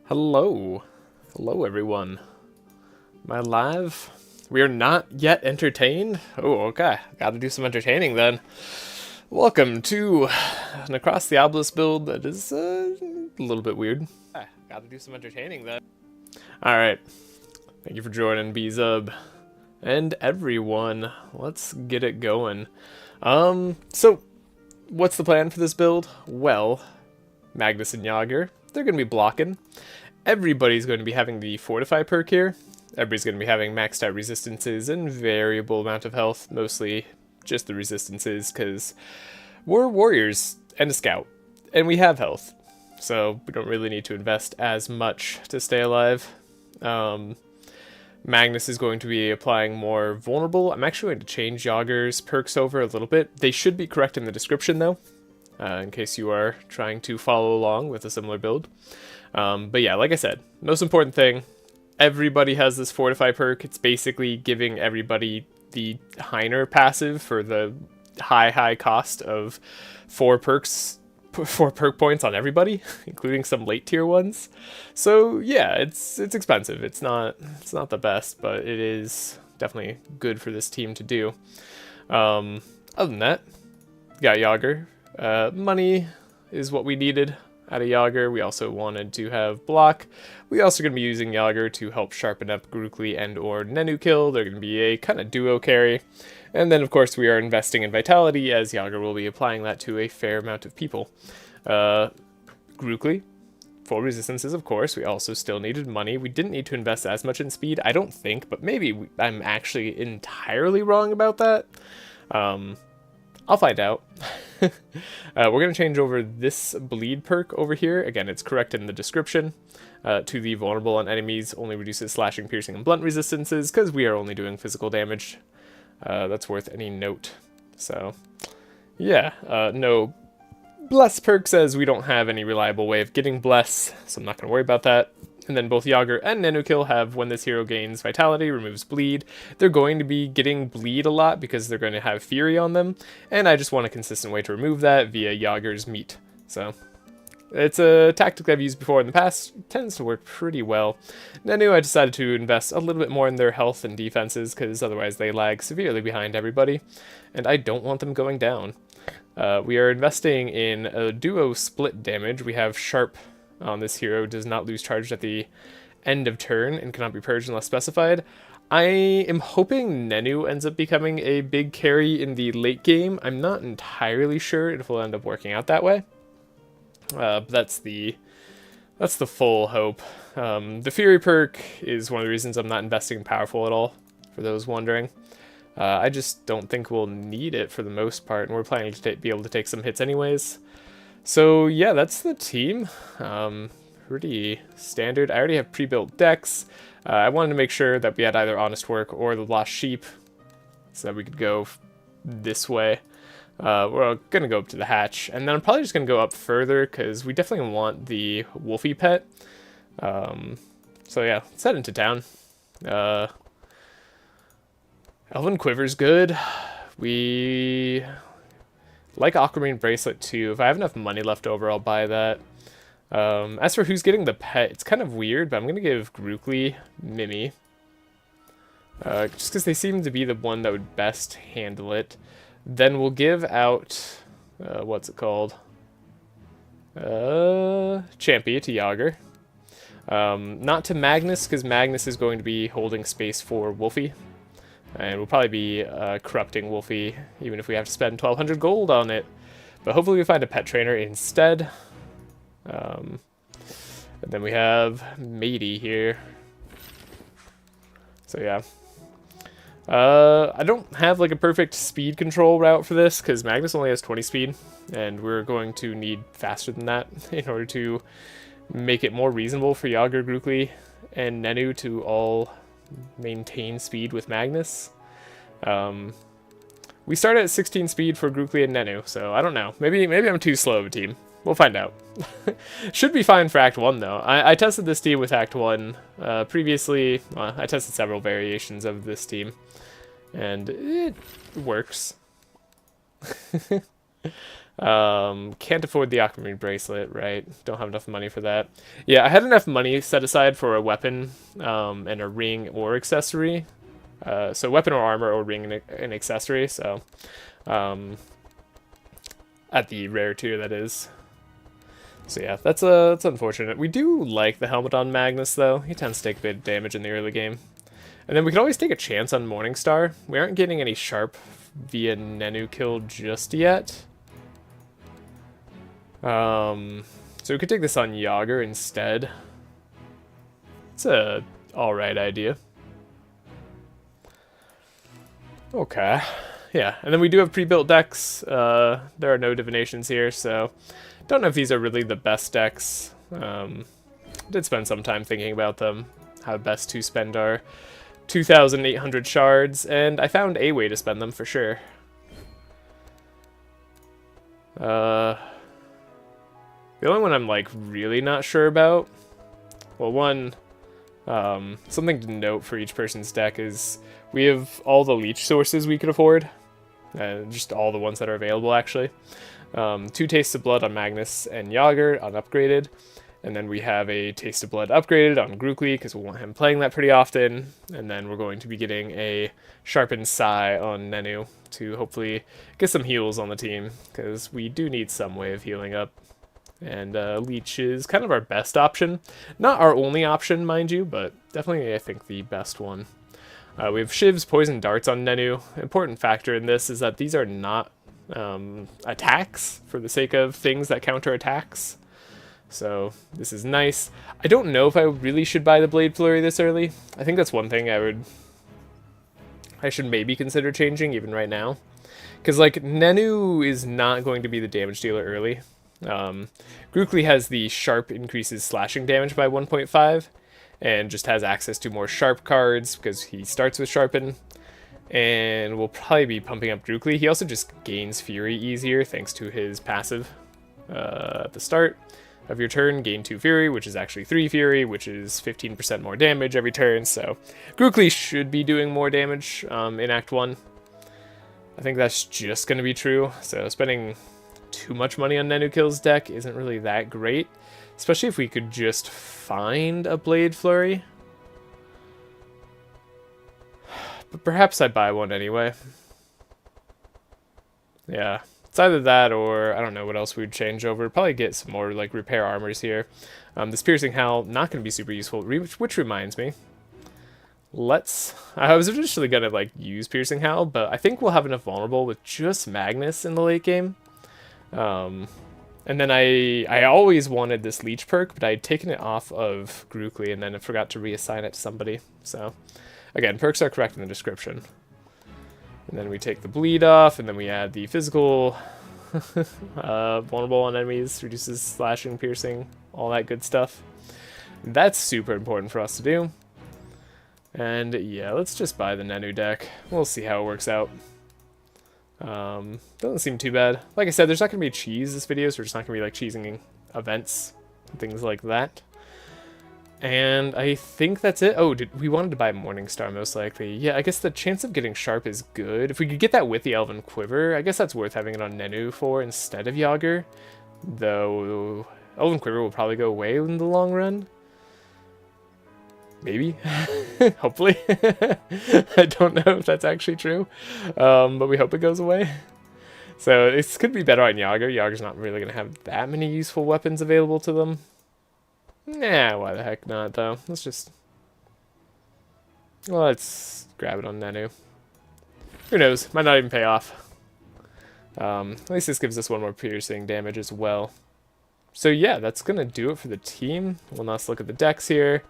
Hello. Hello, everyone. Am I live? We are not yet entertained? Oh, okay. Gotta do some entertaining then. Welcome to an Across the Obelisk build that is a little bit weird. Gotta do some entertaining then. Alright. Thank you for joining, NGjUbNnm. And everyone. Let's get it going. So, what's the plan for this build? Well, Magnus and Yogger, they're going to be blocking. Everybody's going to be having the Fortify perk here. Everybody's going to be having maxed out resistances and variable amount of health, mostly just the resistances, because we're warriors and a scout, and we have health, so we don't really need to invest as much to stay alive. Magnus is going to be applying more vulnerable. I'm actually going to change Yogger's perks over a little bit. They should be correct in the description, though, in case you are trying to follow along with a similar build. But yeah, like I said, most important thing, everybody has this Fortify perk. It's basically giving everybody the Heiner passive for the high cost of 4 perk points on everybody, including some late tier ones. So yeah, it's expensive. It's not the best, but it is definitely good for this team to do. Other than that, got Yogger. Money is what we needed out of Yogger. We also wanted to have block. We also going to be using Yogger to help sharpen up Grookly and or Nenu kill. They're going to be a kind of duo carry. And then of course we are investing in Vitality, as Yogger will be applying that to a fair amount of people. Grookly, full resistances of course. We also still needed money. We didn't need to invest as much in speed, I don't think, but maybe I'm actually entirely wrong about that. I'll find out. We're going to change over this bleed perk over here. Again, it's correct in the description. To the vulnerable on enemies, only reduces slashing, piercing, and blunt resistances, because we are only doing physical damage. That's worth any note. So, yeah, no bless perk says we don't have any reliable way of getting bless, so I'm not going to worry about that. And then both Yogger and Nenukill have, when this hero gains Vitality, removes Bleed. They're going to be getting Bleed a lot because they're going to have Fury on them, and I just want a consistent way to remove that via Yogger's Meat. So, it's a tactic I've used before in the past. It tends to work pretty well. Nenu, I decided to invest a little bit more in their health and defenses, because otherwise they lag severely behind everybody, and I don't want them going down. We are investing in a duo split damage. We have Sharp on this hero, does not lose charge at the end of turn and cannot be purged unless specified. I am hoping Nenu ends up becoming a big carry in the late game. I'm not entirely sure if it will end up working out that way. But that's the full hope. The Fury perk is one of the reasons I'm not investing in Powerful at all, for those wondering. I just don't think we'll need it for the most part, and we're planning to be able to take some hits anyways. So yeah, that's the team. Pretty standard. I already have pre-built decks. I wanted to make sure that we had either Honest Work or the Lost Sheep, so that we could go this way. We're gonna go up to the hatch, and then I'm probably just gonna go up further, because we definitely want the Wolfie pet. So yeah, let's head into town. Elven Quiver's good. We like Aquamarine Bracelet too. If I have enough money left over, I'll buy that. As for who's getting the pet, it's kind of weird, but I'm going to give Grookly Mimi. Just because they seem to be the one that would best handle it. Then we'll give out, what's it called? Champy to Yogger. Not to Magnus, because Magnus is going to be holding space for Wolfie. And we'll probably be corrupting Wolfie, even if we have to spend 1,200 gold on it. But hopefully we find a pet trainer instead. And then we have Matey here. So yeah. I don't have like a perfect speed control route for this, because Magnus only has 20 speed. And we're going to need faster than that in order to make it more reasonable for Yogger, Grookly, and Nenu to all maintain speed with Magnus. We start at 16 speed for Grookly and Nenu, so I don't know. Maybe I'm too slow of a team. We'll find out. Should be fine for Act 1, though. I tested this team with Act 1 previously. I tested several variations of this team, and it works. Can't afford the aquamarine bracelet, right? Don't have enough money for that. Yeah, I had enough money set aside for a weapon, and a ring or accessory. So weapon or armor or ring and accessory, so, at the rare tier, that is. So yeah, that's unfortunate. We do like the helmet on Magnus, though. He tends to take a bit of damage in the early game. And then we could always take a chance on Morningstar. We aren't getting any sharp via Nenu kill just yet. So we could take this on Yogger instead. It's a alright idea. Okay. Yeah, and then we do have pre-built decks. There are no divinations here, so don't know if these are really the best decks. Did spend some time thinking about them, how best to spend our 2,800 shards, and I found a way to spend them for sure. The only one I'm like really not sure about, well, one, something to note for each person's deck is we have all the leech sources we could afford, just all the ones that are available actually. 2 Tastes of Blood on Magnus and Yogger on upgraded, and then we have a Taste of Blood upgraded on Grookly because we want him playing that pretty often, and then we're going to be getting a Sharpened Sai on Nenu to hopefully get some heals on the team, because we do need some way of healing up. And Leech is kind of our best option. Not our only option, mind you, but definitely I think the best one. We have Shiv's Poison Darts on Nenu. Important factor in this is that these are not attacks for the sake of things that counter attacks. So this is nice. I don't know if I really should buy the Blade Flurry this early. I think that's one thing I should maybe consider changing even right now. Because like Nenu is not going to be the damage dealer early. Grookly has the sharp increases slashing damage by 1.5 and just has access to more sharp cards because he starts with sharpen, and we'll probably be pumping up Grookly. He also just gains fury easier thanks to his passive. At the start of your turn, gain 2 fury, which is actually 3 fury, which is 15% more damage every turn, so Grookly should be doing more damage in Act 1. I think that's just going to be true, so spending too much money on Nenu Kill's deck isn't really that great, especially if we could just find a Blade Flurry. But perhaps I buy one anyway. Yeah, it's either that or I don't know what else we would change over. Probably get some more like repair armors here. This Piercing Howl, not going to be super useful, which reminds me. I was initially going to like use Piercing Howl, but I think we'll have enough vulnerable with just Magnus in the late game. And then I always wanted this Leech perk, but I had taken it off of Grookly and then I forgot to reassign it to somebody. So, again, perks are correct in the description. And then we take the bleed off, and then we add the physical vulnerable on enemies, reduces slashing, piercing, all that good stuff. That's super important for us to do. And yeah, let's just buy the Nenu deck. We'll see how it works out. Doesn't seem too bad. Like I said, there's not going to be cheese this video, so we're just not going to be like cheesing events and things like that. And I think that's it. Oh, we wanted to buy Morningstar most likely. Yeah, I guess the chance of getting sharp is good. If we could get that with the Elven Quiver, I guess that's worth having it on Nenu for instead of Yogger. Though, Elven Quiver will probably go away in the long run. Maybe. Hopefully. I don't know if that's actually true. But we hope it goes away. So this could be better on Yogger. Yogger's not really going to have that many useful weapons available to them. Nah, why the heck not, though? Let's grab it on Nenu. Who knows? Might not even pay off. At least this gives us one more piercing damage as well. So yeah, that's going to do it for the team. We'll now look at the decks here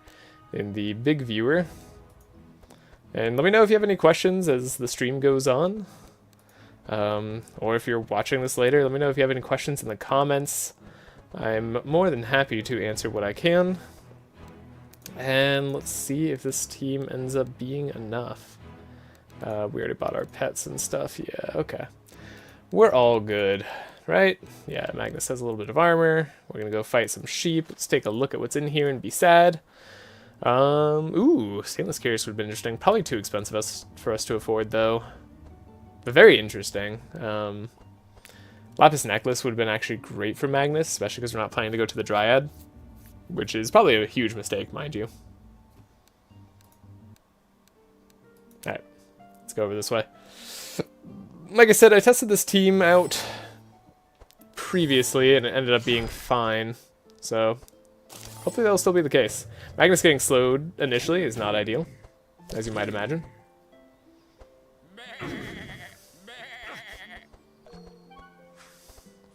in the big viewer. And let me know if you have any questions as the stream goes on. Or if you're watching this later, let me know if you have any questions in the comments. I'm more than happy to answer what I can. And let's see if this team ends up being enough. We already bought our pets and stuff. Yeah, okay. We're all good, right? Yeah, Magnus has a little bit of armor. We're going to go fight some sheep. Let's take a look at what's in here and be sad. Ooh, Stainless Curious would have been interesting. Probably too expensive for us to afford, though. But very interesting. Lapis Necklace would have been actually great for Magnus, especially because we're not planning to go to the Dryad, which is probably a huge mistake, mind you. Alright, let's go over this way. Like I said, I tested this team out previously, and it ended up being fine, so hopefully that'll still be the case. Magnus getting slowed initially is not ideal, as you might imagine.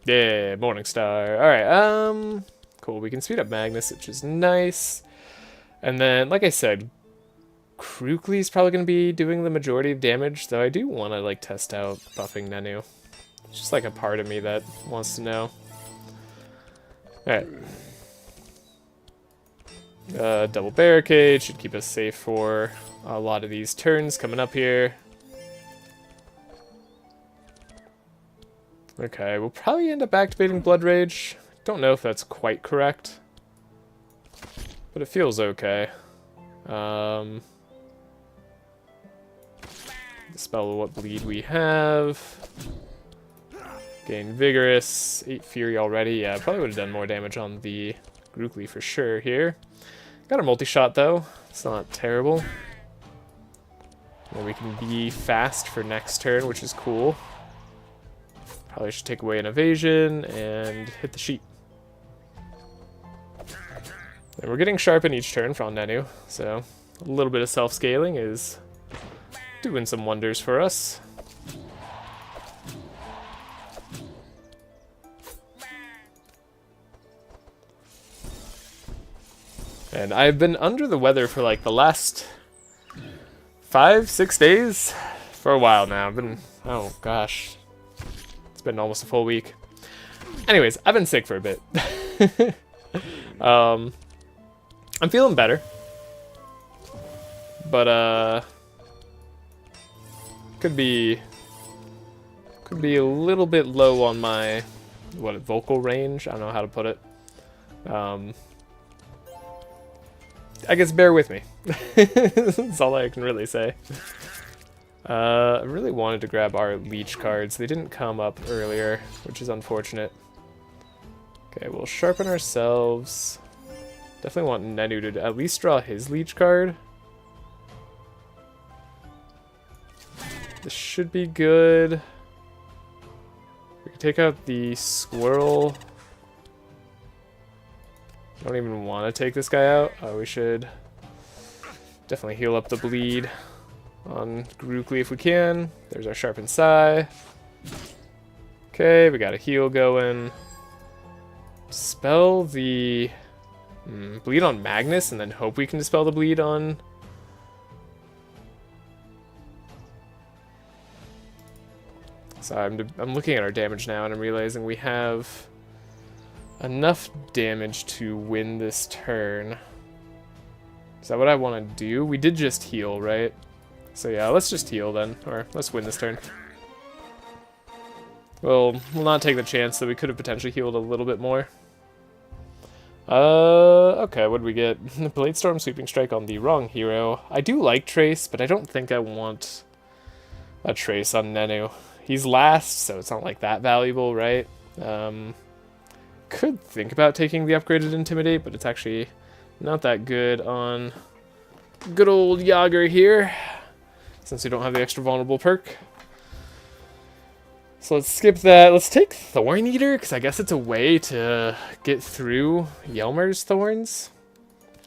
Yeah, Morningstar. Alright, cool. We can speed up Magnus, which is nice. And then, like I said, Krukli's probably going to be doing the majority of damage, though I do want to, like, test out buffing Nenu. It's just, like, a part of me that wants to know. Alright. Double barricade should keep us safe for a lot of these turns coming up here. Okay, we'll probably end up activating Blood Rage. Don't know if that's quite correct, but it feels okay. Dispel what bleed we have. Gain Vigorous. 8 Fury already. Yeah, probably would have done more damage on the Krukli for sure here. Got a multi-shot though. It's not terrible. And we can be fast for next turn, which is cool. Probably should take away an evasion and hit the sheep. And we're getting sharpen each turn from Nenu, so a little bit of self-scaling is doing some wonders for us. And I've been under the weather for like the last 5-6 days for a while now. I've been, oh gosh. It's been almost a full week. Anyways, I've been sick for a bit. I'm feeling better. But, could be a little bit low on my, vocal range? I don't know how to put it. I guess bear with me. That's all I can really say. I really wanted to grab our leech cards. They didn't come up earlier, which is unfortunate. Okay, we'll sharpen ourselves. Definitely want Nenu to at least draw his leech card. This should be good. We can take out the squirrel. I don't even want to take this guy out. We should definitely heal up the bleed on Krukli if we can. There's our sharpened sai. Okay, we got a heal going. Dispel the bleed on Magnus and then hope we can dispel the bleed on... So I'm looking at our damage now and I'm realizing we have enough damage to win this turn. Is that what I want to do? We did just heal, right? So yeah, let's just heal then, or let's win this turn. We'll not take the chance that we could have potentially healed a little bit more. Okay, what did we get? Bladestorm Sweeping Strike on the wrong hero. I do like Trace, but I don't think I want a Trace on Nenu. He's last, so it's not like that valuable, right? Could think about taking the upgraded Intimidate, but it's actually not that good on good old Yogger here, since we don't have the extra vulnerable perk. So let's skip that. Let's take Thorn Eater, because I guess it's a way to get through Yelmer's Thorns,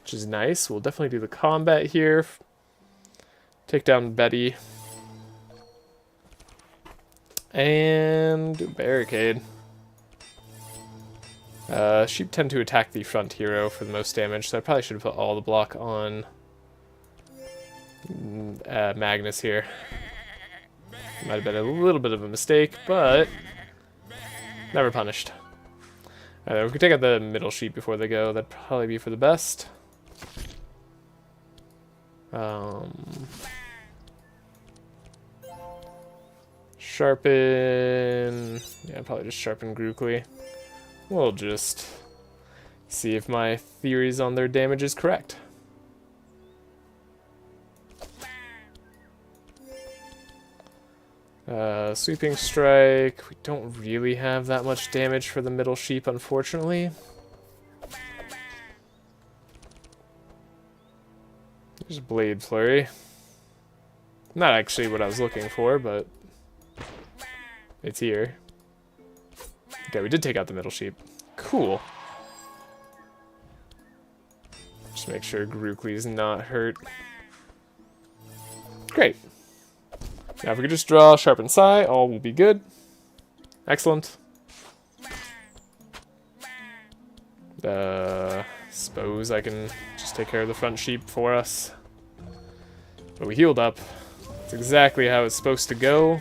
which is nice. We'll definitely do the combat here. Take down Betty. And do barricade. Sheep tend to attack the front hero for the most damage, so I probably should have put all the block on Magnus here. Might have been a little bit of a mistake, but never punished. We could take out the middle sheep before they go. That'd probably be for the best. Sharpen... Yeah, probably just sharpen Krukli. We'll just see if my theories on their damage is correct. Sweeping strike. We don't really have that much damage for the middle sheep, unfortunately. There's Blade Flurry. Not actually what I was looking for, but it's here. Okay, we did take out the middle sheep. Cool. Just make sure Grookly's not hurt. Great. Now if we could just draw Sharpened Sai, all will be good. Excellent. Suppose I can just take care of the front sheep for us. But we healed up. That's exactly how it's supposed to go.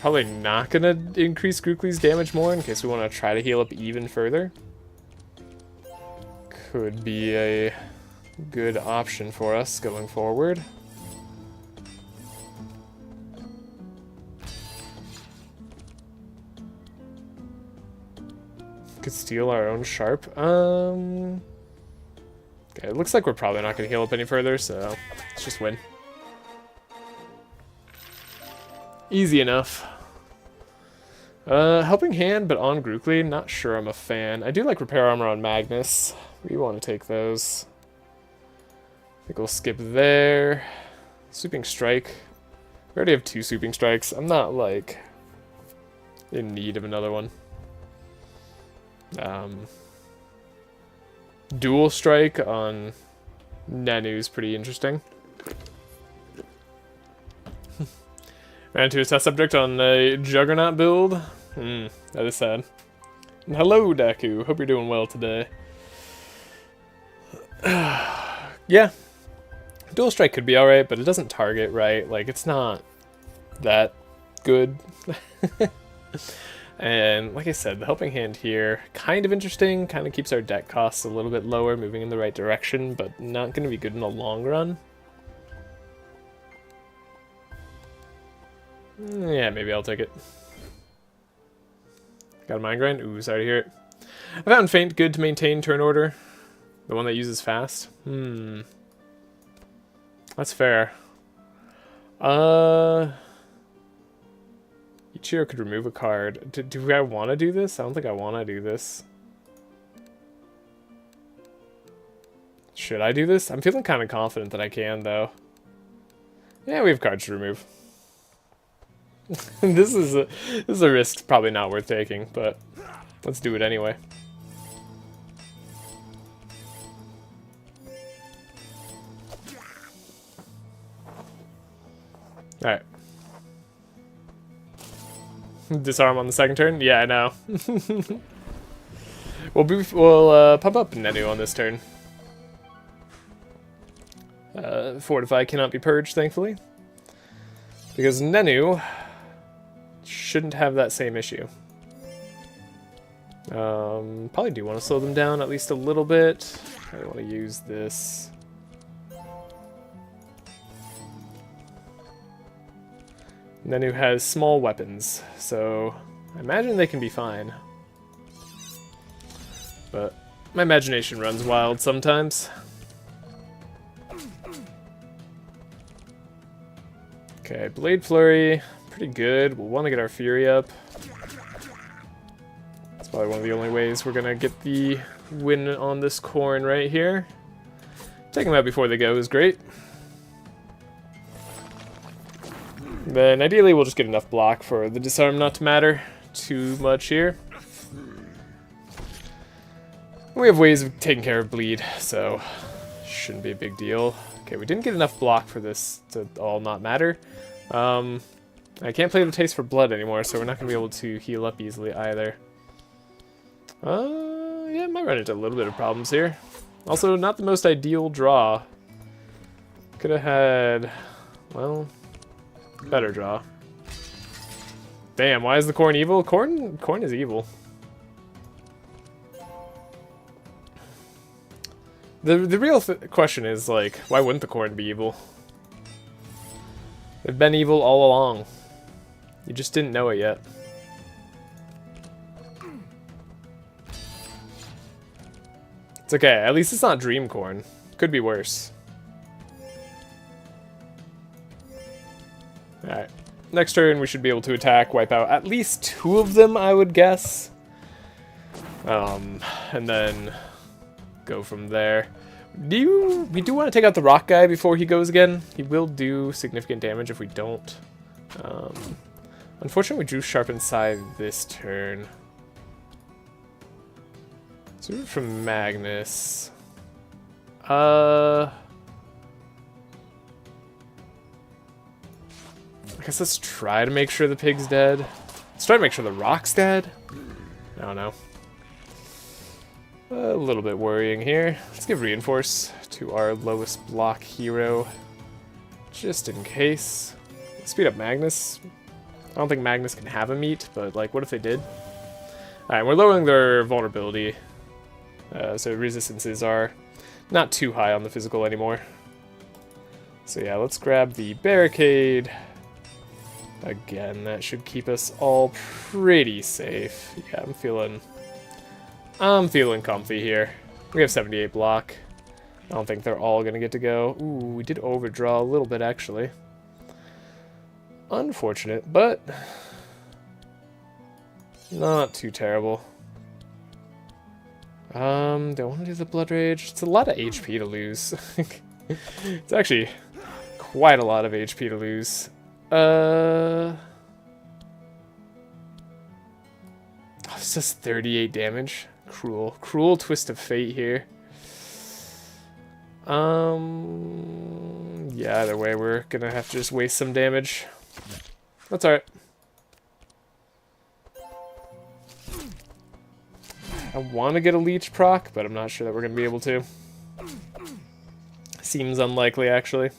Probably not gonna increase Grookly's damage more in case we want to try to heal up even further. Could be a good option for us going forward. Could steal our own sharp. Okay, it looks like we're probably not going to heal up any further, so let's just win. Easy enough. Helping Hand, but on Grookly, not sure I'm a fan. I do like Repair Armor on Magnus. We want to take those. I think we'll skip there. Sweeping Strike. We already have 2 Sweeping Strikes. I'm not, like, in need of another one. Dual Strike on Nanu is pretty interesting. Ran into a test subject on a Juggernaut build. That is sad. And hello, Daku. Hope you're doing well today. Yeah. Dual Strike could be alright, but it doesn't target right. Like, it's not that good. And like I said, the Helping Hand here, kind of interesting. Kind of keeps our deck costs a little bit lower, moving in the right direction, but not going to be good in the long run. Yeah, maybe I'll take it. Got a Mind Grind? Ooh, sorry to hear it. I found Feint good to maintain turn order. The one that uses fast. That's fair. Each hero could remove a card. Do I want to do this? I don't think I want to do this. Should I do this? I'm feeling kind of confident that I can, though. Yeah, we have cards to remove. This is a risk probably not worth taking, but let's do it anyway. Alright. Disarm on the second turn? Yeah, I know. We'll pump up Nenu on this turn. Fortify cannot be purged, thankfully. Because Nenu shouldn't have that same issue. Probably do want to slow them down at least a little bit. I want to use this. Nenu has small weapons, so I imagine they can be fine. But my imagination runs wild sometimes. Okay, Blade Flurry, pretty good. We'll want to get our Fury up. That's probably one of the only ways we're going to get the win on this Corn right here. Taking them out before they go is great. Then ideally we'll just get enough block for the disarm not to matter too much here. We have ways of taking care of bleed, so shouldn't be a big deal. Okay, we didn't get enough block for this to all not matter. I can't play the Taste for Blood anymore, so we're not going to be able to heal up easily either. Yeah, might run into a little bit of problems here. Also, not the most ideal draw. Could have had, well, better draw. Damn, why is the Corn evil? Corn is evil. The real question is, like, why wouldn't the Corn be evil? They've been evil all along. You just didn't know it yet. It's okay, at least it's not Dream Corn. Could be worse. next turn we should be able to attack, wipe out at least 2 of them, I would guess. And then go from there. We do want to take out the rock guy before he goes again. He will do significant damage if we don't. Unfortunately, we drew Sharpened Scythe this turn. So we're from Magnus. I guess let's try to make sure the pig's dead. Let's try to make sure the rock's dead. I don't know. A little bit worrying here. Let's give Reinforce to our lowest block hero, just in case. Speed up Magnus. I don't think Magnus can have a meat, but like, what if they did? Alright, we're lowering their vulnerability. So resistances are not too high on the physical anymore. So yeah, let's grab the barricade. Again, that should keep us all pretty safe. Yeah, I'm feeling comfy here. We have 78 block. I don't think they're all gonna get to go. Ooh, we did overdraw a little bit actually. Unfortunate, but not too terrible. Don't want to do the Blood Rage. It's a lot of HP to lose. It's actually quite a lot of HP to lose. It's just 38 damage. Cruel twist of fate here. Yeah, either way, we're gonna have to just waste some damage. That's alright. I want to get a leech proc, but I'm not sure that we're gonna be able to. Seems unlikely, actually.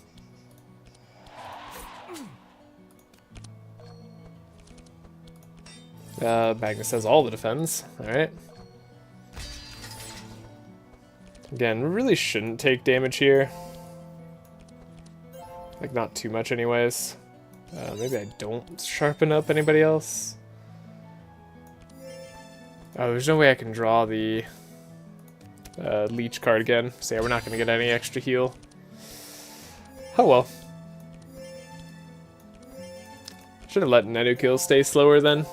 Magnus has all the defense. Alright. Again, we really shouldn't take damage here. Like, not too much anyways. Maybe I don't sharpen up anybody else. Oh, there's no way I can draw the leech card again. So yeah, we're not going to get any extra heal. Oh well. Should have let Nedu kill stay slower then.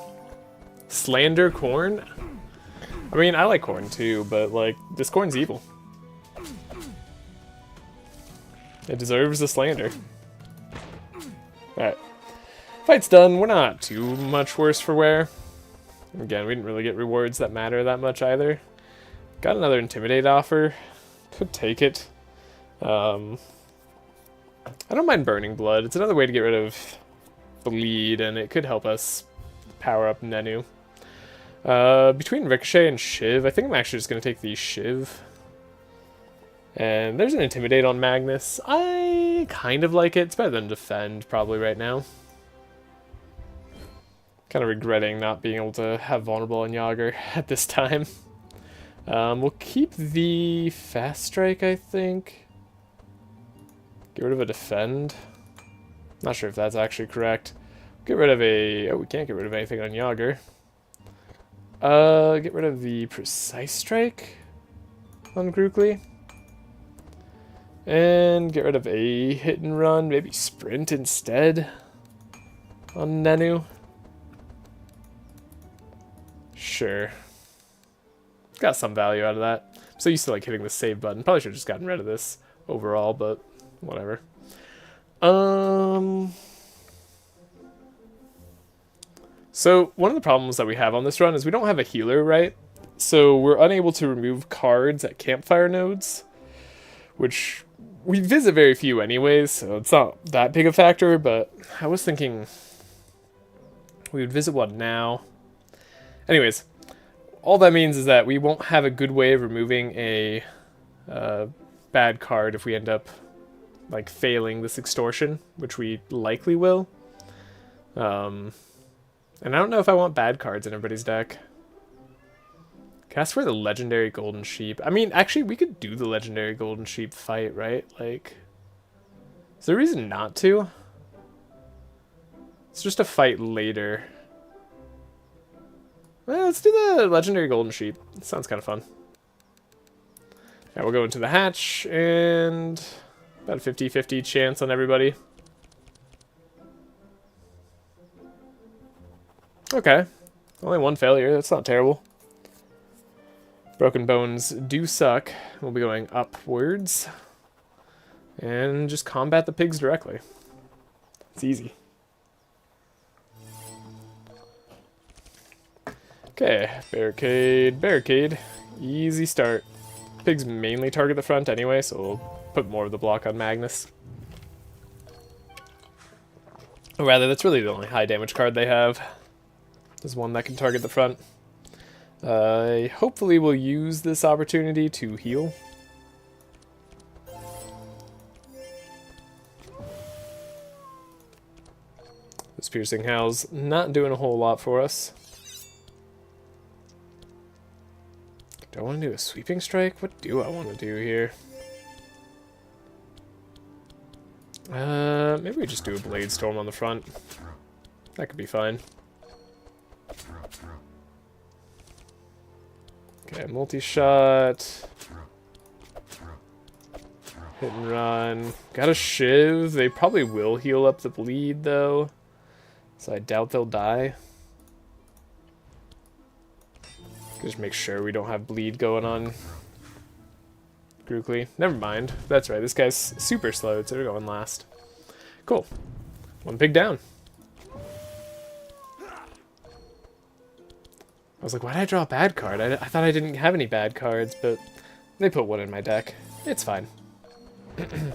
Slander Corn? I mean, I like Corn too, but like, this Corn's evil. It deserves the slander. Alright. Fight's done. We're not too much worse for wear. Again, we didn't really get rewards that matter that much either. Got another Intimidate offer. Could take it. I don't mind Burning Blood. It's another way to get rid of bleed, and it could help us power up Nenu. Between Ricochet and Shiv, I think I'm actually just going to take the Shiv. And there's an Intimidate on Magnus. I kind of like it. It's better than Defend, probably, right now. Kind of regretting not being able to have Vulnerable on Yogger at this time. We'll keep the Fast Strike, I think. Get rid of a Defend. Not sure if that's actually correct. Get rid of a... Oh, we can't get rid of anything on Yogger. Get rid of the Precise Strike on Grookly. And get rid of a Hit and Run, maybe Sprint instead on Nenu. Sure. Got some value out of that. I'm so used to like hitting the save button. Probably should have just gotten rid of this overall, but whatever. So one of the problems that we have on this run is we don't have a healer, right? So we're unable to remove cards at campfire nodes, which we visit very few anyways, so it's not that big a factor, but I was thinking we would visit one now. Anyways, all that means is that we won't have a good way of removing a bad card if we end up like failing this extortion, which we likely will. And I don't know if I want bad cards in everybody's deck. Cast for the Legendary Golden Sheep. I mean, actually, we could do the Legendary Golden Sheep fight, right? Like, is there a reason not to? It's just a fight later. Well, let's do the Legendary Golden Sheep. It sounds kind of fun. Yeah, we'll go into the hatch, and about a 50-50 chance on everybody. Okay. Only one failure. That's not terrible. Broken bones do suck. We'll be going upwards. And just combat the pigs directly. It's easy. Okay. Barricade, barricade. Easy start. Pigs mainly target the front anyway, so we'll put more of the block on Magnus. Or rather, that's really the only high damage card they have. There's one that can target the front. Hopefully we'll use this opportunity to heal. This piercing howl's not doing a whole lot for us. Do I want to do a sweeping strike? What do I want to do here? Maybe we just do a blade storm on the front. That could be fine. Okay, multi-shot. Hit and run. Got a shiv. They probably will heal up the bleed, though. So I doubt they'll die. Just make sure we don't have bleed going on. Grookly. Never mind. That's right. This guy's super slow, so they're going last. Cool. One pig down. I was like, why did I draw a bad card? I thought I didn't have any bad cards, but they put one in my deck. It's fine. And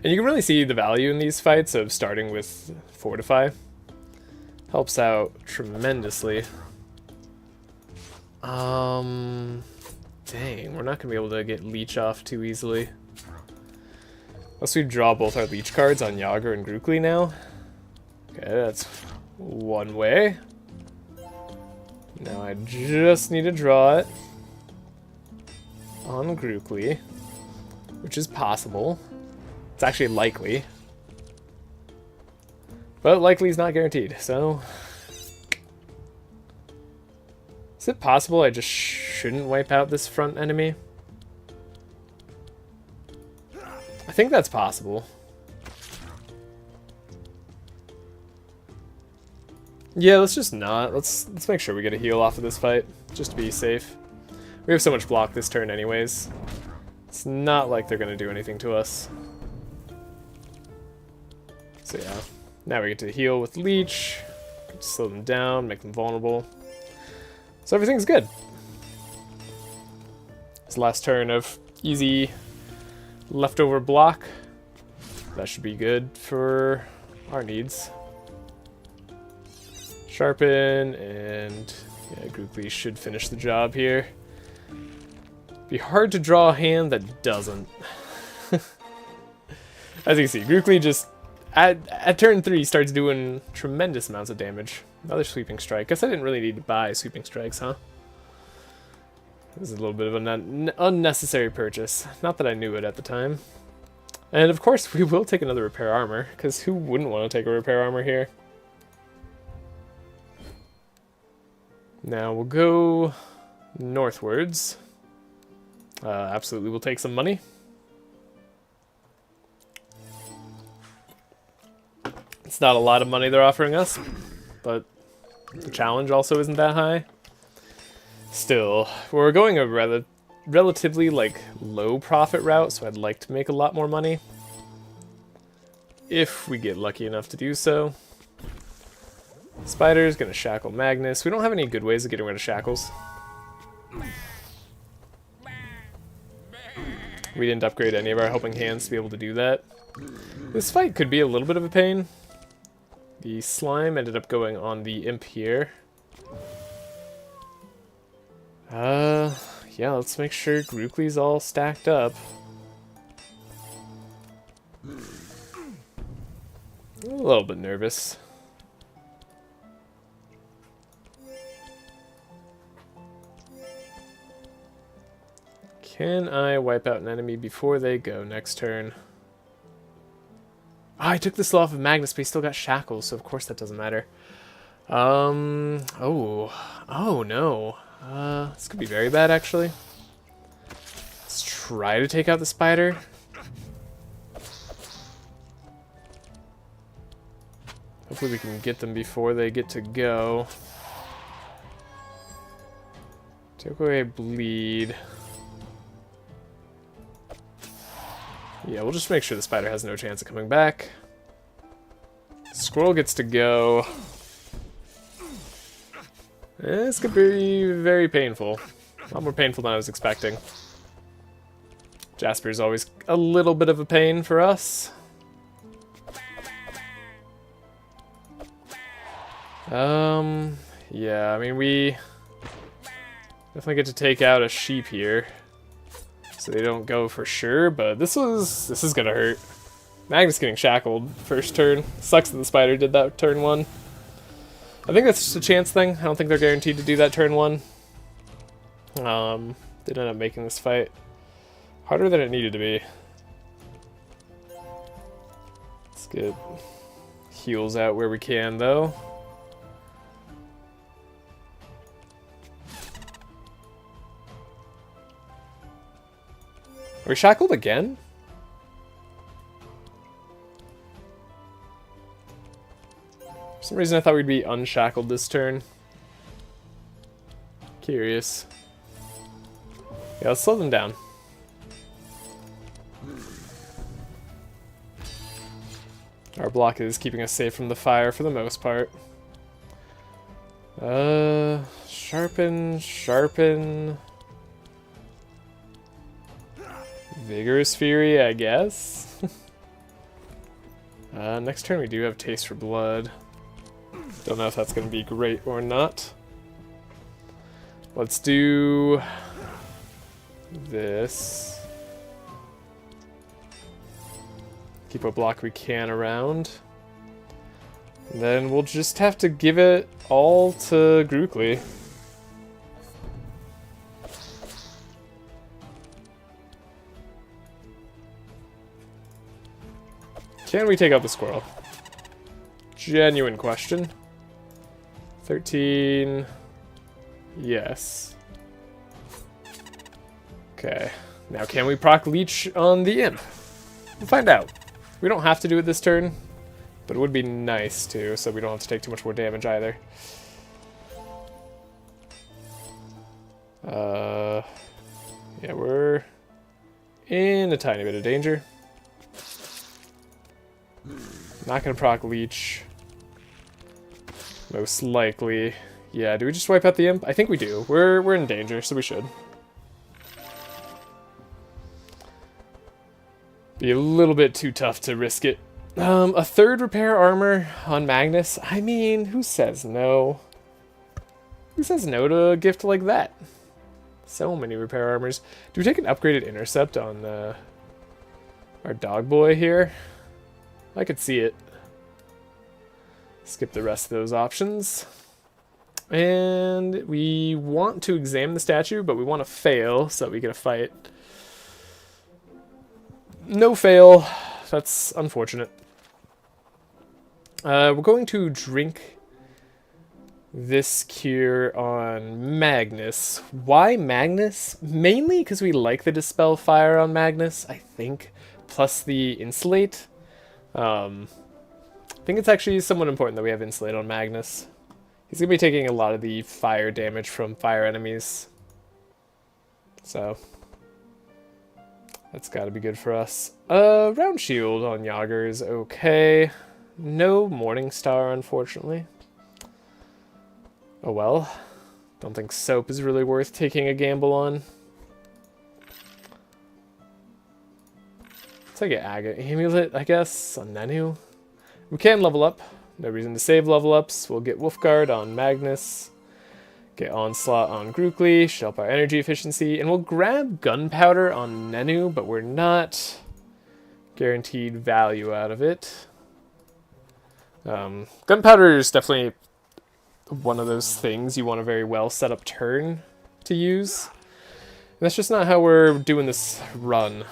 you can really see the value in these fights of starting with Fortify. Helps out tremendously. Dang, we're not going to be able to get Leech off too easily. Unless we draw both our Leech cards on Yogger and Grookly now. Okay, that's one way. Now I just need to draw it on Grookly, which is possible. It's actually likely. But likely is not guaranteed, so... Is it possible I just shouldn't wipe out this front enemy? I think that's possible. Yeah, let's just not. Let's make sure we get a heal off of this fight, just to be safe. We have so much block this turn anyways. It's not like they're going to do anything to us. So yeah, now we get to heal with Leech, slow them down, make them vulnerable. So everything's good. It's the last turn of easy leftover block. That should be good for our needs. Sharpen, and yeah, Grookly should finish the job here. Be hard to draw a hand that doesn't. As you can see, Grookly just, at turn 3, starts doing tremendous amounts of damage. Another sweeping strike. Guess I didn't really need to buy sweeping strikes, huh? This is a little bit of an unnecessary purchase. Not that I knew it at the time. And of course, we will take another repair armor, because who wouldn't want to take a repair armor here? Now we'll go northwards. Absolutely, we'll take some money. It's not a lot of money they're offering us, but the challenge also isn't that high. Still, we're going a relatively like low profit route, so I'd like to make a lot more money if we get lucky enough to do so. Spider's gonna shackle Magnus. We don't have any good ways of getting rid of shackles. We didn't upgrade any of our helping hands to be able to do that. This fight could be a little bit of a pain. The slime ended up going on the imp here. Yeah, let's make sure Grookly's all stacked up. A little bit nervous. Can I wipe out an enemy before they go next turn? Oh, I took the slow off of Magnus, but he still got shackles, so of course that doesn't matter. Oh no. This could be very bad, actually. Let's try to take out the spider. Hopefully we can get them before they get to go. Take away bleed. Yeah, we'll just make sure the spider has no chance of coming back. Squirrel gets to go. This could be very painful. A lot more painful than I was expecting. Jasper's always a little bit of a pain for us. Yeah, I mean, we definitely get to take out a sheep here, so they don't go for sure, but this is gonna hurt. Magnus getting shackled first turn. Sucks that the spider did that turn 1. I think that's just a chance thing. I don't think they're guaranteed to do that turn 1. Did end up making this fight harder than it needed to be. Let's get heals out where we can, though. Are we shackled again? For some reason I thought we'd be unshackled this turn. Curious. Yeah, let's slow them down. Our block is keeping us safe from the fire for the most part. Sharpen, sharpen. Vigorous Fury, I guess. Next turn we do have Taste for Blood. Don't know if that's going to be great or not. Let's do this. Keep what block we can around. And then we'll just have to give it all to Grookly. Can we take out the squirrel? Genuine question. 13. Yes. Okay. Now can we proc leech on the imp? We'll find out. We don't have to do it this turn, but it would be nice to, so we don't have to take too much more damage either. Yeah, we're in a tiny bit of danger. Not gonna proc leech. Most likely. Yeah, do we just wipe out the imp? I think we do. We're in danger, so we should. Be a little bit too tough to risk it. A third repair armor on Magnus? I mean, who says no? Who says no to a gift like that? So many repair armors. Do we take an upgraded intercept on our dog boy here? I could see it. Skip the rest of those options. And we want to examine the statue, but we want to fail so that we get a fight. No fail. That's unfortunate. We're going to drink this cure on Magnus. Why Magnus? Mainly because we like the Dispel Fire on Magnus, I think. Plus the Insulate. I think it's actually somewhat important that we have Insulate on Magnus. He's going to be taking a lot of the fire damage from fire enemies. So, that's got to be good for us. Round Shield on Yogger is okay. No Morning Star, unfortunately. Oh well. Don't think Soap is really worth taking a gamble on. Let's take an Agate Amulet, I guess, on Nenu. We can level up. No reason to save level ups. We'll get Wolfguard on Magnus. Get Onslaught on Grookly. Should help our energy efficiency. And we'll grab Gunpowder on Nenu, but we're not guaranteed value out of it. Gunpowder is definitely one of those things you want a very well set up turn to use. And that's just not how we're doing this run.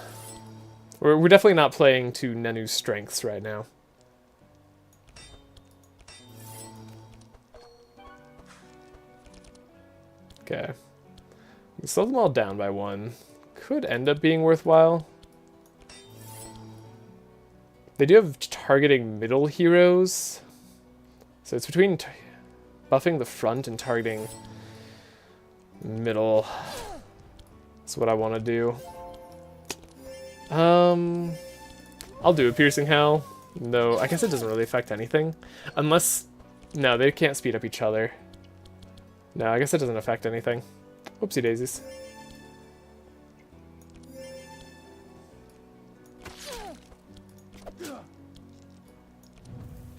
We're definitely not playing to Nenu's strengths right now. Okay. We slow them all down by 1. Could end up being worthwhile. They do have targeting middle heroes. So it's between buffing the front and targeting middle. That's what I want to do. I'll do a Piercing Howl. No, I guess it doesn't really affect anything. Unless... No, they can't speed up each other. No, I guess it doesn't affect anything. Whoopsie daisies.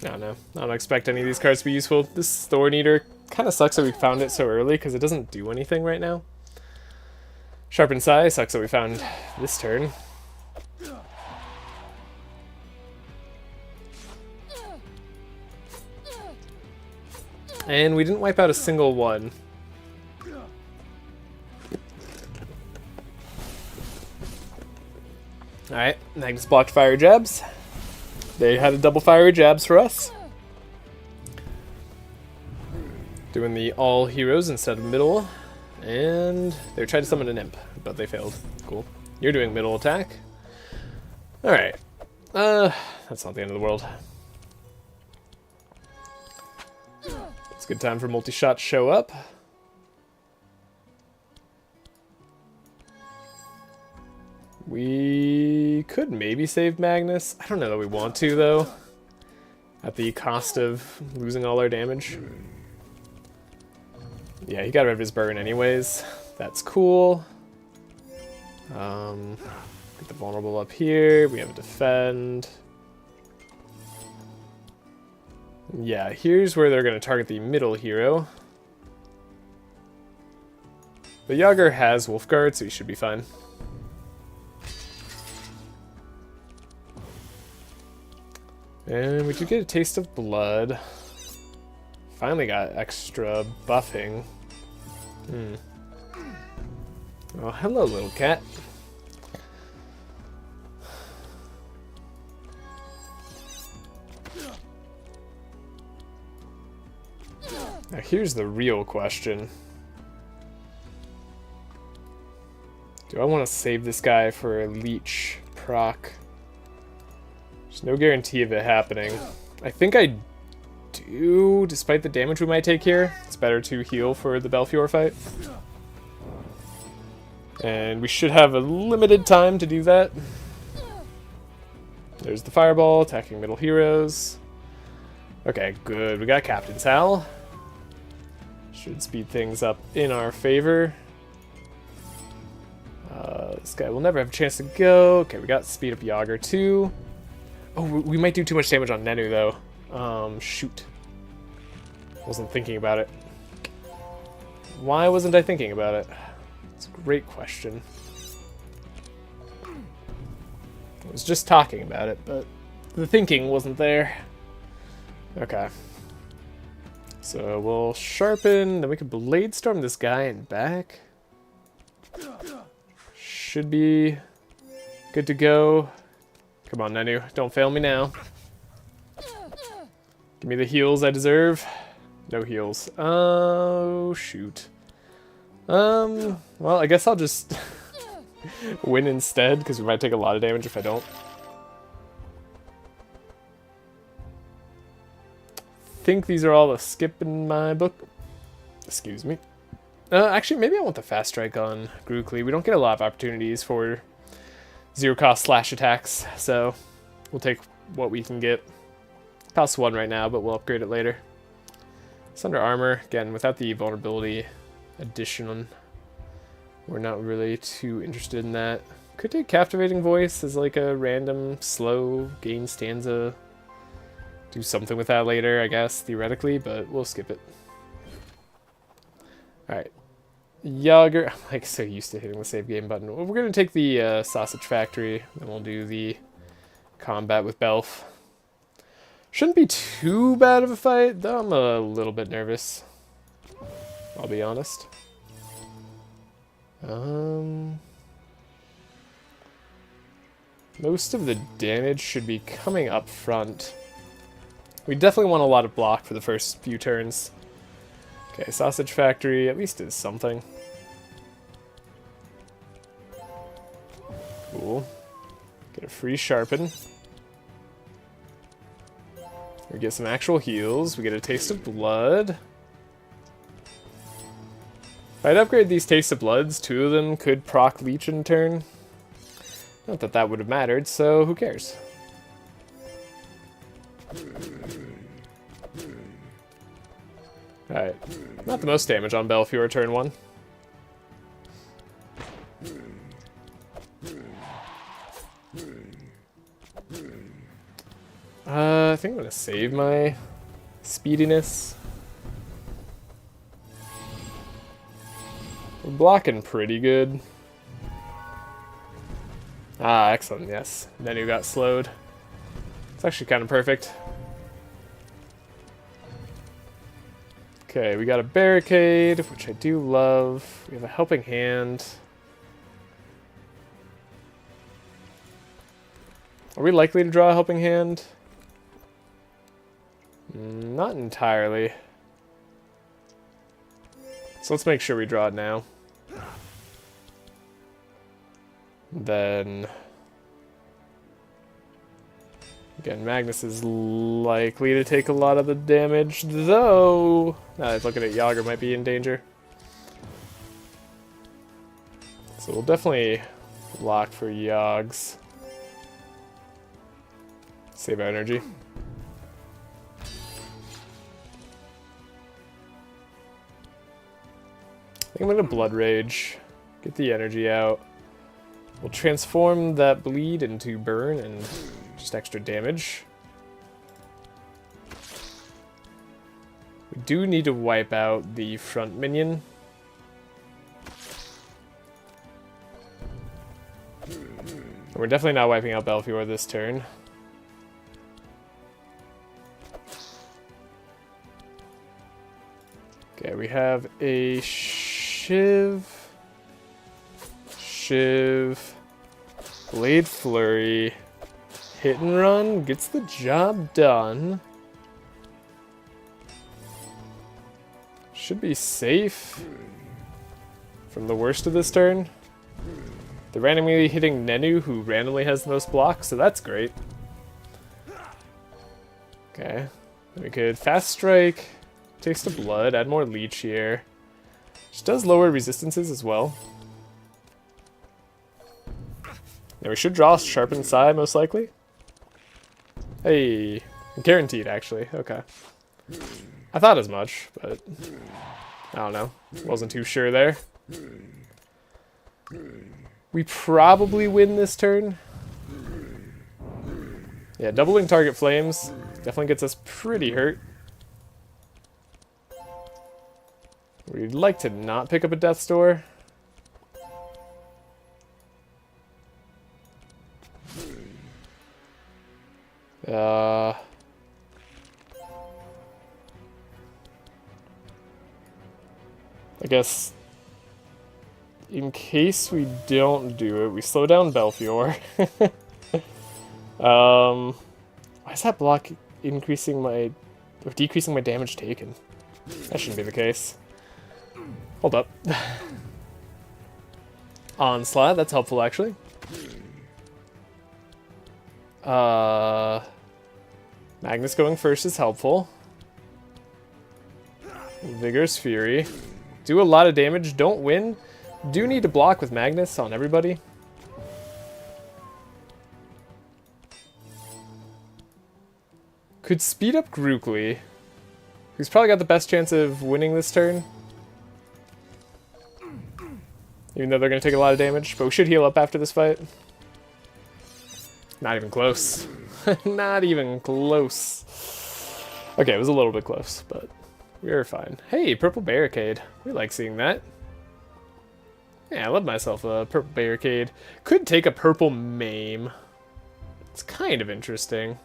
No, I don't expect any of these cards to be useful. This Thorn Eater kind of sucks that we found it so early because it doesn't do anything right now. Sharpened Sai sucks that we found this turn. And we didn't wipe out a single one. Alright, Magnus blocked fire jabs. They had a double fire jabs for us. Doing the all heroes instead of middle. And they tried to summon an imp, but they failed. Cool. You're doing middle attack. Alright. That's not the end of the world. It's a good time for multi-shot to show up. We could maybe save Magnus. I don't know that we want to, though. At the cost of losing all our damage. Yeah, he got rid of his burn anyways. That's cool. Get the vulnerable up here. We have a defend. Yeah, here's where they're going to target the middle hero. The Yogger has Wolfguard, so he should be fine. And we do get a taste of blood. Finally got extra buffing. Oh, hello, little cat. Now here's the real question. Do I want to save this guy for a leech proc? There's no guarantee of it happening. I think I do, despite the damage we might take here. It's better to heal for the Belfior fight. And we should have a limited time to do that. There's the fireball, attacking middle heroes. Okay, good. We got Captain's Howl. Should speed things up in our favor. This guy will never have a chance to go. Okay, we got speed up Yogger too. Oh, we might do too much damage on Nenu though. Shoot. Wasn't thinking about it. Why wasn't I thinking about it? It's a great question. I was just talking about it, but the thinking wasn't there. Okay. So we'll sharpen, then we can blade storm this guy and back. Should be good to go. Come on, Nenu, don't fail me now. Give me the heals I deserve. No heals. Oh, shoot. Well, I guess I'll just win instead, because we might take a lot of damage if I don't. Think these are all a skip in my book. Excuse me. Actually, maybe I want the fast strike on Grookly. We don't get a lot of opportunities for zero cost slash attacks, so we'll take what we can get. Costs 1 right now, but we'll upgrade it later. Sunder Armor, again, without the vulnerability addition, we're not really too interested in that. Could take Captivating Voice as like a random slow gain stanza. Do something with that later, I guess, theoretically, but we'll skip it. Alright. Yogger, I'm like so used to hitting the save game button. Well, we're going to take the Sausage Factory, then we'll do the combat with Belf. Shouldn't be too bad of a fight, though I'm a little bit nervous. I'll be honest. Most of the damage should be coming up front. We definitely want a lot of block for the first few turns. Okay, Sausage Factory at least is something. Cool. Get a free sharpen. We're We get some actual heals. We get a taste of blood. If I'd upgrade these Taste of Bloods, 2 of them could proc Leech in turn. Not that that would have mattered, so who cares? Alright. Not the most damage on Belfior turn 1. I think I'm gonna save my speediness. We're blocking pretty good. Ah, excellent, yes. Then you got slowed. It's actually kind of perfect. Okay, we got a barricade, which I do love. We have a helping hand. Are we likely to draw a helping hand? Not entirely. So let's make sure we draw it now. Then... again, Magnus is likely to take a lot of the damage, though... now that looking at Yogger might be in danger. So we'll definitely lock for Yogs. Save our energy. I think I'm gonna Blood Rage. Get the energy out. We'll transform that bleed into burn and just extra damage. We do need to wipe out the front minion. And we're definitely not wiping out Belfior this turn. Okay, we have a Shiv, Blade Flurry, Hit and Run, gets the job done. Should be safe from the worst of this turn. They're randomly hitting Nenu, who randomly has the most blocks, so that's great. Okay, then we could Fast Strike, Taste of Blood, add more Leech here. Which does lower resistances as well. Now we should draw Sharpened Sai, most likely. Hey, guaranteed actually, okay. I thought as much, but I don't know. Wasn't too sure there. We probably win this turn. Yeah, doubling target flames definitely gets us pretty hurt. We'd like to not pick up a Death's Door. I guess in case we don't do it, we slow down Belfior. Why is that block increasing my or decreasing my damage taken? That shouldn't be the case. Hold up. Onslaught, that's helpful actually. Magnus going first is helpful. Vigorous Fury. Do a lot of damage, don't win. Do need to block with Magnus on everybody. Could speed up Grookly, who's probably got the best chance of winning this turn. Even though they're going to take a lot of damage, but we should heal up after this fight. Not even close. Not even close. Okay, it was a little bit close, but we were fine. Hey, Purple Barricade. We like seeing that. Yeah, I love myself a Purple Barricade. Could take a Purple Maim. It's kind of interesting.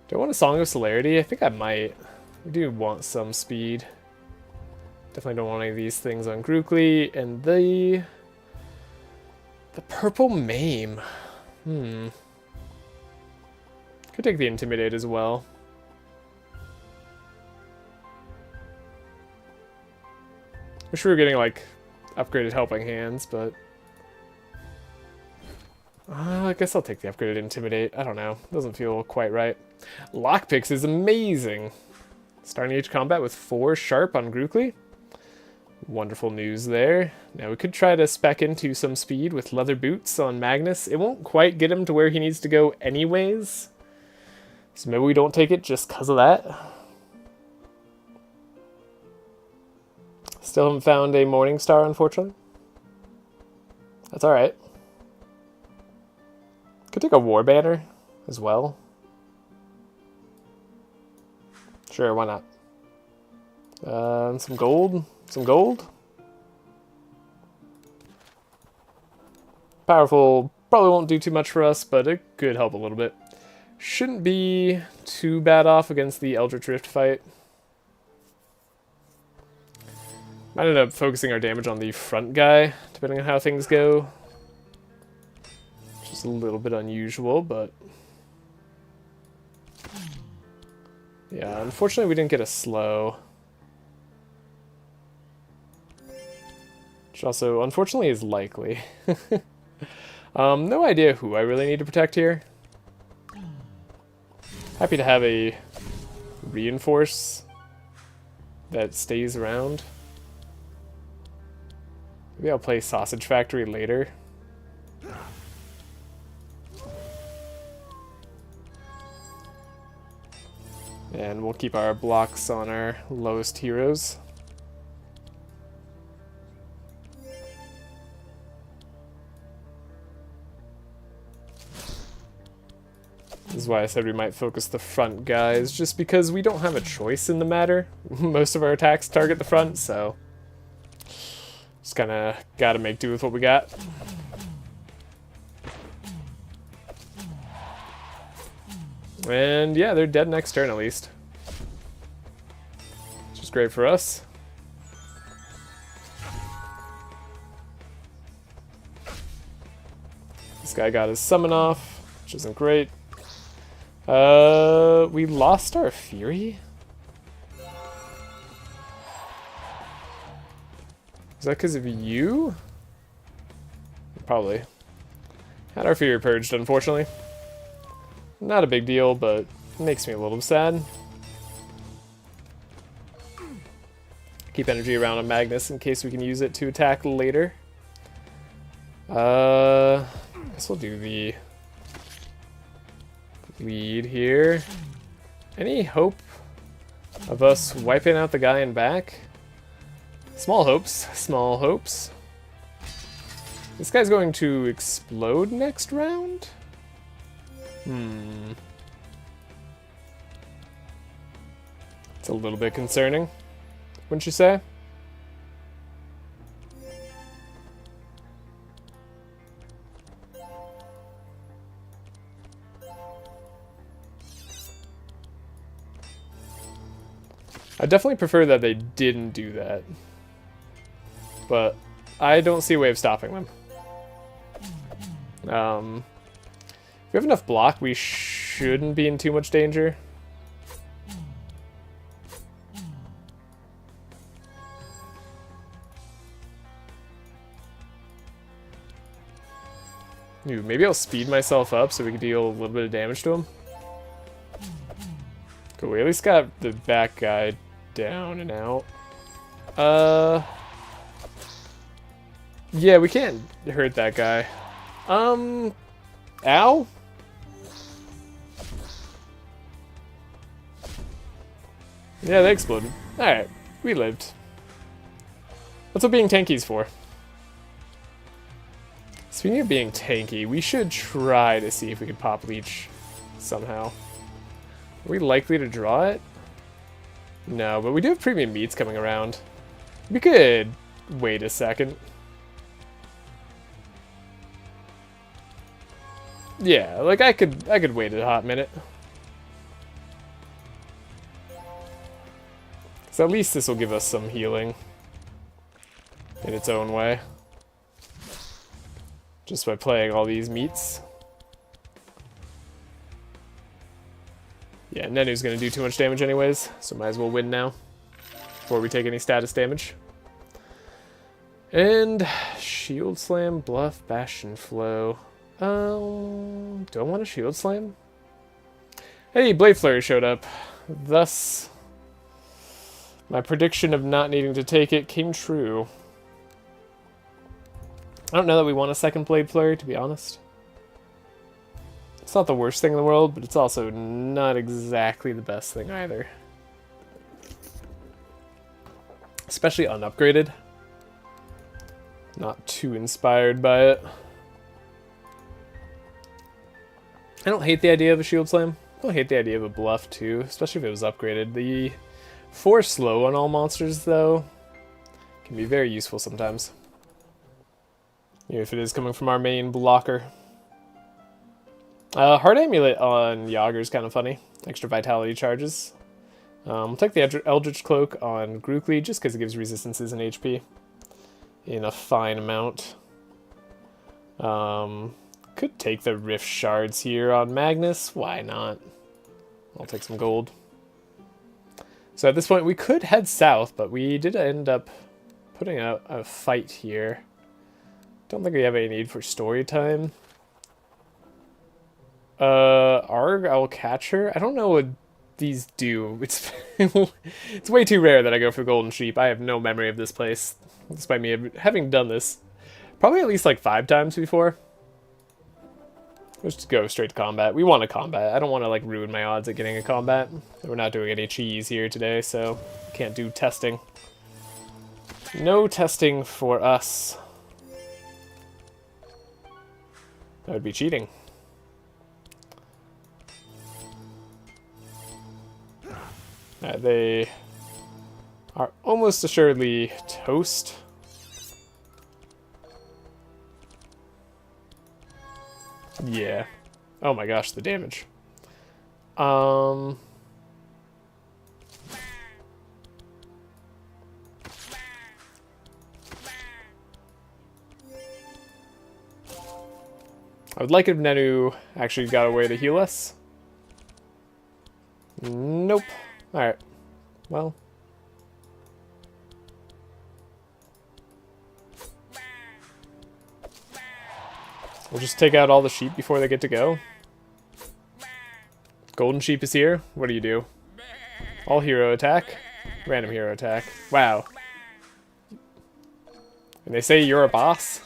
Do I want a Song of Celerity? I think I might. We do want some speed. Definitely don't want any of these things on Grookly. And the Purple Maim. Could take the Intimidate as well. Wish we were getting, like, upgraded Helping Hands, but... I guess I'll take the upgraded Intimidate. I don't know. Doesn't feel quite right. Lockpicks is amazing. Starting each combat with 4 sharp on Grookly. Wonderful news there. Now we could try to spec into some speed with leather boots on Magnus. It won't quite get him to where he needs to go anyways. So maybe we don't take it just because of that. Still haven't found a Morning Star, unfortunately. That's alright. Could take a War Banner as well. Sure, why not? Some gold. Some gold. Powerful probably won't do too much for us, but it could help a little bit. Shouldn't be too bad off against the Eldritch Rift fight. Might end up focusing our damage on the front guy, depending on how things go. Just a little bit unusual, but... yeah, unfortunately we didn't get a slow. Which also, unfortunately, is likely. No idea who I really need to protect here. Happy to have a reinforce that stays around. Maybe I'll play Sausage Factory later. And we'll keep our blocks on our lowest heroes. This is why I said we might focus the front guys, just because we don't have a choice in the matter. Most of our attacks target the front, so... just kinda gotta make do with what we got. And yeah, they're dead next turn at least. Which is great for us. This guy got his summon off, which isn't great. We lost our Fury? Is that because of you? Probably. Had our Fury purged, unfortunately. Not a big deal, but makes me a little sad. Keep energy around on Magnus in case we can use it to attack later. I guess we'll do the lead here. Any hope of us wiping out the guy in back? Small hopes, small hopes. This guy's going to explode next round? It's a little bit concerning, wouldn't you say? I definitely prefer that they didn't do that. But I don't see a way of stopping them. If we have enough block, we shouldn't be in too much danger. Ooh, maybe I'll speed myself up so we can deal a little bit of damage to him. Cool, we at least got the back guy down and out. Yeah, we can't hurt that guy. Ow? Yeah, they exploded. Alright, we lived. That's what being tanky's for. Speaking of being tanky, we should try to see if we can pop leech somehow. Are we likely to draw it? No, but we do have premium meats coming around. We could wait a second. Yeah, like I could wait a hot minute. So at least this will give us some healing in its own way. Just by playing all these meats. Yeah, Nenu's gonna do too much damage anyways, so might as well win now before we take any status damage. And Shield Slam, Bluff, Bastion Flow. Do I want a shield slam? Hey, Blade Flurry showed up. Thus, my prediction of not needing to take it came true. I don't know that we want a second Blade Flurry, to be honest. It's not the worst thing in the world, but it's also not exactly the best thing either. Especially unupgraded. Not too inspired by it. I don't hate the idea of a shield slam. I don't hate the idea of a bluff too, especially if it was upgraded. The 4 slow on all monsters though can be very useful sometimes. Even if it is coming from our main blocker. Heart Amulet on Yogger is kind of funny. Extra vitality charges. We'll take the Eldritch Cloak on Grookly just because it gives resistances and HP in a fine amount. Could take the Rift Shards here on Magnus. Why not? I'll take some gold. So at this point we could head south, but we did end up putting out a fight here. Don't think we have any need for story time. Arg, I'll catch her. I don't know what these do. It's it's way too rare that I go for Golden Sheep. I have no memory of this place, despite me having done this probably at least like 5 times before. Let's just go straight to combat. We want a combat. I don't want to like ruin my odds at getting a combat. We're not doing any cheese here today, so can't do testing. No testing for us. That would be cheating. They are almost assuredly toast. Yeah. Oh my gosh, the damage. I would like it if Nenu actually got a way to heal us. Nope. Alright. Well. We'll just take out all the sheep before they get to go. Golden Sheep is here. What do you do? All hero attack. Random hero attack. Wow. And they say you're a boss?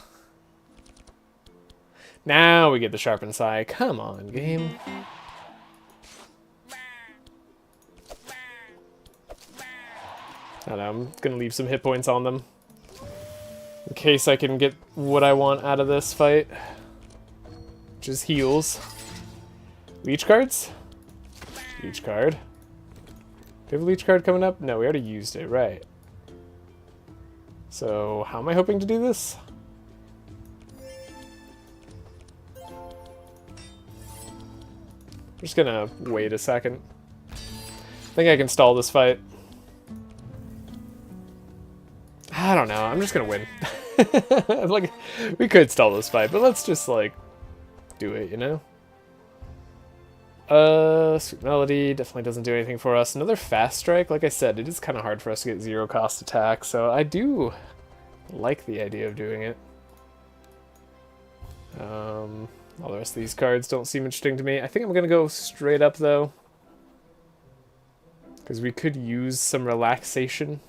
Now we get the sharpened sai. Come on, game. I don't know, I'm gonna leave some hit points on them. In case I can get what I want out of this fight. Which is heals. Leech cards? Leech card. Do we have a leech card coming up? No, we already used it, right. So, how am I hoping to do this? I'm just gonna wait a second. I think I can stall this fight. I don't know, I'm just gonna win. Like, we could stall this fight, but let's just, like, do it, you know? Sweet Melody definitely doesn't do anything for us. Another Fast Strike, like I said, it is kind of hard for us to get 0 cost attack, so I do like the idea of doing it. All the rest of these cards don't seem interesting to me. I think I'm gonna go straight up, though. Because we could use some relaxation.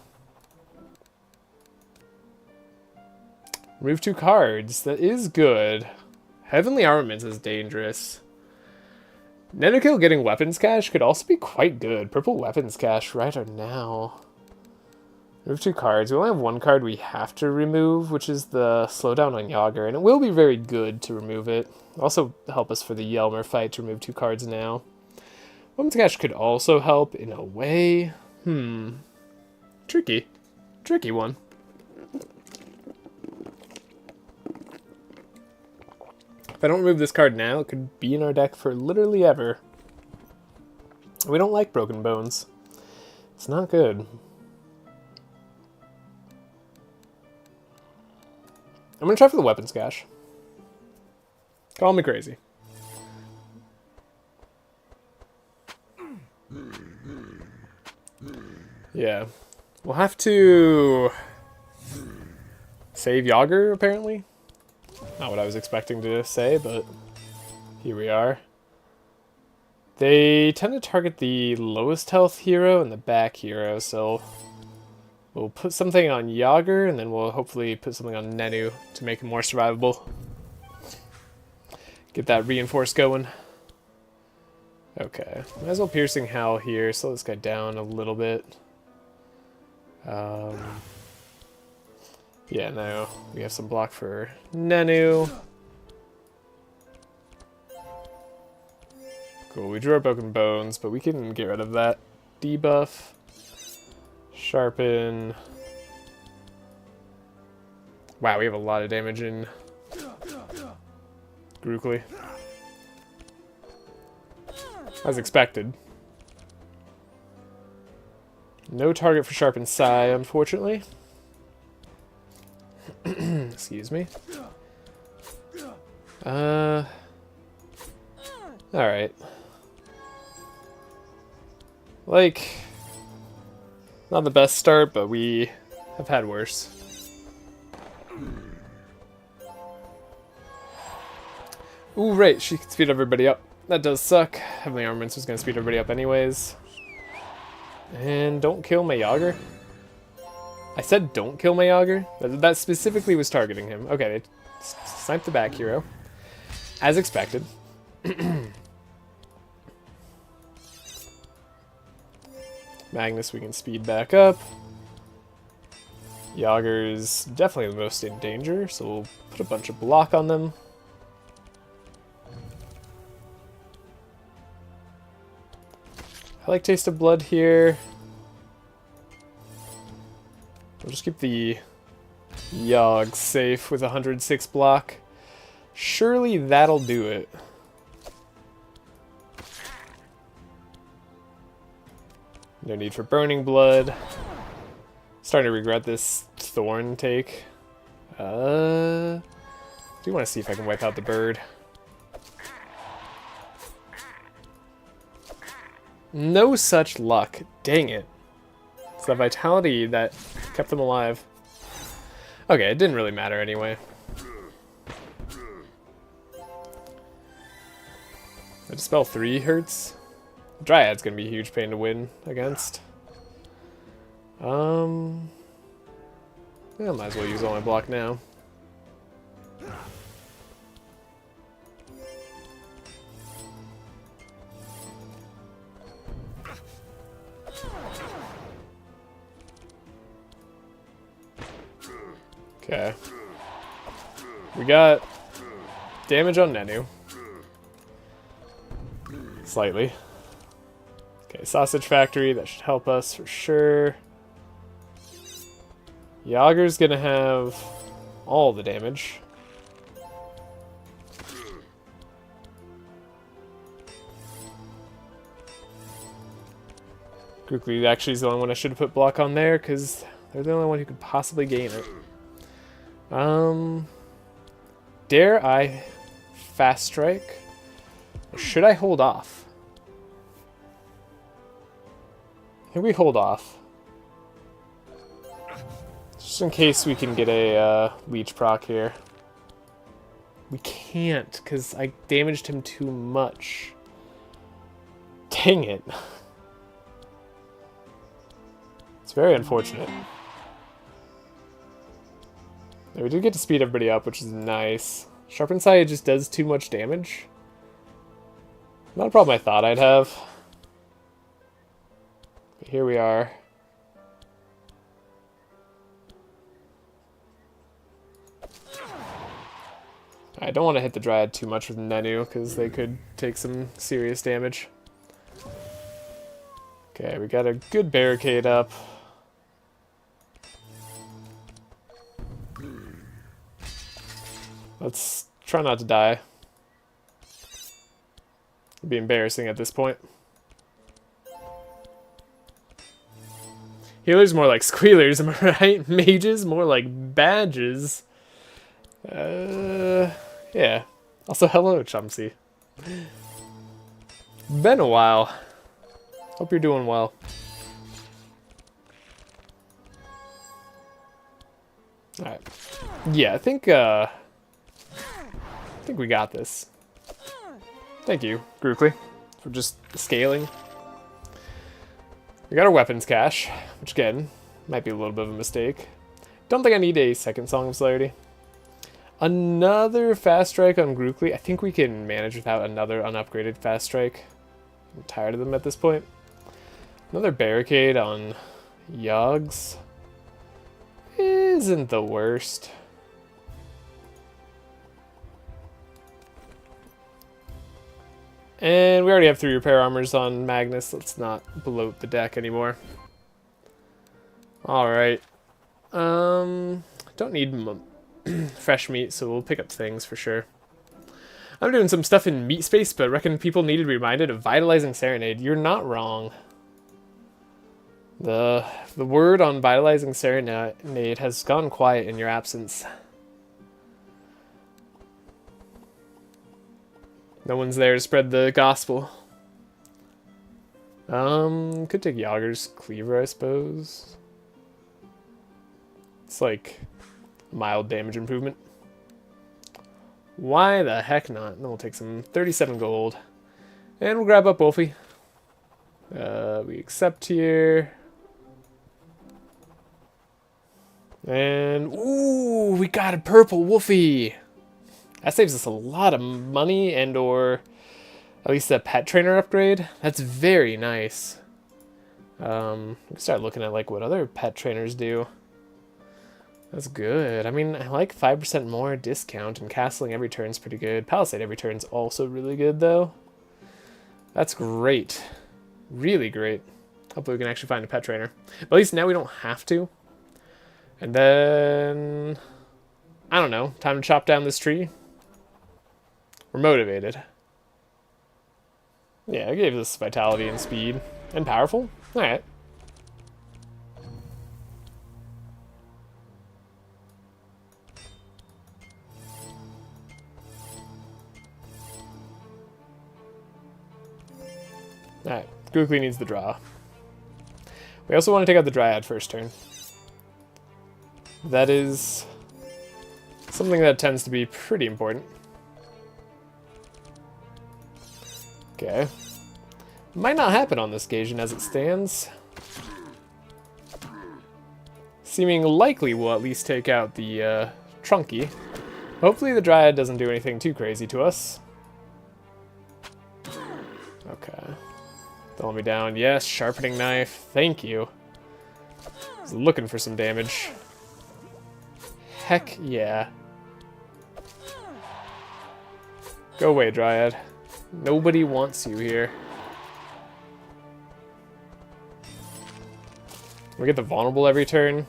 Remove 2 cards. That is good. Heavenly Armaments is dangerous. Nenukil getting Weapons Cache could also be quite good. Purple Weapons Cache right or now. Remove 2 cards. We only have 1 card we have to remove, which is the slowdown on Yogger, and it will be very good to remove it. Also help us for the Yelmer fight to remove 2 cards now. Weapons Cache could also help in a way. Tricky. Tricky one. If I don't remove this card now, it could be in our deck for literally ever. We don't like Broken Bones. It's not good. I'm gonna try for the Weapons Cache. Call me crazy. Yeah. We'll have to save Yogger, apparently. Not what I was expecting to say, but here we are. They tend to target the lowest health hero and the back hero, so we'll put something on Yogger, and then we'll hopefully put something on Nenu to make him more survivable. Get that reinforce going. Okay, might as well Piercing Howl here, slow this guy down a little bit. Yeah, now we have some block for Nenu. Cool, we drew our Broken Bones, but we can get rid of that debuff. Sharpen. Wow, we have a lot of damage in Grookly. As expected. No target for Sharpen Sai, unfortunately. Excuse me. Alright. Like, not the best start, but we have had worse. Ooh, right, she can speed everybody up. That does suck. Heavenly Armaments was going to speed everybody up anyways. And don't kill my Yogger. I said don't kill my Yogger? That specifically was targeting him. Okay, they sniped the back hero. As expected. Magnus we can speed back up. Yogger's definitely the most in danger, so we'll put a bunch of block on them. I like Taste of Blood here. We'll just keep the Yogg safe with 106 block. Surely that'll do it. No need for Burning Blood. Starting to regret this Thorn take. I do want to see if I can wipe out the bird. No such luck. Dang it. It's the vitality that kept them alive. Okay, it didn't really matter anyway. The Dispel 3 hurts. Dryad's gonna be a huge pain to win against. Yeah, might as well use all my block now. Okay. We got damage on Nenu. Slightly. Okay, Sausage Factory, that should help us for sure. Yogger's gonna have all the damage. Grookly actually is the only one I should have put block on there, because they're the only one who could possibly gain it. Dare I Fast Strike? Or should I hold off? I think we hold off. Just in case we can get a leech proc here. We can't, because I damaged him too much. Dang it. It's very unfortunate. Yeah, we did get to speed everybody up, which is nice. Sharpen Sai just does too much damage. Not a problem I thought I'd have. But here we are. I don't want to hit the Dryad too much with Nenu, because they could take some serious damage. Okay, we got a good barricade up. Let's try not to die. It'd be embarrassing at this point. Healers more like squealers, am I right? Mages more like badges. Yeah. Also, hello, Chumsy. Been a while. Hope you're doing well. Alright. Yeah, I think think we got this. Thank you, Grookly, for just scaling. We got our weapons cache, which again, might be a little bit of a mistake. Don't think I need a second Song of Celerity. Another Fast Strike on Grookly. I think we can manage without another unupgraded Fast Strike. I'm tired of them at this point. Another Barricade on Yogs isn't the worst. And we already have 3 repair armors on Magnus. Let's not bloat the deck anymore. Alright. Don't need fresh meat, so we'll pick up things for sure. I'm doing some stuff in meat space, but I reckon people needed reminded of Vitalizing Serenade. You're not wrong. The word on Vitalizing Serenade has gone quiet in your absence. No one's there to spread the gospel. Could take Yogger's Cleaver, I suppose. It's like mild damage improvement. Why the heck not? Then we'll take some 37 gold. And we'll grab up Wolfie. We accept here. And, ooh, we got a purple Wolfie. That saves us a lot of money and or at least a pet trainer upgrade. That's very nice. We can start looking at like what other pet trainers do. That's good. I mean, I like 5% more discount, and castling every turn's pretty good. Palisade every turn's also really good though. That's great. Really great. Hopefully we can actually find a pet trainer. But at least now we don't have to. And then I don't know, time to chop down this tree. We're motivated. Yeah, I gave this vitality and speed. And powerful. Alright. Alright, Grookly needs the draw. We also want to take out the Dryad first turn. That is something that tends to be pretty important. Okay. Might not happen on this occasion as it stands. Seeming likely we'll at least take out the Trunky. Hopefully the Dryad doesn't do anything too crazy to us. Okay. Don't let me down. Yes, sharpening knife. Thank you. I was looking for some damage. Heck yeah. Go away, Dryad. Nobody wants you here. We get the vulnerable every turn.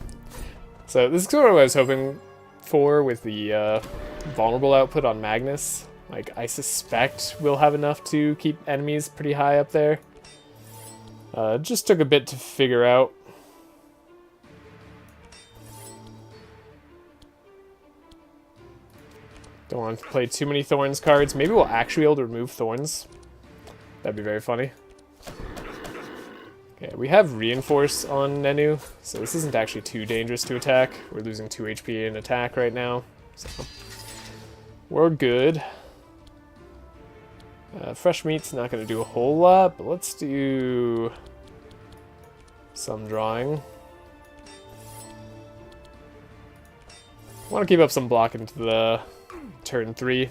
So this is sort of what I was hoping for with the vulnerable output on Magnus. Like, I suspect we'll have enough to keep enemies pretty high up there. Just took a bit to figure out. Don't want to play too many Thorns cards. Maybe we'll actually be able to remove Thorns. That'd be very funny. Okay, we have Reinforce on Nenu, so this isn't actually too dangerous to attack. We're losing 2 HP in attack right now, so we're good. Fresh meat's not going to do a whole lot, but let's do some drawing. Want to keep up some block into the turn 3.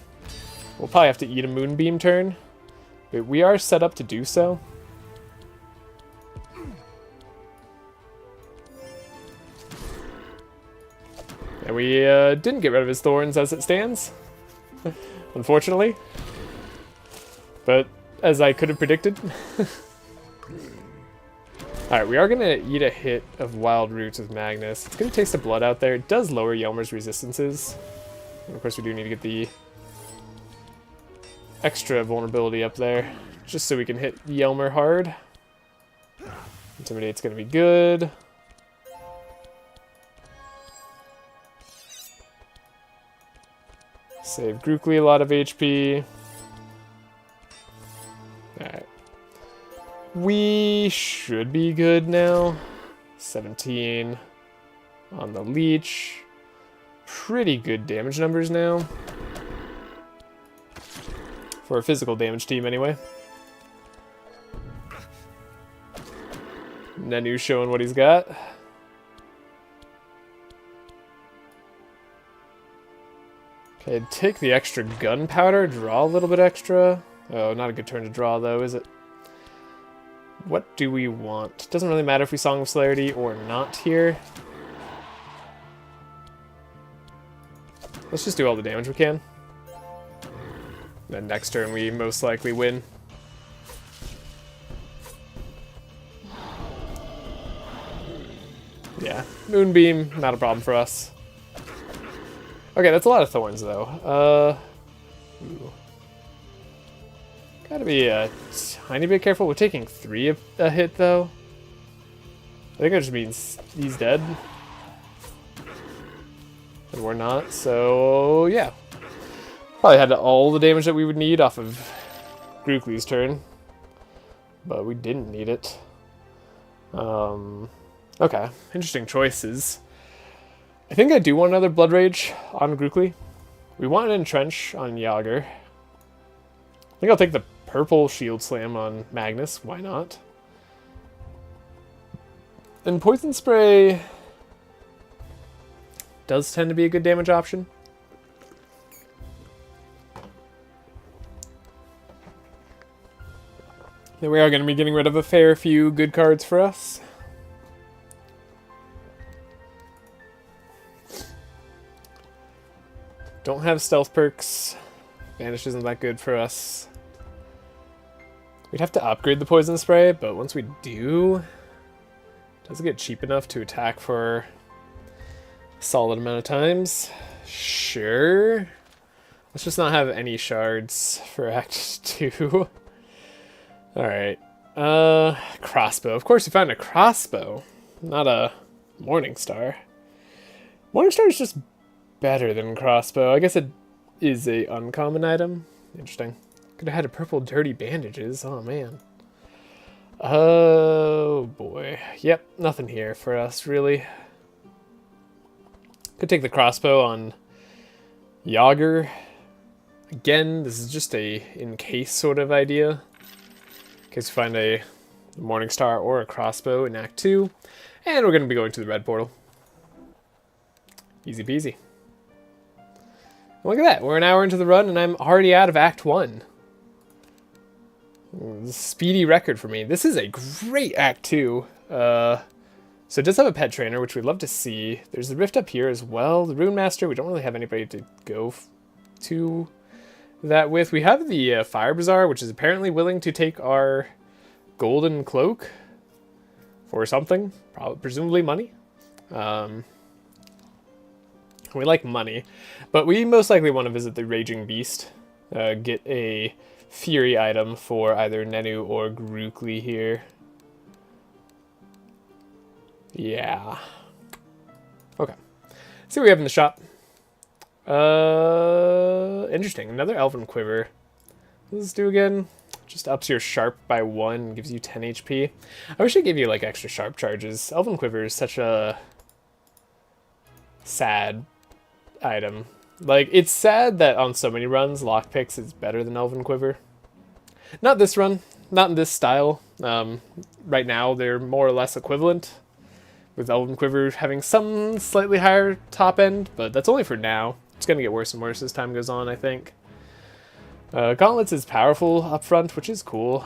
We'll probably have to eat a Moonbeam turn, but we are set up to do so. And we didn't get rid of his Thorns as it stands, unfortunately. But as I could have predicted. Alright, we are going to eat a hit of Wild Roots with Magnus. It's going to taste the blood out there. It does lower Yelmer's resistances. And of course we do need to get the extra vulnerability up there, just so we can hit Yelmer hard. Intimidate's going to be good. Save Grookly a lot of HP. Alright. We should be good now. 17 on the leech. Pretty good damage numbers now. For a physical damage team, anyway. Nenu's showing what he's got. Okay, take the extra gunpowder, draw a little bit extra. Oh, not a good turn to draw, though, is it? What do we want? Doesn't really matter if we Song of Celerity or not here. Let's just do all the damage we can. Then next turn we most likely win. Yeah, Moonbeam, not a problem for us. Okay, that's a lot of thorns, though. Ooh. Gotta be a tiny bit careful. We're taking 3 a hit, though. I think that just means he's dead. And we're not, so yeah. Probably had all the damage that we would need off of Grookly's turn. But we didn't need it. Okay, interesting choices. I think I do want another Blood Rage on Grookly. We want an Entrench on Yogger. I think I'll take the purple Shield Slam on Magnus. Why not? And Poison Spray does tend to be a good damage option. Then we are going to be getting rid of a fair few good cards for us. Don't have stealth perks. Vanish isn't that good for us. We'd have to upgrade the Poison Spray, but once we do, does it get cheap enough to attack for a solid amount of times? Sure. Let's just not have any shards for Act 2. Alright. Crossbow. Of course we found a crossbow, not a Morningstar. Morningstar is just better than crossbow. I guess it is a uncommon item. Interesting. Could have had a purple dirty bandages. Oh, man. Oh, boy. Yep, nothing here for us, really. Could take the crossbow on Yogger. Again, this is just a in-case sort of idea. In case we find a Morningstar or a crossbow in Act 2. And we're going to be going to the red portal. Easy peasy. Look at that. We're an hour into the run and I'm already out of Act 1. Speedy record for me. This is a great Act 2. So it does have a pet trainer, which we'd love to see. There's the rift up here as well. The Rune Master, we don't really have anybody to go to that with. We have the Fire Bazaar, which is apparently willing to take our golden cloak for something. Probably, presumably money. We like money, but we most likely want to visit the Raging Beast. Get a Fury item for either Nenu or Grookly here. Yeah. Okay. Let's see what we have in the shop. Interesting. Another Elven Quiver. What does this do again? Just ups your sharp by 1 and gives you 10 HP. I wish it gave you like extra sharp charges. Elven Quiver is such a sad item. Like, it's sad that on so many runs, Lockpicks is better than Elven Quiver. Not this run, not in this style. Right now, they're more or less equivalent, with Elven Quiver having some slightly higher top end, but that's only for now. It's going to get worse and worse as time goes on, I think. Gauntlets is powerful up front, which is cool,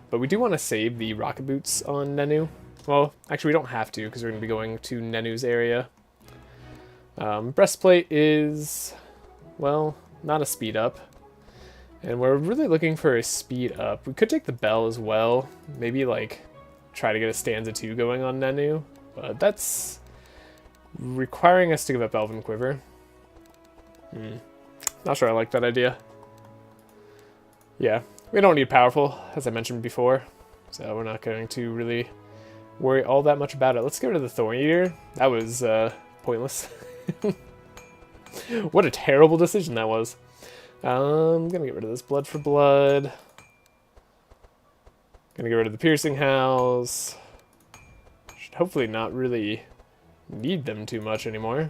but we do want to save the Rocket Boots on Nenu. Well, actually, we don't have to, because we're going to be going to Nenu's area. Breastplate is, well, not a speed up. And we're really looking for a speed up. We could take the bell as well. Maybe, like, try to get a stanza 2 going on Nenu. But that's requiring us to give up Elven Quiver. Not sure I like that idea. Yeah, we don't need powerful, as I mentioned before. So we're not going to really worry all that much about it. Let's get rid of the Thorn Eater. That was pointless. What a terrible decision that was. I'm gonna get rid of this blood for blood. Gonna get rid of the piercing house. Should hopefully not really need them too much anymore.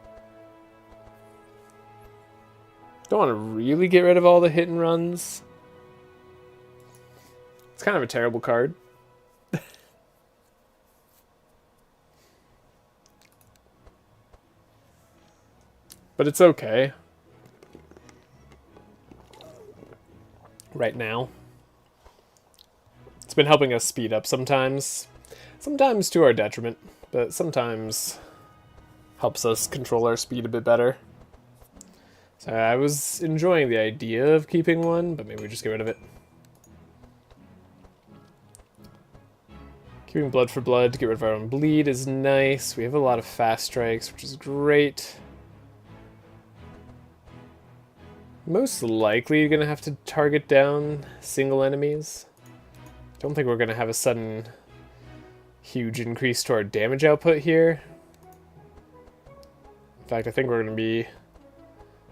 Don't want to really get rid of all the hit and runs. It's kind of a terrible card. But it's okay. Right now. It's been helping us speed up sometimes. Sometimes to our detriment, but sometimes helps us control our speed a bit better. So I was enjoying the idea of keeping one, but maybe we just get rid of it. Keeping blood for blood to get rid of our own bleed is nice. We have a lot of fast strikes, which is great. Most likely going to have to target down single enemies. Don't think we're going to have a sudden huge increase to our damage output here. In fact, I think we're going to be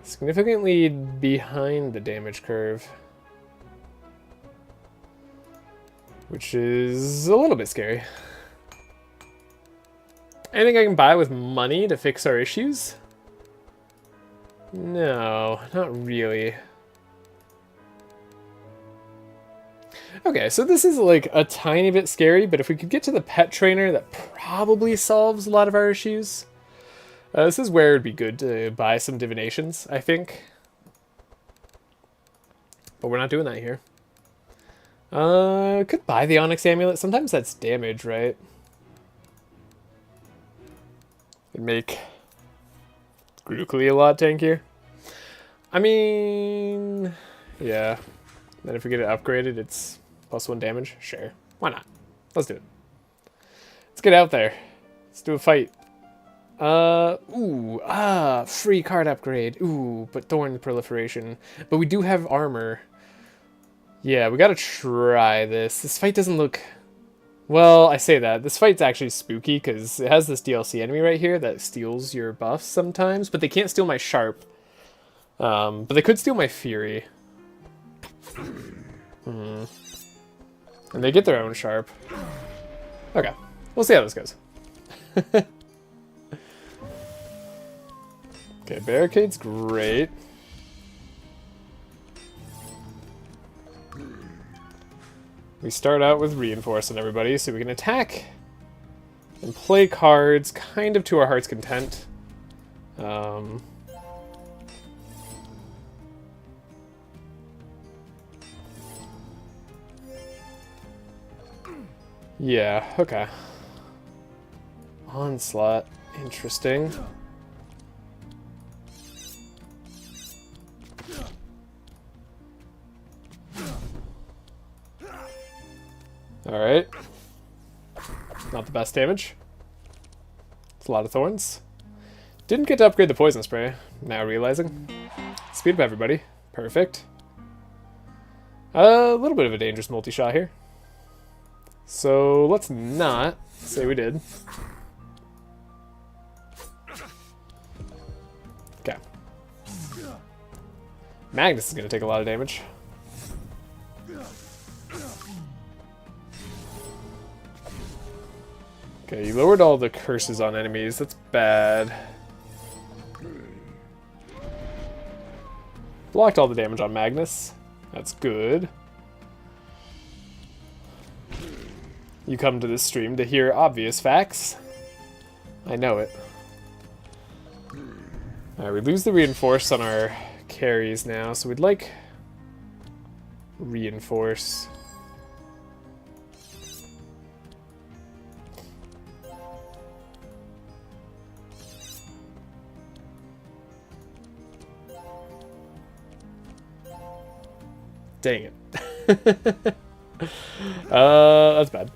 significantly behind the damage curve, which is a little bit scary. Anything I can buy with money to fix our issues? No, not really. Okay, so this is like a tiny bit scary, but if we could get to the pet trainer, that probably solves a lot of our issues. This is where it'd be good to buy some divinations, I think. But we're not doing that here. Could buy the Onyx Amulet. Sometimes that's damage, right? It'd make Grookly a lot tankier. I mean, yeah. Then if we get it upgraded, it's +1 damage. Sure, why not? Let's do it. Let's get out there. Let's do a fight. Free card upgrade. Ooh, but thorn proliferation. But we do have armor. Yeah, we gotta try this. This fight doesn't look... Well, I say that. This fight's actually spooky because it has this DLC enemy right here that steals your buffs sometimes, but they can't steal my Sharp. But they could steal my Fury. And they get their own Sharp. Okay, we'll see how this goes. Okay, barricade's great. We start out with reinforce on everybody so we can attack and play cards kind of to our heart's content. Yeah, okay. Onslaught, interesting. Alright. Not the best damage. It's a lot of thorns. Didn't get to upgrade the poison spray, now realizing. Speed up everybody. Perfect. A little bit of a dangerous multi-shot here. So let's not say we did. Okay. Magnus is going to take a lot of damage. Okay, you lowered all the curses on enemies. That's bad. Blocked all the damage on Magnus. That's good. You come to this stream to hear obvious facts. I know it. Alright, we lose the reinforce on our carries now, so we'd like reinforce. Dang it. That's bad.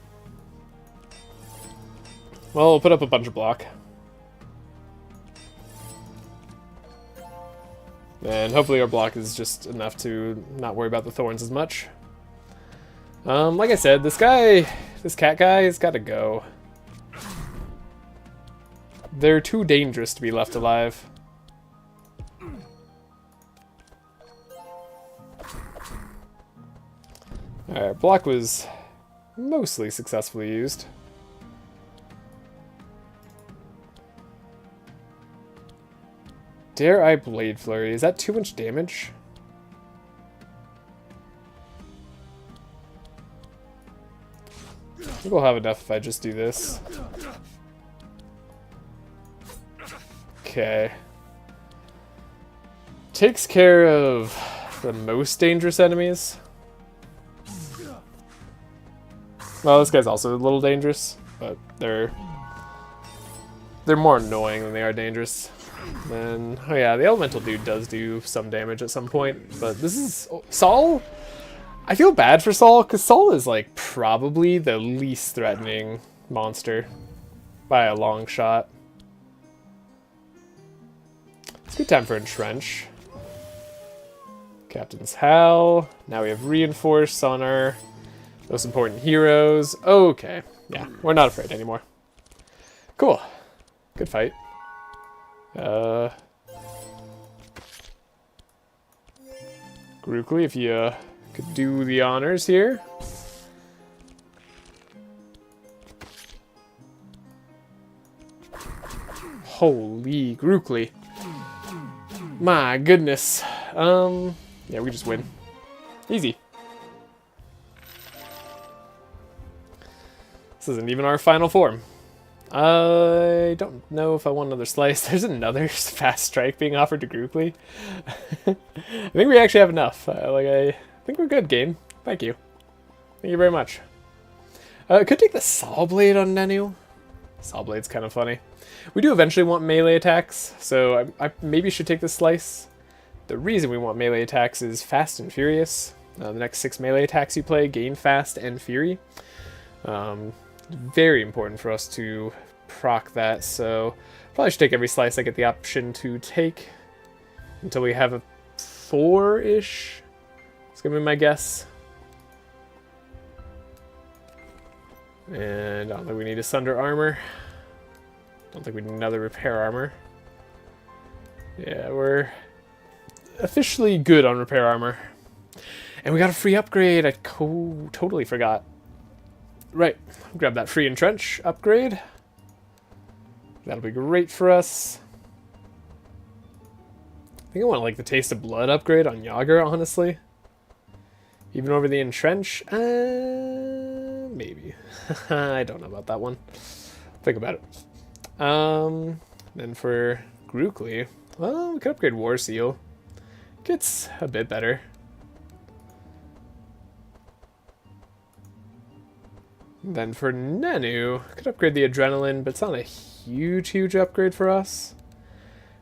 Well, we'll put up a bunch of block. And hopefully our block is just enough to not worry about the thorns as much. Like I said, this cat guy has got to go. They're too dangerous to be left alive. Alright, block was mostly successfully used. Dare I Blade Flurry? Is that too much damage? I think we'll have enough if I just do this. Okay. Takes care of the most dangerous enemies. Well, this guy's also a little dangerous, but they're more annoying than they are dangerous. Then, oh yeah, the elemental dude does do some damage at some point, but this is Saul. I feel bad for Saul because Saul is like probably the least threatening monster by a long shot. It's a good time for Entrench. Captain's Howl. Now we have Reinforce on our most important heroes. Okay. Yeah, we're not afraid anymore. Cool. Good fight. Grookly, if you could do the honors here. Holy Grookly. My goodness. Yeah, we just win. Easy. This isn't even our final form. I don't know if I want another slice. There's another fast strike being offered to Grookly. I think we actually have enough. I think we're good, game. Thank you. Thank you very much. Could take the Saw Blade on Nenu. Saw Blade's kind of funny. We do eventually want melee attacks, so I maybe should take the slice. The reason we want melee attacks is Fast and Furious. The next 6 melee attacks you play gain Fast and Fury. Very important for us to proc that, so probably should take every slice I get the option to take until we have a 4-ish. It's gonna be my guess. And I don't think we need a Sunder Armor. Don't think we need another Repair Armor. Yeah, we're officially good on Repair Armor. And we got a free upgrade. I totally forgot. Right, grab that free Entrench upgrade. That'll be great for us. I think I want like the Taste of Blood upgrade on Yogger, honestly. Even over the Entrench? Maybe. I don't know about that one. Think about it. Then for Grookly, well, we could upgrade War Seal. Gets a bit better. Then for Nenu, could upgrade the Adrenaline, but it's not a huge upgrade for us.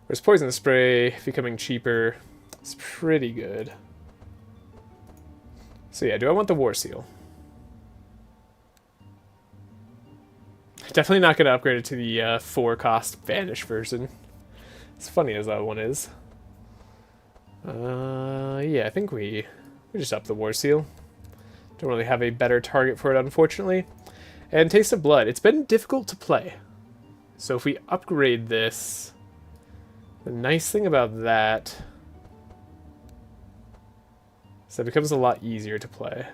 Whereas Poison Spray, becoming cheaper, is pretty good. So yeah, do I want the War Seal? Definitely not going to upgrade it to the 4-cost Vanish version. As funny as that one is. Yeah, I think we just up the War Seal. Don't really have a better target for it, unfortunately. And Taste of Blood. It's been difficult to play. So if we upgrade this, the nice thing about that is that it becomes a lot easier to play.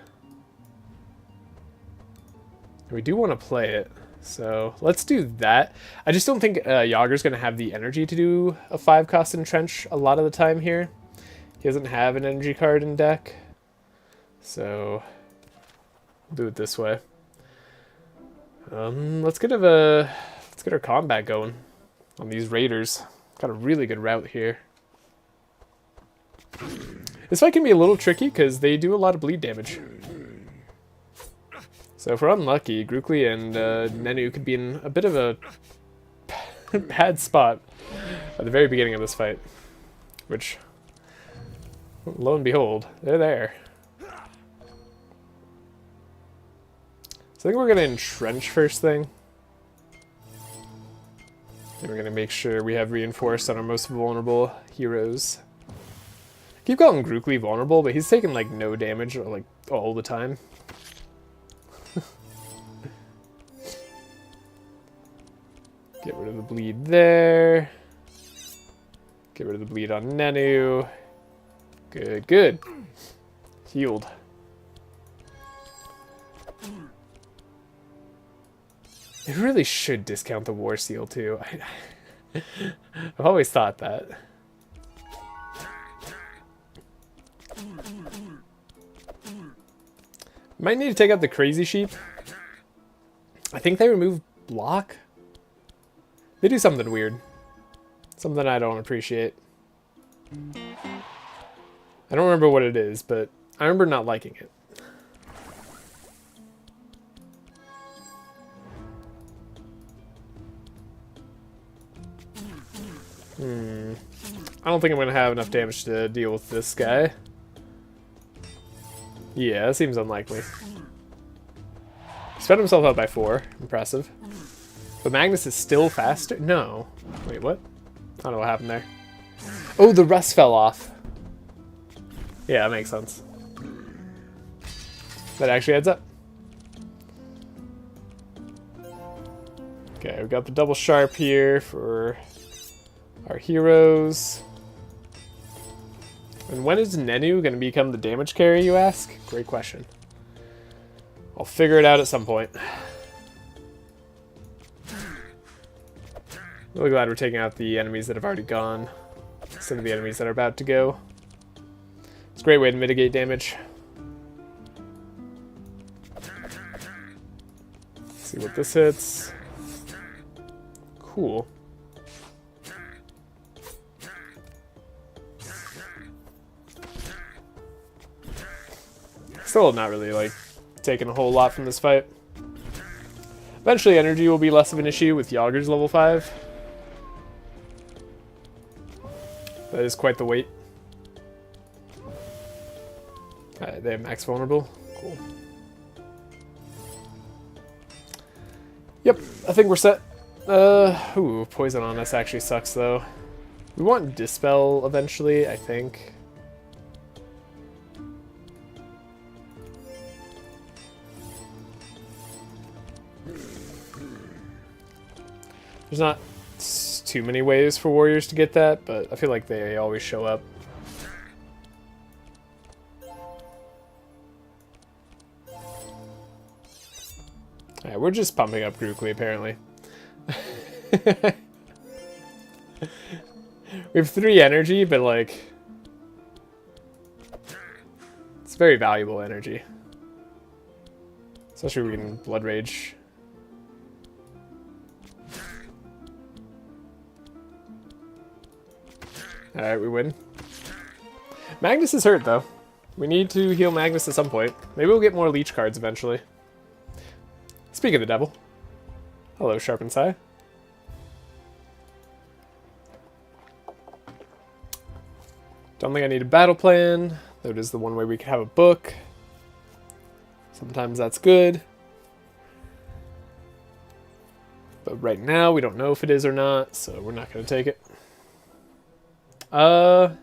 And we do want to play it, so let's do that. I just don't think Yogger's going to have the energy to do a 5-cost Entrench a lot of the time here. He doesn't have an energy card in deck, so do it this way. Let's get our combat going on these raiders. Got a really good route here. This fight can be a little tricky because they do a lot of bleed damage. So if we're unlucky, Grookly and Nenu could be in a bit of a bad spot at the very beginning of this fight. Which, lo and behold, they're there. So I think we're going to Entrench first thing. And we're going to make sure we have Reinforced on our most vulnerable heroes. I keep calling Grookly vulnerable, but he's taking like no damage like all the time. Get rid of the bleed there. Get rid of the bleed on Nenu. Good, good. Healed. I really should discount the War Seal too. I've always thought that. Might need to take out the crazy sheep. I think they remove block. They do something weird. Something I don't appreciate. I don't remember what it is, but I remember not liking it. I don't think I'm going to have enough damage to deal with this guy. Yeah, that seems unlikely. He sped himself up by 4. Impressive. But Magnus is still faster? No. Wait, what? I don't know what happened there. Oh, the rust fell off. Yeah, that makes sense. That actually adds up. Okay, we've got the double sharp here for our heroes. And when is NGjUbNnm going to become the damage carry, you ask? Great question. I'll figure it out at some point. Really glad we're taking out the enemies that have already gone instead of the enemies that are about to go. It's a great way to mitigate damage. Let's see what this hits. Cool. Still not really, like, taking a whole lot from this fight. Eventually energy will be less of an issue with Yogger's level 5. That is quite the wait. They have max vulnerable. Cool. Yep, I think we're set. Ooh, poison on us actually sucks though. We want dispel eventually, I think. There's not too many ways for warriors to get that, but I feel like they always show up. Alright, we're just pumping up Grookly, apparently. We have 3 energy, but like... it's very valuable energy. Especially when we can Blood Rage. Alright, we win. Magnus is hurt, though. We need to heal Magnus at some point. Maybe we'll get more leech cards eventually. Speak of the devil. Hello, Sharpened Sai. Don't think I need a battle plan. Though it is the one way we could have a book. Sometimes that's good. But right now, we don't know if it is or not, so we're not going to take it. I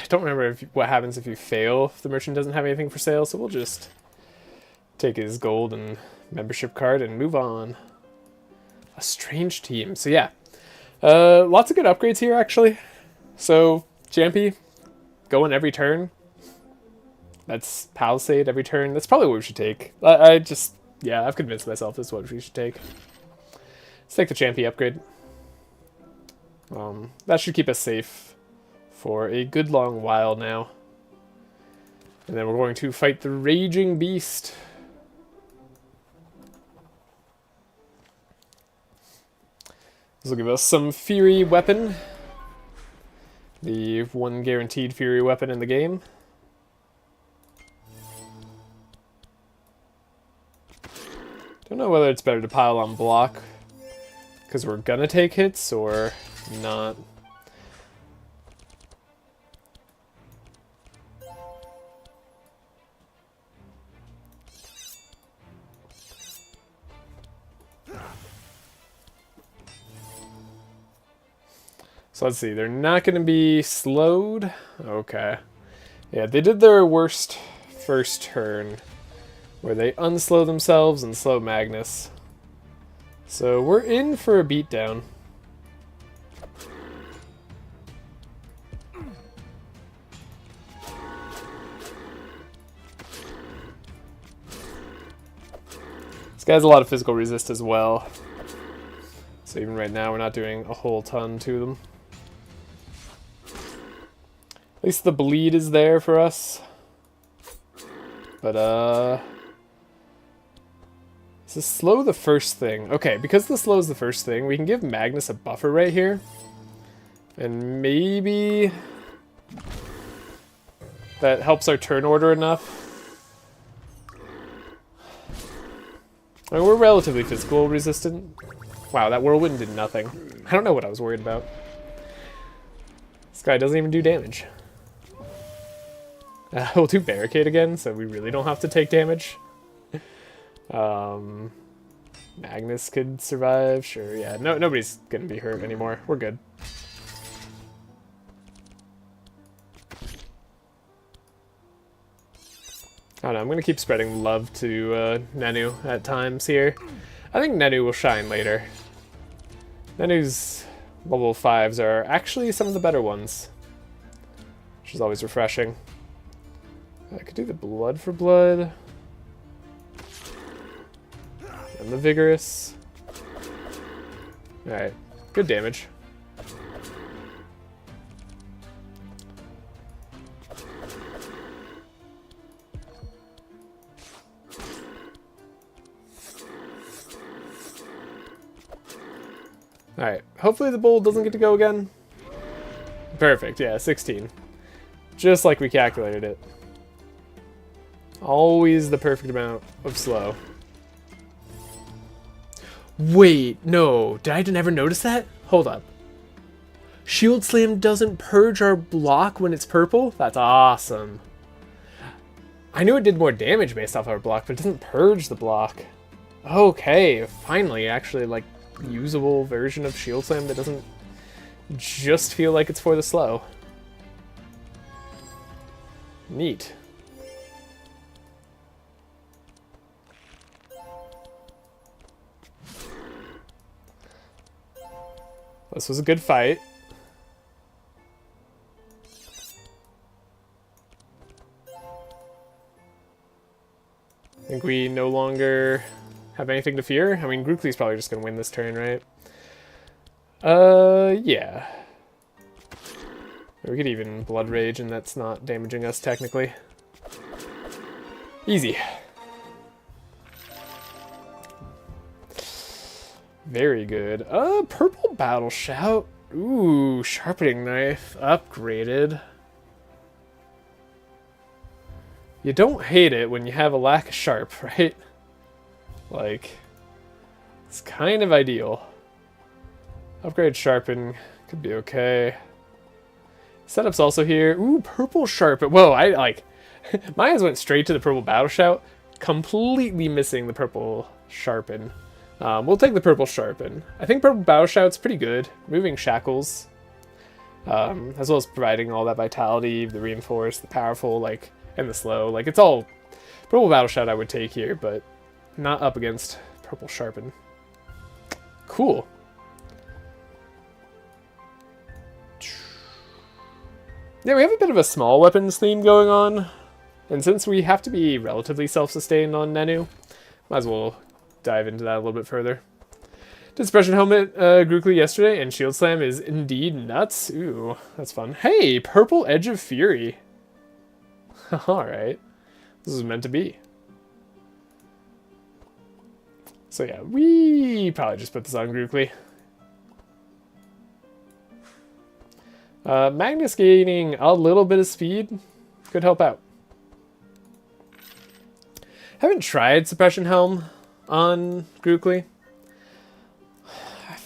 don't remember what happens if you fail if the merchant doesn't have anything for sale, so we'll just take his gold and membership card and move on. A strange team. So yeah, lots of good upgrades here actually. So Champy, going every turn. That's Palisade every turn. That's probably what we should take. Yeah, I've convinced myself this is what we should take. Let's take the Champy upgrade. That should keep us safe for a good long while now. And then we're going to fight the Raging Beast. This will give us some Fury weapon. The one guaranteed Fury weapon in the game. Don't know whether it's better to pile on block because we're gonna take hits or not. So let's see, they're not going to be slowed. Okay. Yeah, they did their worst first turn, where they unslow themselves and slow Magnus. So we're in for a beatdown. This guy has a lot of physical resist as well. So even right now, we're not doing a whole ton to them. At least the bleed is there for us. But, does this slow the first thing? Okay, because this slows the first thing, we can give Magnus a buffer right here. And maybe that helps our turn order enough. I mean, we're relatively physical resistant. Wow, that whirlwind did nothing. I don't know what I was worried about. This guy doesn't even do damage. We'll do barricade again, so we really don't have to take damage. Magnus could survive, sure, yeah. No, nobody's gonna be hurt anymore. We're good. I don't know, I'm gonna keep spreading love to NGjUbNnm at times here. I think NGjUbNnm will shine later. NGjUbNnm's level 5s are actually some of the better ones, which is always refreshing. I could do the blood for blood. And the vigorous. Alright, good damage. Alright, hopefully the bowl doesn't get to go again. Perfect, yeah, 16. Just like we calculated it. Always the perfect amount of slow. Wait, no. Did I never notice that? Hold up. Shield Slam doesn't purge our block when it's purple? That's awesome. I knew it did more damage based off our block, but it doesn't purge the block. Okay, finally, actually, like, usable version of Shield Slam that doesn't just feel like it's for the slow. Neat. This was a good fight. I think we no longer have anything to fear. I mean, Grookly's probably just gonna win this turn, right? Yeah. We could even Blood Rage and that's not damaging us technically. Easy. Very good. Purple Battle Shout. Ooh, Sharpening Knife. Upgraded. You don't hate it when you have a lack of sharp, right? Like, it's kind of ideal. Upgrade Sharpen could be okay. Setup's also here. Ooh, Purple Sharpen. Whoa, I like... my eyes went straight to the Purple Battle Shout, completely missing the Purple Sharpen. We'll take the Purple Sharpen. I think Purple Battle Shout's pretty good. Removing shackles. As well as providing all that vitality, the reinforce, the powerful, like, and the slow. Like, it's all... Purple Battle Shout I would take here, but not up against Purple Sharpen. Cool. Yeah, we have a bit of a small weapons theme going on. And since we have to be relatively self-sustained on NGjUbNnm, might as well dive into that a little bit further. Did Suppression Helmet Grookly yesterday, and Shield Slam is indeed nuts. Ooh, that's fun. Hey, Purple Edge of Fury. Alright. This is meant to be. So yeah, we probably just put this on Grookly. Magnus gaining a little bit of speed could help out. Haven't tried Suppression Helm on Grookly.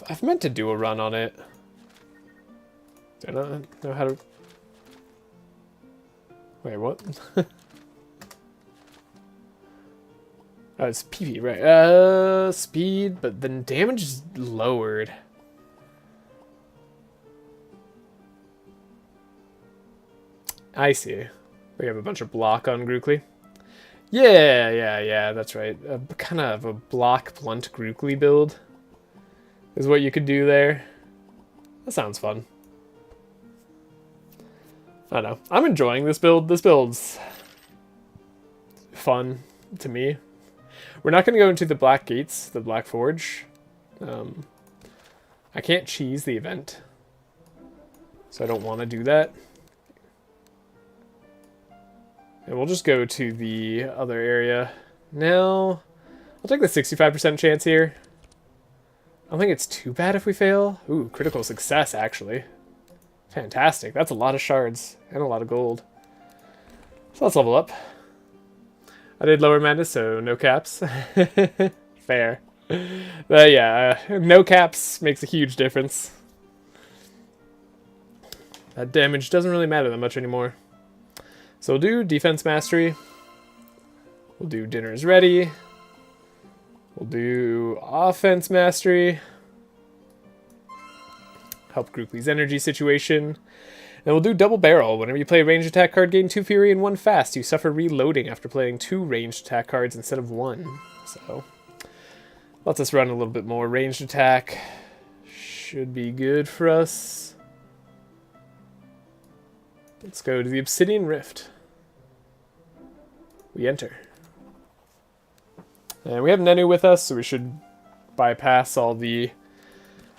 I've meant to do a run on it. I don't know how to... Wait, what? Oh, it's PP, right. Speed, but then damage is lowered. I see. We have a bunch of block on Grookly. Yeah, that's right. Kind of a block blunt Grookly build is what you could do there. That sounds fun. I don't know. I'm enjoying this build. This build's fun to me. We're not going to go into the Black Gates, the Black Forge. I can't cheese the event, so I don't want to do that. And we'll just go to the other area. Now, I'll take the 65% chance here. I don't think it's too bad if we fail. Ooh, critical success, actually. Fantastic. That's a lot of shards and a lot of gold. So let's level up. I did lower Magnus, so no caps. Fair. But yeah, no caps makes a huge difference. That damage doesn't really matter that much anymore. So we'll do defense mastery. We'll do dinner's ready. We'll do offense mastery. Help Grookly's energy situation. And we'll do double barrel. Whenever you play a ranged attack card, gain 2 fury and 1 fast. You suffer reloading after playing 2 ranged attack cards instead of 1. So lets us run a little bit more ranged attack. Should be good for us. Let's go to the Obsidian Rift. We enter. And we have Nenu with us, so we should bypass all the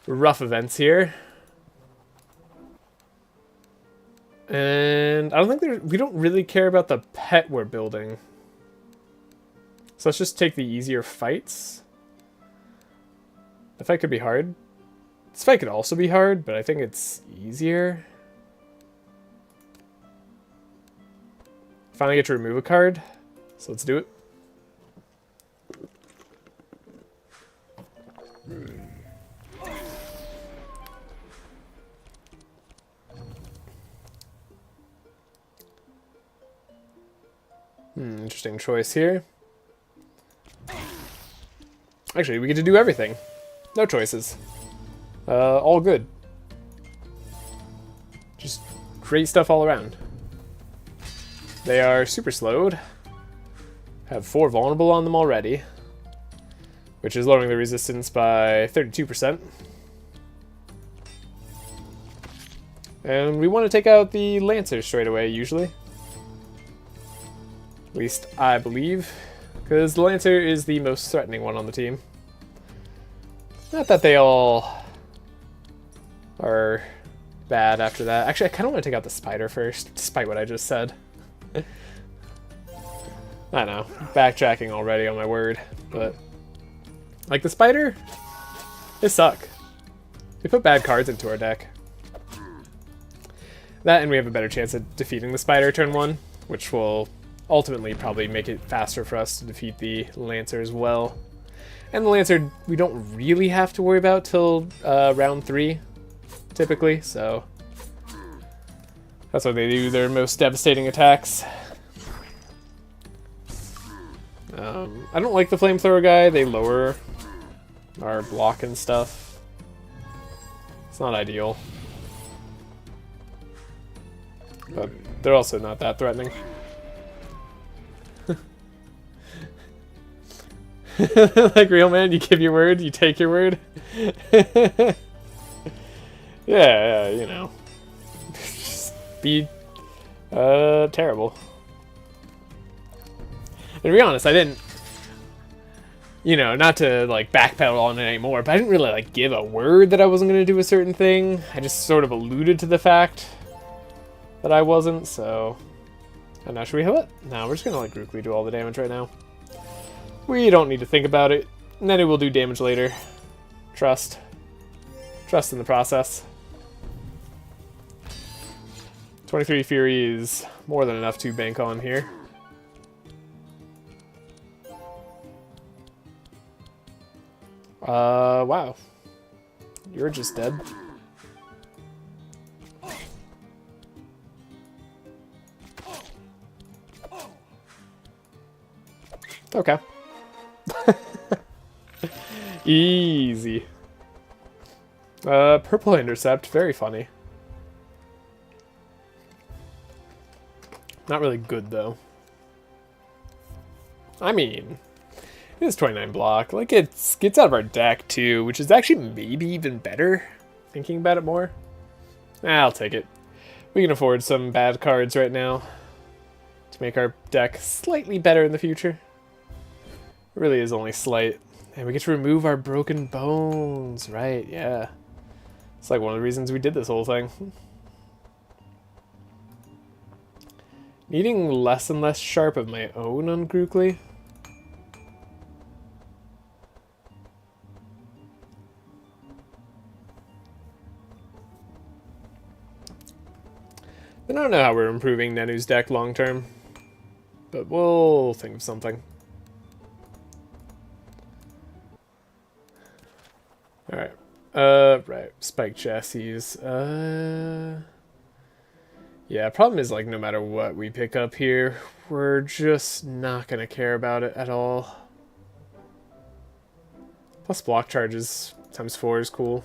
rough events here. And I don't think we don't really care about the pet we're building. So let's just take the easier fights. The fight could be hard. This fight could also be hard, but I think it's easier. Finally get to remove a card. So let's do it. Interesting choice here. Actually, we get to do everything. No choices. All good. Just great stuff all around. They are super slowed. Have 4 vulnerable on them already, which is lowering the resistance by 32%. And we want to take out the Lancer straight away, usually. At least I believe, because the Lancer is the most threatening one on the team. Not that they all are bad after that. Actually, I kind of want to take out the Spider first, despite what I just said. I know, backtracking already on my word, but like the Spider, they suck. They put bad cards into our deck. That, and we have a better chance at defeating the Spider turn 1, which will ultimately probably make it faster for us to defeat the Lancer as well. And the Lancer we don't really have to worry about till round 3, typically, so that's why they do their most devastating attacks. I don't like the flamethrower guy. They lower our block and stuff. It's not ideal. But they're also not that threatening. Like, real man, you give your word, you take your word. Yeah, you know. Just be terrible. And to be honest, I didn't, you know, not to like backpedal on it anymore, but I didn't really like give a word that I wasn't going to do a certain thing. I just sort of alluded to the fact that I wasn't, so. And now should we heal it? No, we're just going to let Grookly do all the damage right now. We don't need to think about it. And then it will do damage later. Trust. Trust in the process. 23 Fury is more than enough to bank on here. Wow. You're just dead. Okay. Easy. Purple Intercept, very funny. Not really good, though. I mean, it is 29 block. Like, it gets out of our deck, too, which is actually maybe even better, thinking about it more. I'll take it. We can afford some bad cards right now to make our deck slightly better in the future. It really is only slight. And we get to remove our broken bones, right, yeah. It's like one of the reasons we did this whole thing. Needing less and less sharp of my own on Grookly. I don't know how we're improving Nenu's deck long term, but we'll think of something. Alright. Right. Spike chassis. Yeah, problem is, like, no matter what we pick up here, we're just not gonna care about it at all. Plus block charges times 4 is cool.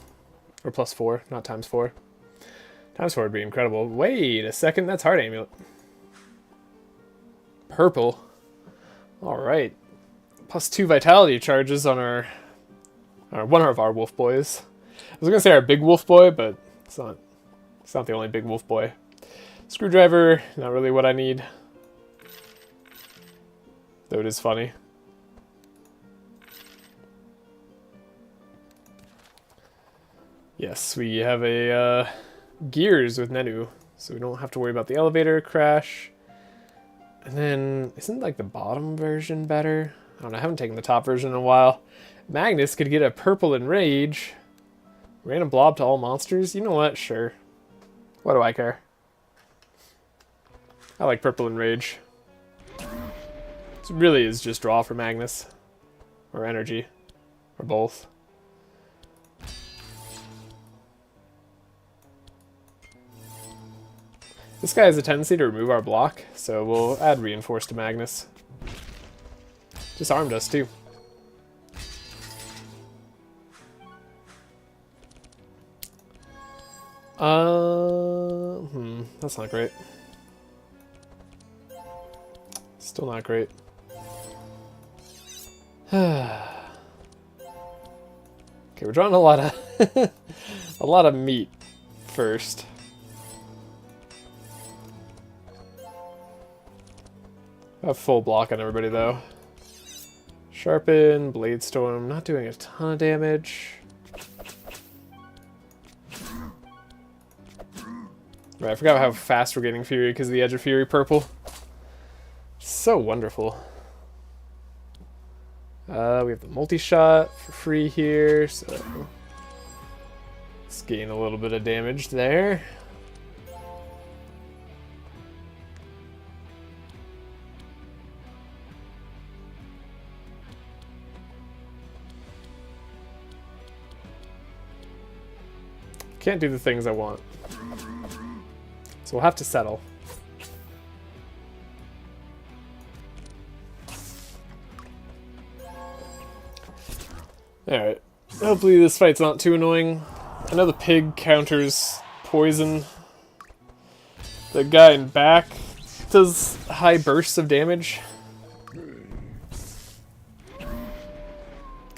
Or plus 4, not times 4. Times 4 would be incredible. Wait a second, that's Heart Amulet. Purple. Alright. Plus 2 vitality charges on our one of our wolf boys. I was gonna say our big wolf boy, but it's not the only big wolf boy. Screwdriver, not really what I need. Though it is funny. Yes, we have a gears with Nenu, so we don't have to worry about the elevator crash. And then, isn't like the bottom version better? I don't know, I haven't taken the top version in a while. Magnus could get a purple enrage. Random blob to all monsters? You know what? Sure. What do I care? I like purple enrage. This really is just draw for Magnus. Or energy. Or both. This guy has a tendency to remove our block, so we'll add reinforce to Magnus. Disarmed us too. That's not great. Still not great. Okay, we're drawing a lot of a lot of meat first. I have full block on everybody though. Sharpen, Blade Storm, not doing a ton of damage. Right, I forgot how fast we're getting Fury because of the Edge of Fury purple. So wonderful. We have the multi-shot for free here, so let's gain a little bit of damage there. Can't do the things I want. So we'll have to settle. Alright. Hopefully this fight's not too annoying. I know the pig counters poison. The guy in back does high bursts of damage. I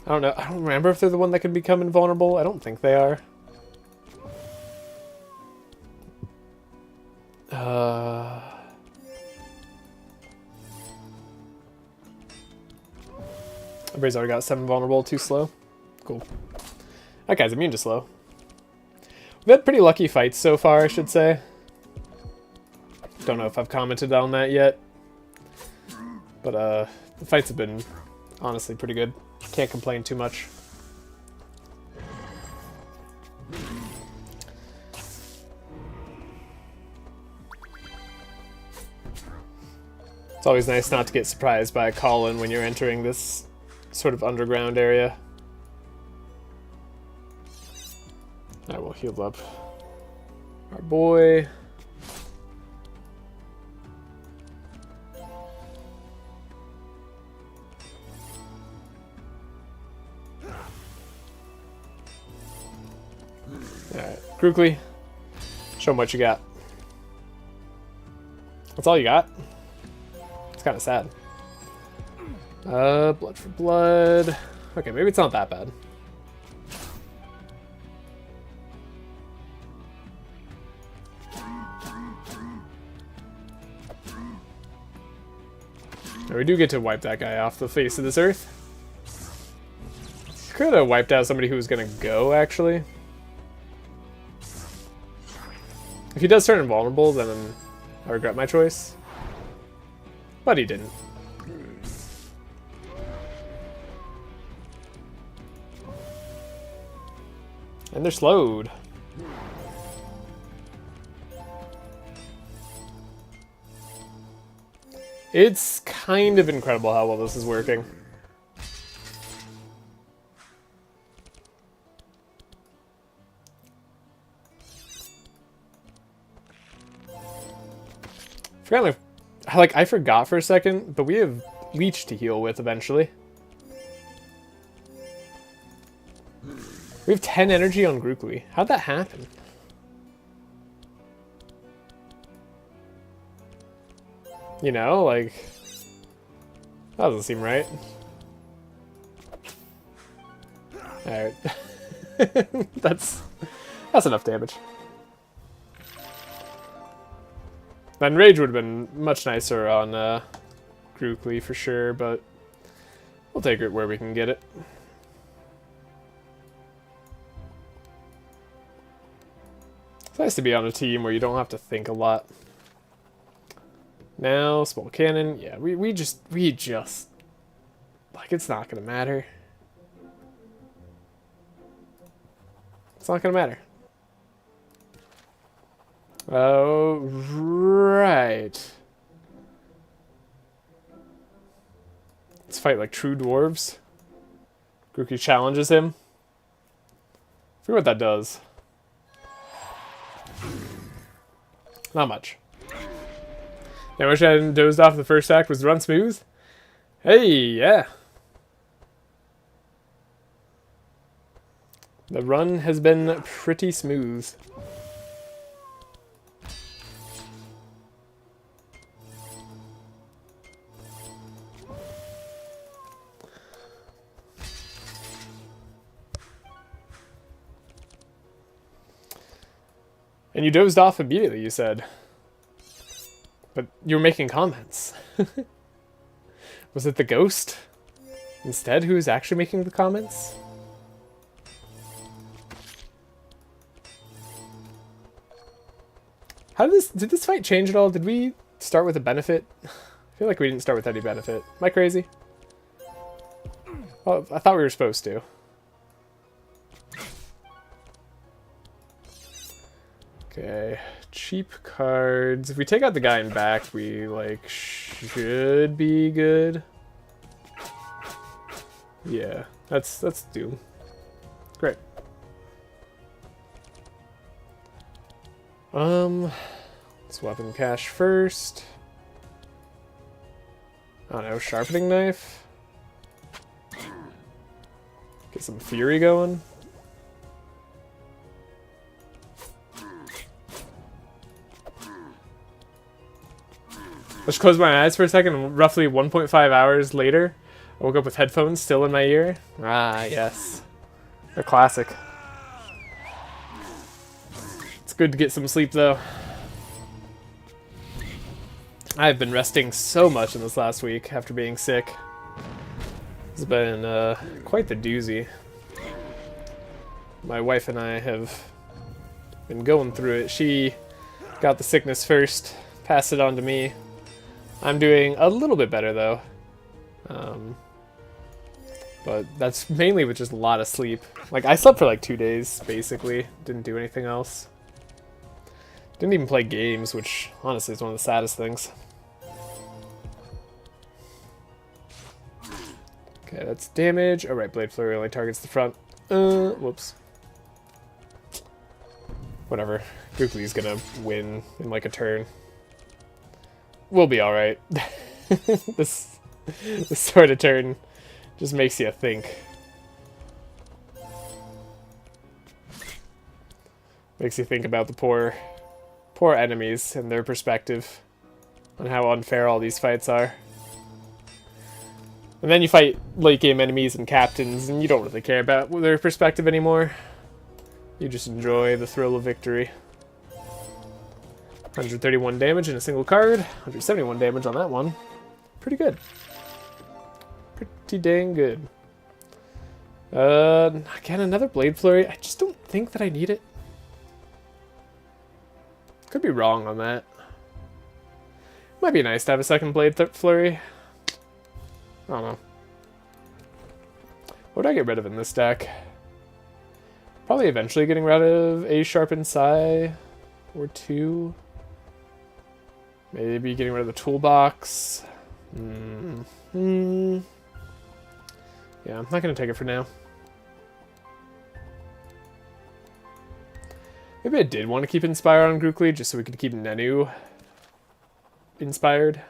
don't know. I don't remember if they're the one that can become invulnerable. I don't think they are. Everybody's already got 7 vulnerable, 2 slow. Cool. That guy's immune to slow. We've had pretty lucky fights so far, I should say. Don't know if I've commented on that yet. But the fights have been honestly pretty good. Can't complain too much. It's always nice not to get surprised by a call-in when you're entering this sort of underground area. I will heal up our boy. Alright, Grookly, show him what you got. That's all you got? It's kind of sad. Blood for blood. Okay, maybe it's not that bad. Now we do get to wipe that guy off the face of this earth. Could have wiped out somebody who was gonna go, actually. If he does turn invulnerable, then I regret my choice. But he didn't. And they're slowed. It's kind of incredible how well this is working. I forgot for a second, but we have Leech to heal with eventually. We have 10 energy on Grookly. How'd that happen? You know, like... That doesn't seem right. Alright. That's enough damage. Then Rage would have been much nicer on Grookly for sure, but we'll take it where we can get it. It's nice to be on a team where you don't have to think a lot. Now, small cannon. Yeah, we just like, it's not gonna matter. It's not gonna matter. Oh, right. Let's fight like true dwarves. Grookly challenges him. I forget what that does. Not much. I wish I hadn't dozed off the first act. Was the run smooth? Hey, yeah. The run has been pretty smooth. And you dozed off immediately, you said. But you were making comments. Was it the ghost instead who was actually making the comments? Did this fight change at all? Did we start with a benefit? I feel like we didn't start with any benefit. Am I crazy? Well, I thought we were supposed to. Okay, cheap cards. If we take out the guy in back, we, like, should be good. Yeah, that's Doom. Great. Let's weapon cache first. I don't know, sharpening knife. Get some fury going. Let's close my eyes for a second, and roughly 1.5 hours later, I woke up with headphones still in my ear. Ah, yes. A classic. It's good to get some sleep, though. I've been resting so much in this last week after being sick. It's been quite the doozy. My wife and I have been going through it. She got the sickness first, passed it on to me. I'm doing a little bit better, though. But that's mainly with just a lot of sleep. Like, I slept for like 2 days, basically. Didn't do anything else. Didn't even play games, which honestly is one of the saddest things. Okay, that's damage. Oh, right, Blade Flurry only targets the front. Whoops. Whatever. Grookly's gonna win in like a turn. We'll be alright. This sort of turn just makes you think. Makes you think about the poor enemies and their perspective on how unfair all these fights are. And then you fight late game enemies and captains, and you don't really care about their perspective anymore. You just enjoy the thrill of victory. 131 damage in a single card. 171 damage on that one. Pretty good. Pretty dang good. Again, another Blade Flurry. I just don't think that I need it. Could be wrong on that. Might be nice to have a second blade flurry. I don't know. What would I get rid of in this deck? Probably eventually getting rid of a sharpened sai or two. Maybe getting rid of the toolbox. Yeah, I'm not going to take it for now. Maybe I did want to keep Inspire on Grookly just so we could keep Nenu inspired.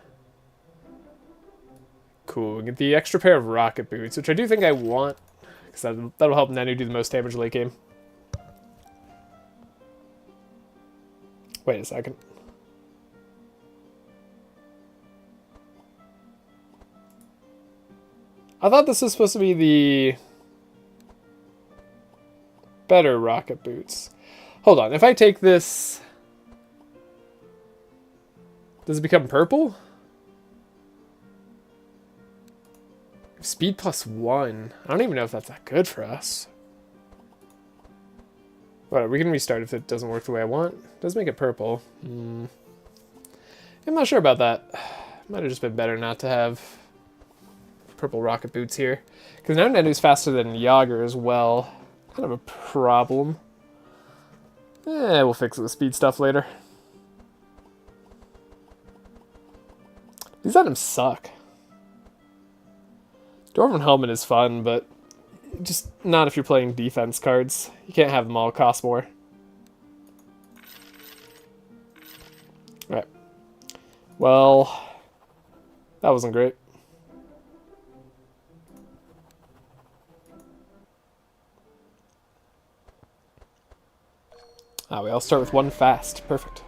Cool, we get the extra pair of rocket boots, which I do think I want, because that'll help Nenu do the most damage late game. Wait a second. I thought this was supposed to be the better rocket boots. Hold on, if I take this, does it become purple? Speed +1. I don't even know if that's that good for us. Whatever, we can restart if it doesn't work the way I want. It does make it purple. I'm not sure about that. Might have just been better not to have purple rocket boots here. Because now Nenu's faster than Yogger as well. Kind of a problem. We'll fix it with speed stuff later. These items suck. Dwarven Helmet is fun, but just not if you're playing defense cards. You can't have them all cost more. Alright. Well, that wasn't great. We all start with one fast. Perfect.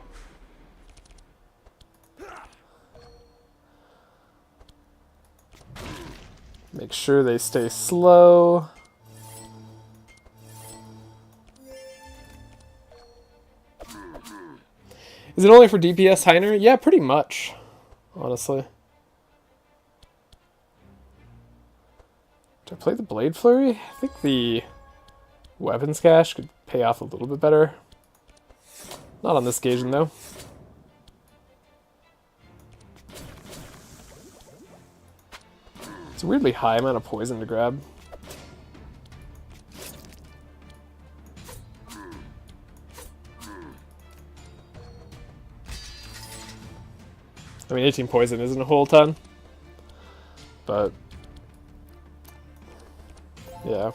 Make sure they stay slow. Is it only for DPS Heiner? Yeah, pretty much, honestly. Do I play the Blade Flurry? I think the Weapons Cache could pay off a little bit better. Not on this occasion, though. It's a weirdly high amount of poison to grab. I mean, 18 poison isn't a whole ton, but yeah.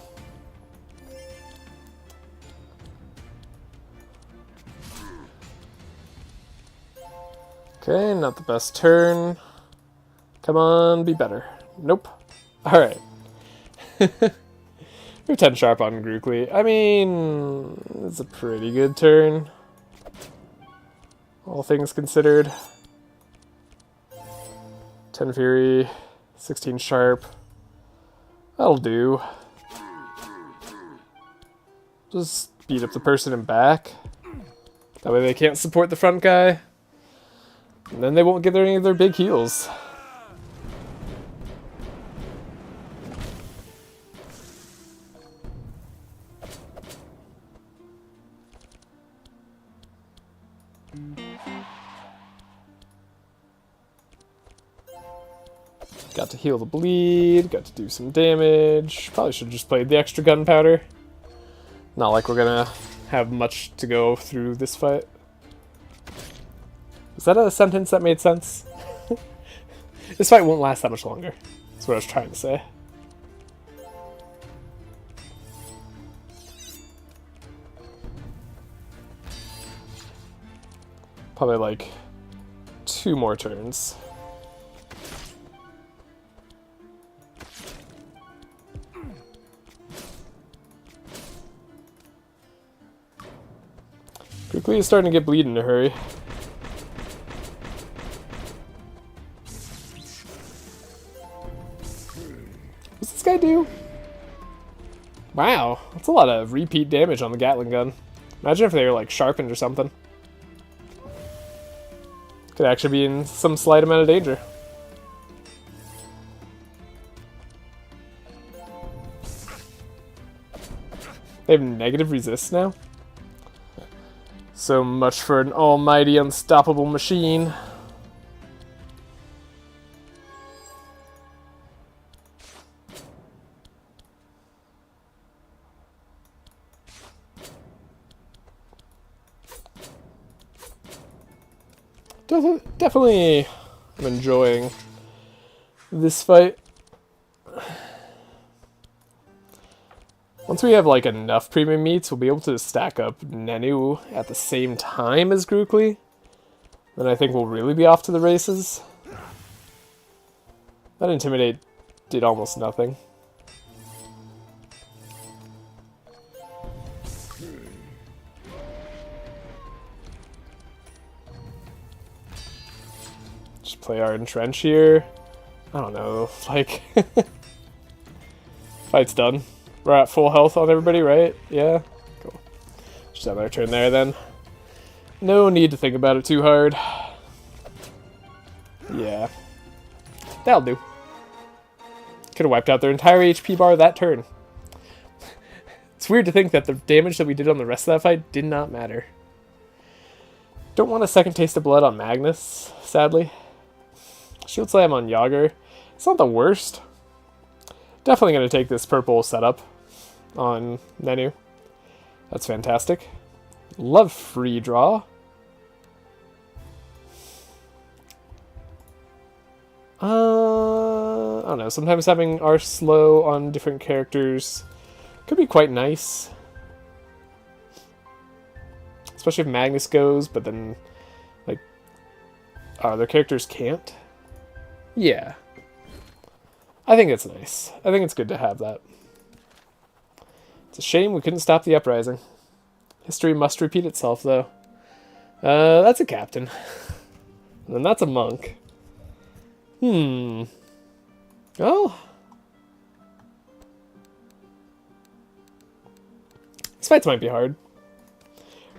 Okay, not the best turn. Come on, be better. Nope. Alright. We're 10 sharp on Grookly. I mean, it's a pretty good turn, all things considered. 10 Fury, 16 sharp. That'll do. Just beat up the person in back. That way they can't support the front guy. And then they won't get any of their big heals. Got to heal the bleed, got to do some damage. Probably should have just played the extra gunpowder. Not like we're gonna have much to go through this fight. Is that a sentence that made sense? This fight won't last that much longer. That's what I was trying to say. Probably like 2 more turns. Grookly is starting to get bleed in a hurry. What's this guy do? Wow, that's a lot of repeat damage on the Gatling gun. Imagine if they were like sharpened or something. Could actually be in some slight amount of danger. They have negative resist now? So much for an almighty unstoppable machine. Definitely am enjoying this fight. Once we have like enough premium meats, we'll be able to stack up Nenu at the same time as Grookly. Then I think we'll really be off to the races. That Intimidate did almost nothing. Just play our Entrench here. I don't know, like... Fight's done. We're at full health on everybody, right? Yeah? Cool. Just have our turn there then. No need to think about it too hard. Yeah. That'll do. Could have wiped out their entire HP bar that turn. It's weird to think that the damage that we did on the rest of that fight did not matter. Don't want a second taste of blood on Magnus, sadly. Shield Slam on Yogger. It's not the worst. Definitely going to take this purple setup on Nenu. That's fantastic. Love free draw. I don't know, sometimes having our slow on different characters could be quite nice. Especially if Magnus goes, but then, like, other characters can't. Yeah. I think it's nice. I think it's good to have that. It's a shame we couldn't stop the uprising. History must repeat itself, though. That's a captain. And then that's a monk. Oh. These fights might be hard.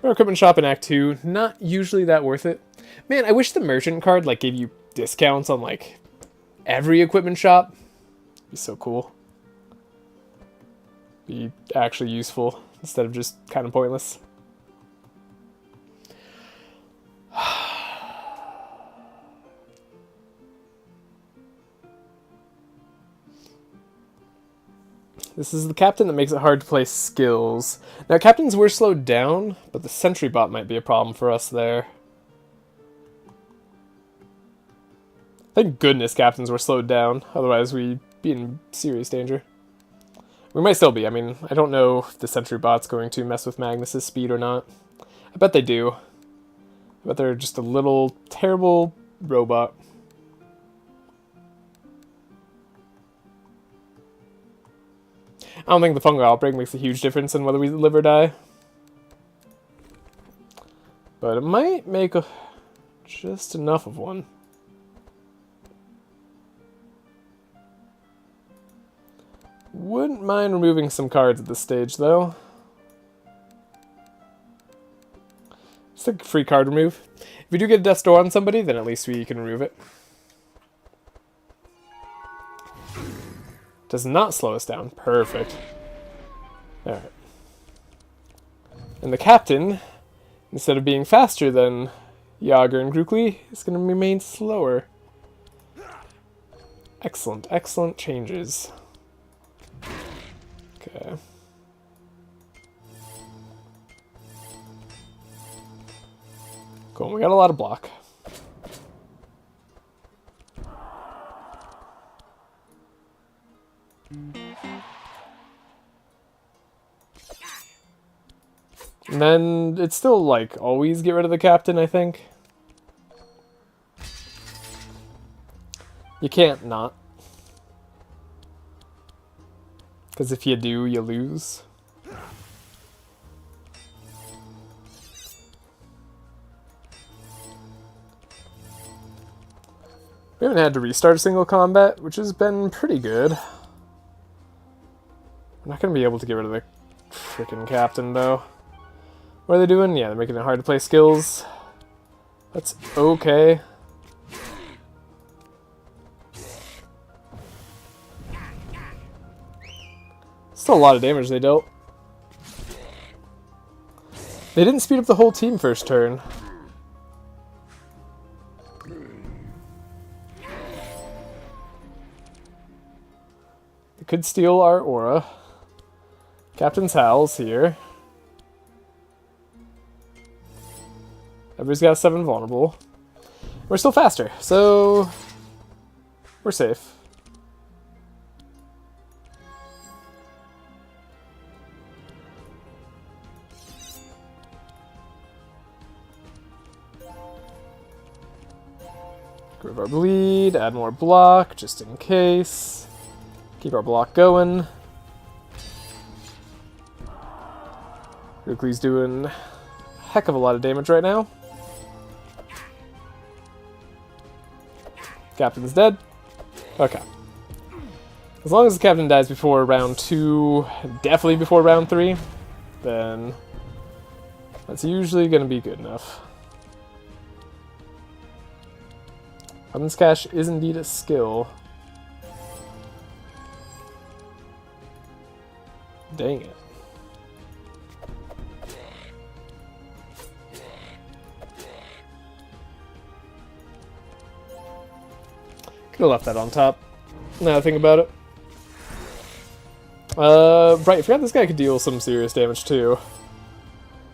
Our equipment shop in Act 2, not usually that worth it. Man, I wish the merchant card like gave you discounts on like every equipment shop. Be so cool. Be actually useful instead of just kind of pointless. This is the captain that makes it hard to play skills. Now, captains were slowed down, but the sentry bot might be a problem for us there. Thank goodness captains were slowed down, otherwise we'd be in serious danger. We might still be. I mean, I don't know if the sentry bot's going to mess with Magnus's speed or not. I bet they do. I bet they're just a little terrible robot. I don't think the fungal outbreak makes a huge difference in whether we live or die. But it might make just enough of one. Wouldn't mind removing some cards at this stage, though. Just a free card remove. If we do get a Death's Door on somebody, then at least we can remove it. Does not slow us down. Perfect. Alright. And the captain, instead of being faster than Yogger and Grookly, is going to remain slower. Excellent, excellent changes. Okay. Cool, we got a lot of block. And then it's still like always get rid of the captain, I think. You can't not. Because if you do, you lose. We haven't had to restart a single combat, which has been pretty good. I'm not going to be able to get rid of the freaking captain, though. What are they doing? Yeah, they're making it hard to play skills. That's okay. Still a lot of damage they dealt. They didn't speed up the whole team first turn. They could steal our aura. Captain's Howl's here. Everybody's got 7 vulnerable. We're still faster, so we're safe. Get rid of our bleed, add more block, just in case. Keep our block going. Rukli's doing a heck of a lot of damage right now. Captain's dead. Okay. As long as the captain dies before round 2, definitely before round 3, then that's usually going to be good enough. Weapons cache is indeed a skill. Dang it. Could have left that on top. Now that I think about it. Right, I forgot this guy could deal some serious damage too.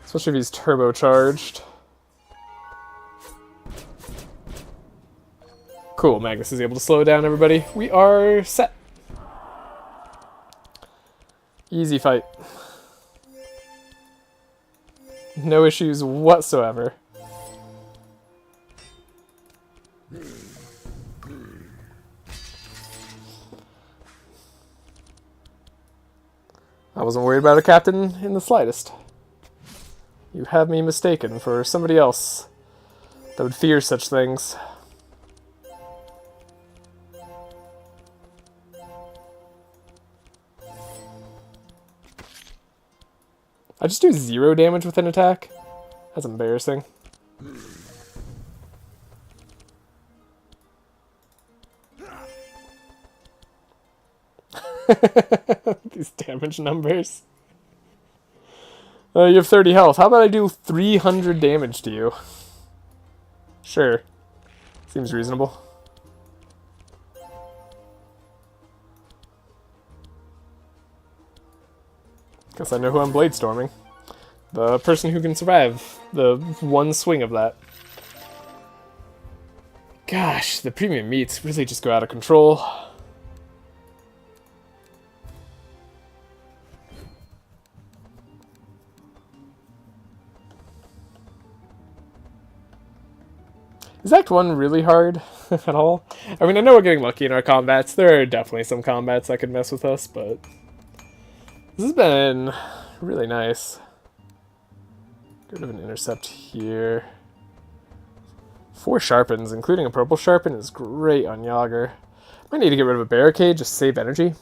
Especially if he's turbocharged. Cool, Magnus is able to slow down everybody. We are set. Easy fight. No issues whatsoever. I wasn't worried about a captain in the slightest. You have me mistaken for somebody else that would fear such things. I just do 0 damage with an attack? That's embarrassing. These damage numbers. You have 30 health. How about I do 300 damage to you? Sure. Seems reasonable. Guess I know who I'm blade storming. The person who can survive the one swing of that. Gosh, the premium meats really just go out of control. Is Act 1 really hard at all? I mean, I know we're getting lucky in our combats. There are definitely some combats that could mess with us, but this has been really nice. Get rid of an intercept here. 4 sharpens, including a purple sharpen, is great on Yogger. Might need to get rid of a barricade, just save energy.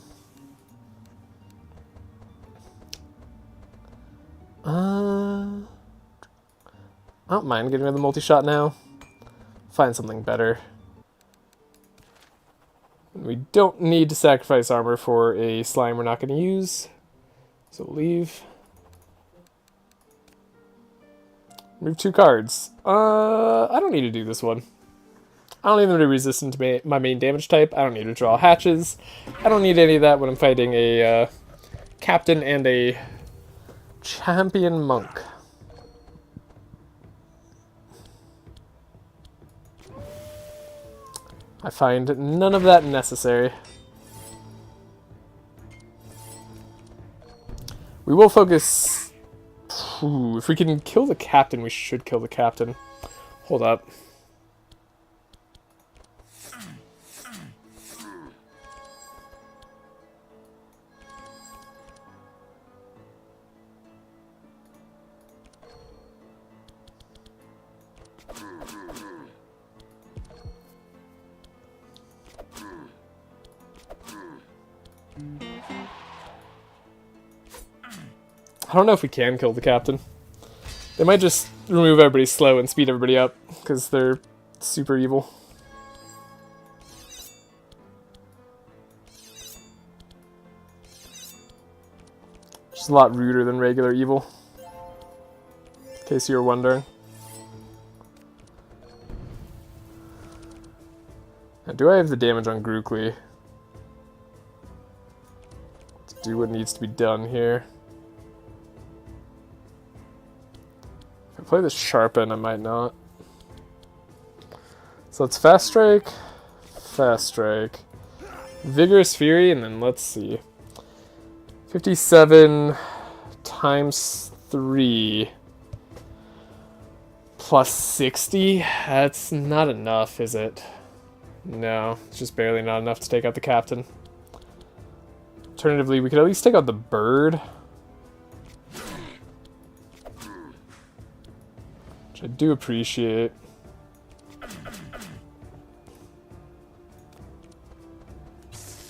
I don't mind getting rid of the multi-shot now. Find something better. We don't need to sacrifice armor for a slime we're not going to use. So we'll leave. Move 2 cards. I don't need to do this one. I don't need them to be resistant to my main damage type. I don't need to draw hatches. I don't need any of that when I'm fighting a captain and a champion monk. I find none of that necessary. We will focus... Ooh, if we can kill the captain, we should kill the captain. Hold up. I don't know if we can kill the captain. They might just remove everybody slow and speed everybody up, because they're super evil. Just a lot ruder than regular evil, in case you were wondering. Now, do I have the damage on Grookly to do what needs to be done here? If I play the Sharpen, I might not. So let's fast strike, vigorous fury, and then let's see. 57 times 3 plus 60. That's not enough, is it? No, it's just barely not enough to take out the captain. Alternatively, we could at least take out the bird. Which I do appreciate.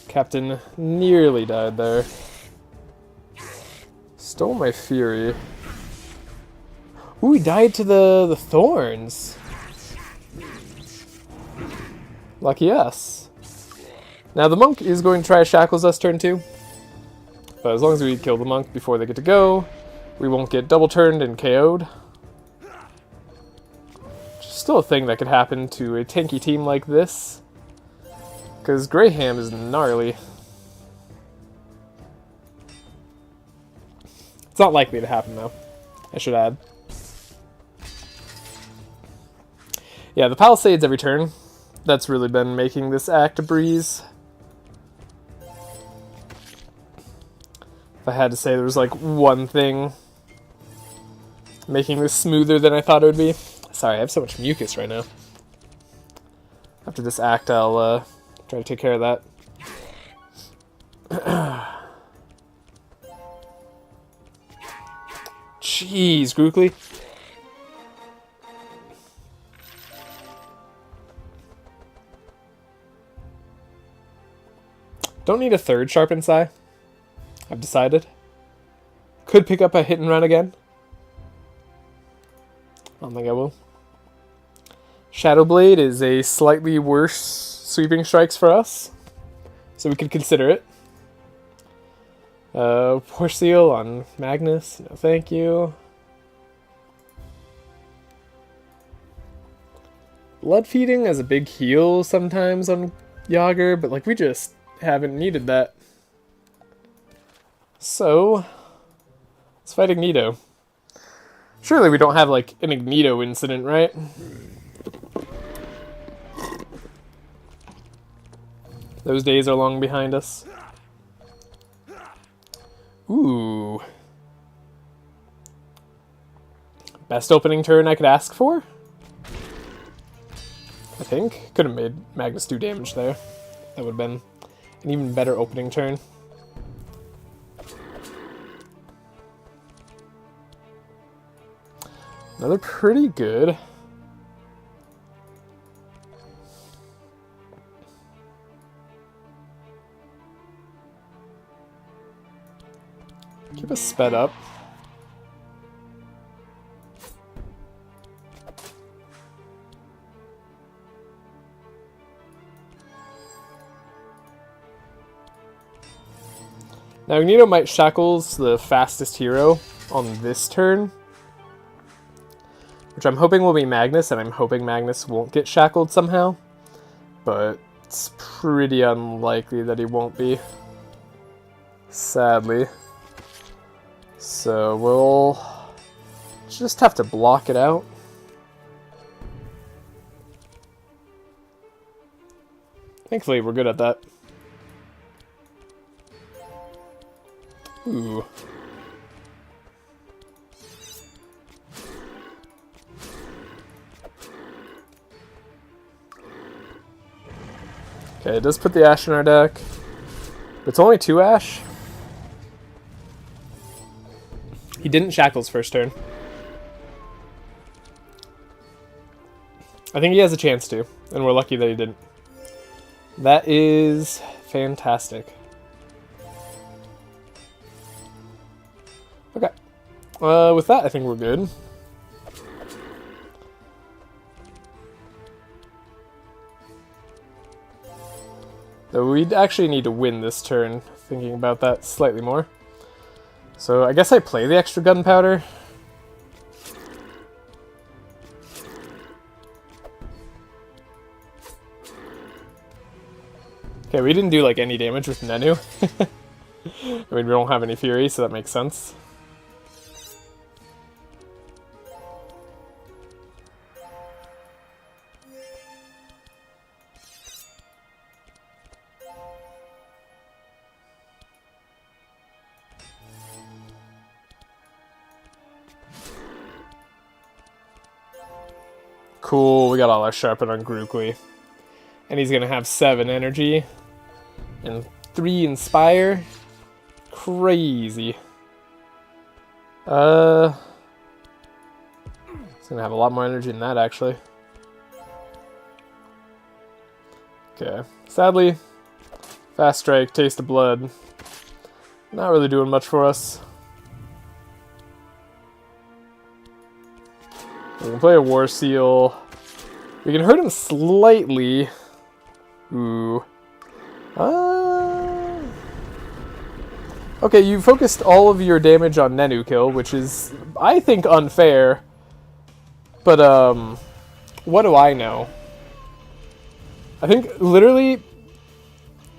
Captain nearly died there. Stole my fury. Ooh, he died to the thorns. Lucky us. Now the monk is going to try to shackles us turn 2. But as long as we kill the monk before they get to go, we won't get double turned and KO'd. Which is still a thing that could happen to a tanky team like this. Because Graham is gnarly. It's not likely to happen though, I should add. Yeah, the palisades every turn. That's really been making this act a breeze. If I had to say there was like one thing making this smoother than I thought it would be. Sorry, I have so much mucus right now. After this act, I'll try to take care of that. Jeez, Grookly. Don't need a third Sharpened Sai. I've decided. Could pick up a hit and run again. I don't think I will. Shadow Blade is a slightly worse sweeping strikes for us, so we could consider it. Push Seal on Magnus. No, thank you. Blood Feeding as a big heal sometimes on Yogger, but like we just haven't needed that. So let's fight Ignito. Surely we don't have like an Ignito incident, right? Those days are long behind us. Ooh. Best opening turn I could ask for? I think. Could have made Magnus do damage there. That would have been an even better opening turn. Another pretty good. Keep us sped up. Now Ignito might shackles the fastest hero on this turn, which I'm hoping will be Magnus, and I'm hoping Magnus won't get shackled somehow, but it's pretty unlikely that he won't be, sadly. So we'll just have to block it out. Thankfully, we're good at that. Ooh. Okay, it does put the Ash in our deck. But it's only 2 Ash. He didn't Shackles first turn. I think he has a chance to, and we're lucky that he didn't. That is fantastic. Okay. With that, I think we're good. Though we'd actually need to win this turn, thinking about that slightly more. So I guess I play the extra gunpowder. Okay, we didn't do like any damage with Nenu. I mean, we don't have any fury, so that makes sense. Cool, we got all our sharpen on Grookly. And he's gonna have 7 energy. And 3 inspire. Crazy. He's gonna have a lot more energy than that, actually. Okay. Sadly, Fast Strike, Taste of Blood. Not really doing much for us. We can play a War Seal. We can hurt him slightly. Ooh. Okay, you focused all of your damage on Nenu kill, which is, I think, unfair. But, what do I know? I think, literally,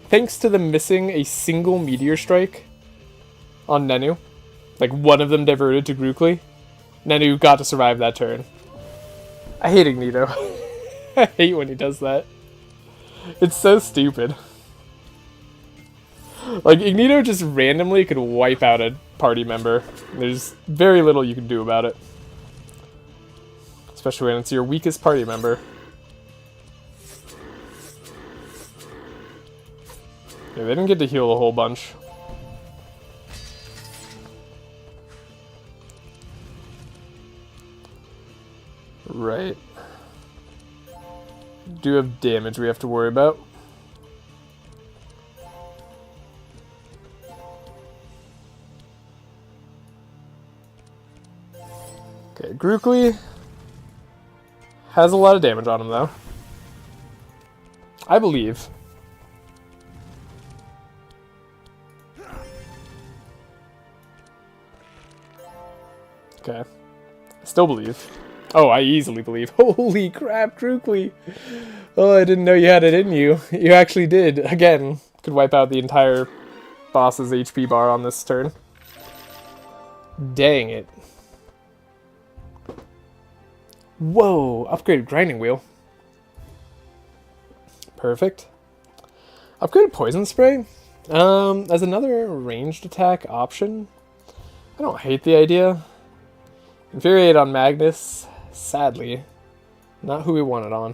thanks to them missing a single Meteor Strike on Nenu, like one of them diverted to Grookly, Nenu got to survive that turn. I hate Ignito. I hate when he does that. It's so stupid. Like, Ignito just randomly could wipe out a party member. There's very little you can do about it. Especially when it's your weakest party member. Yeah, they didn't get to heal a whole bunch. Right. Do have damage we have to worry about. Okay, Grookly has a lot of damage on him, though. I believe. Okay. I still believe. Oh, I easily believe. Holy crap, Grookly! Oh, I didn't know you had it in you. You actually did. Again, could wipe out the entire boss's HP bar on this turn. Dang it. Whoa, upgraded grinding wheel. Perfect. Upgraded poison spray. As another ranged attack option. I don't hate the idea. Infuriate on Magnus. Sadly, not who we wanted on.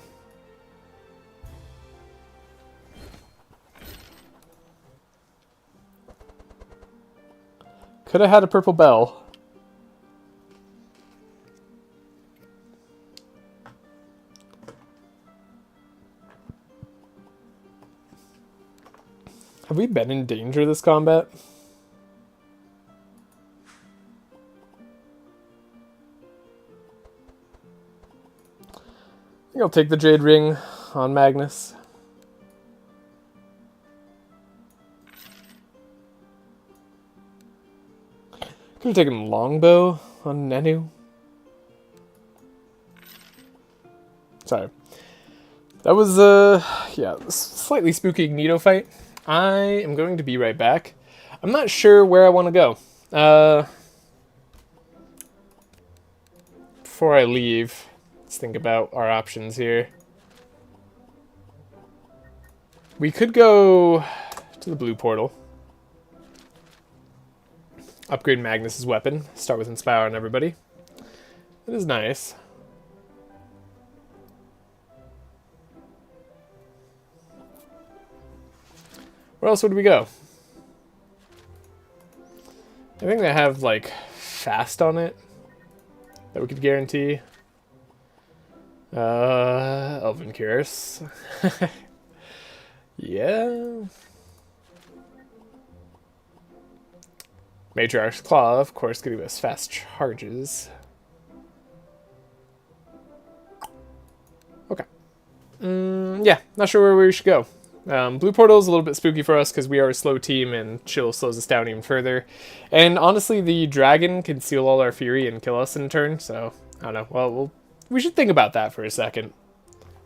Could have had a purple bell. Have we been in danger this combat? I think I'll take the Jade Ring on Magnus. Could have taken Longbow on Nenu. Sorry. That was, yeah, slightly spooky Ignito fight. I am going to be right back. I'm not sure where I want to go. Before I leave, let's think about our options here. We could go to the blue portal. Upgrade Magnus's weapon. Start with Inspire on everybody. That is nice. Where else would we go? I think they have, like, fast on it that we could guarantee. Elven Curse. Yeah. Matriarch's Claw, of course, could give us fast charges. Okay. Yeah, not sure where we should go. Blue Portal is a little bit spooky for us because we are a slow team and Chill slows us down even further. And honestly, the dragon can seal all our fury and kill us in turn, so I don't know. Well, we should think about that for a second.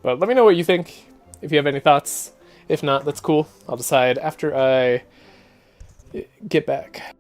But let me know what you think, if you have any thoughts. If not, that's cool. I'll decide after I get back.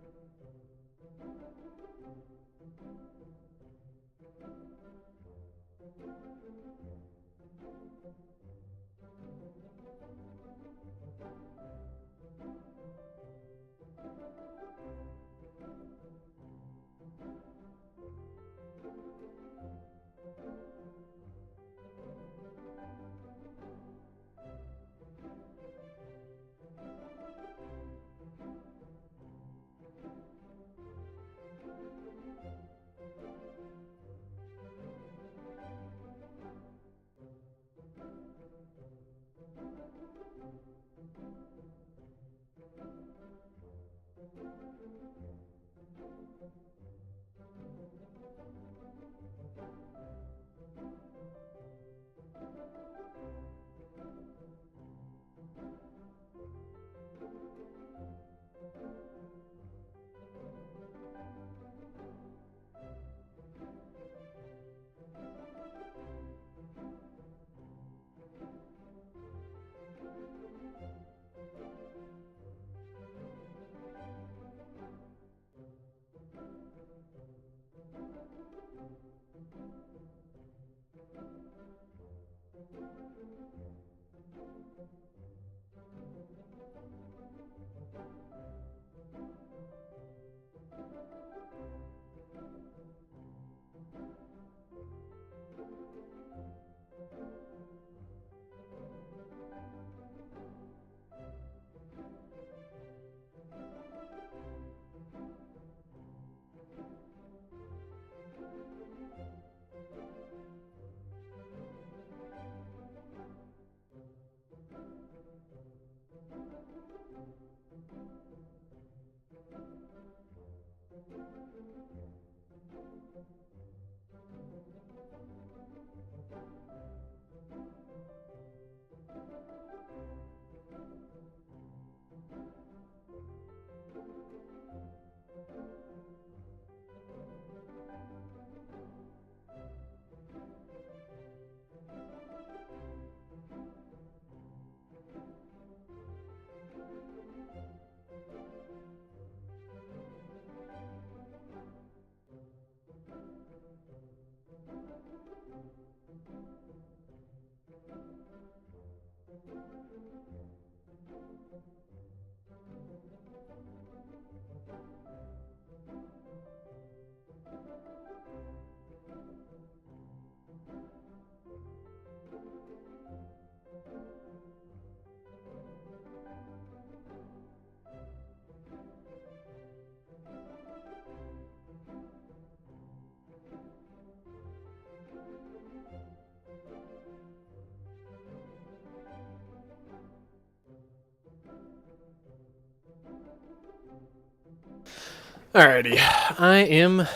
Alrighty, I am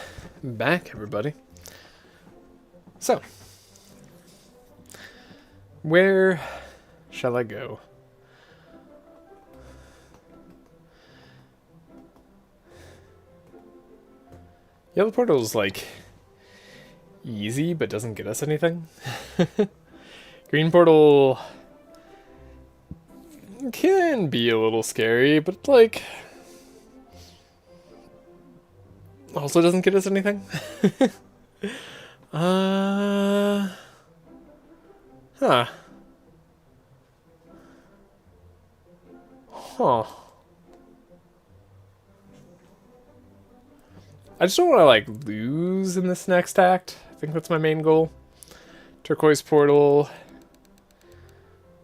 back, everybody. So, where shall I go? Yellow portal's like easy, but doesn't get us anything. Green portal can be a little scary, but like also doesn't get us anything. Huh. Huh. I just don't want to like lose in this next act. I think that's my main goal. Turquoise portal.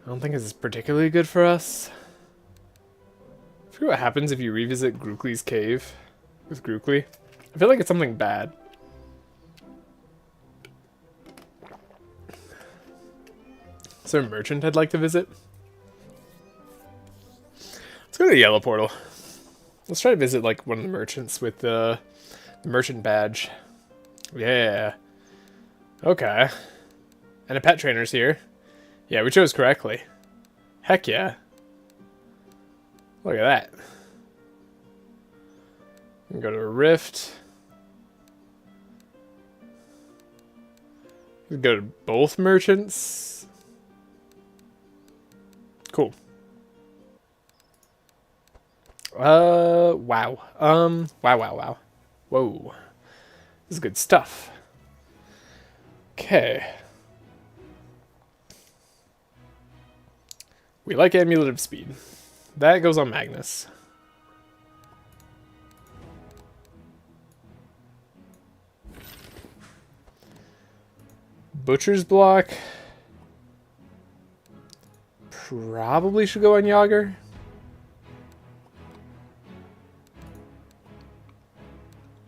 I don't think it's particularly good for us. I forget what happens if you revisit Grookly's cave with Grookly. I feel like it's something bad. Is there a merchant I'd like to visit? Let's go to the yellow portal. Let's try to visit like one of the merchants with the merchant badge. Yeah. Okay. And a pet trainer's here. Yeah, we chose correctly. Heck yeah. Look at that. We can go to a rift. We can go to both merchants. Cool. Wow. Wow. Whoa. This is good stuff. Okay. We like Amulet of Speed. That goes on Magnus. Butcher's Block. Probably should go on Yogger.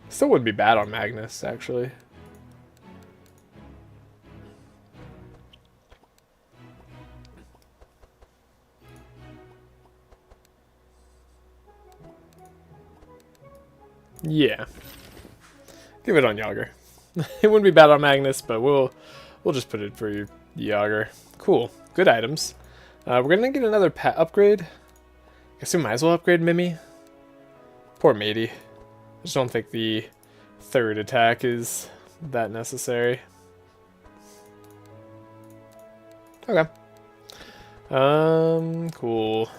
Still wouldn't be bad on Magnus, actually. Yeah. Give it on Yogger. It wouldn't be bad on Magnus, but we'll just put it for Yogger. Cool. Good items. We're gonna get another pet upgrade. I guess we might as well upgrade Mimi. Poor matey. I just don't think the third attack is that necessary. Okay. Cool.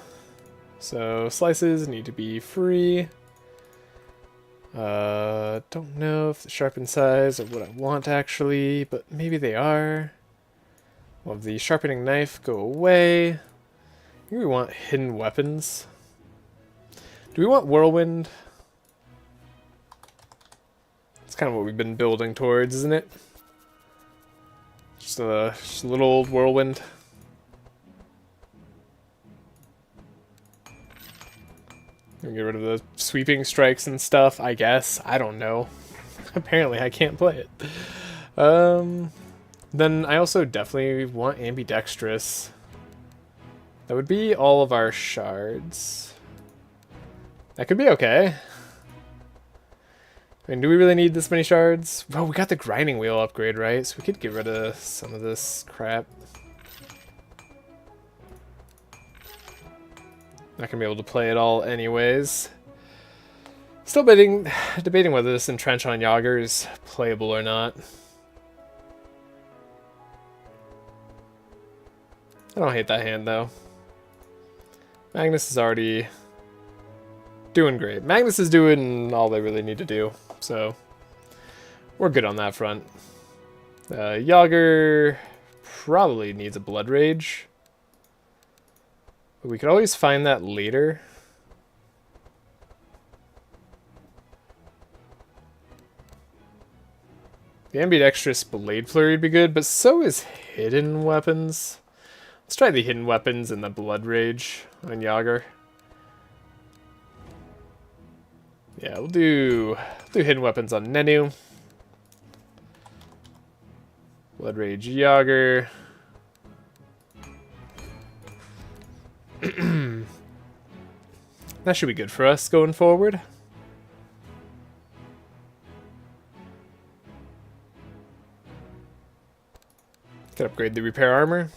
So slices need to be free. Don't know if the sharpen size are what I want actually, but maybe they are. We'll have the sharpening knife go away. I think we want hidden weapons. Do we want whirlwind? It's kind of what we've been building towards, isn't it? Just a little old whirlwind. Get rid of the sweeping strikes and stuff, I guess. I don't know. Apparently I can't play it. Then I also definitely want ambidextrous. That would be all of our shards. That could be okay. I mean, do we really need this many shards? Well, we got the grinding wheel upgrade, right? So we could get rid of some of this crap. Not gonna be able to play it all anyways. Still debating whether this entrench on Yogger is playable or not. I don't hate that hand though. Magnus is already doing great. Magnus is doing all they really need to do, so we're good on that front. Yogger probably needs a blood rage. But we could always find that later. The ambidextrous blade flurry would be good, but so is hidden weapons. Let's try the hidden weapons and the blood rage on Yogger. Yeah, we'll do hidden weapons on NGjUbNnm. Blood rage Yogger. That should be good for us going forward. Could upgrade the repair armor.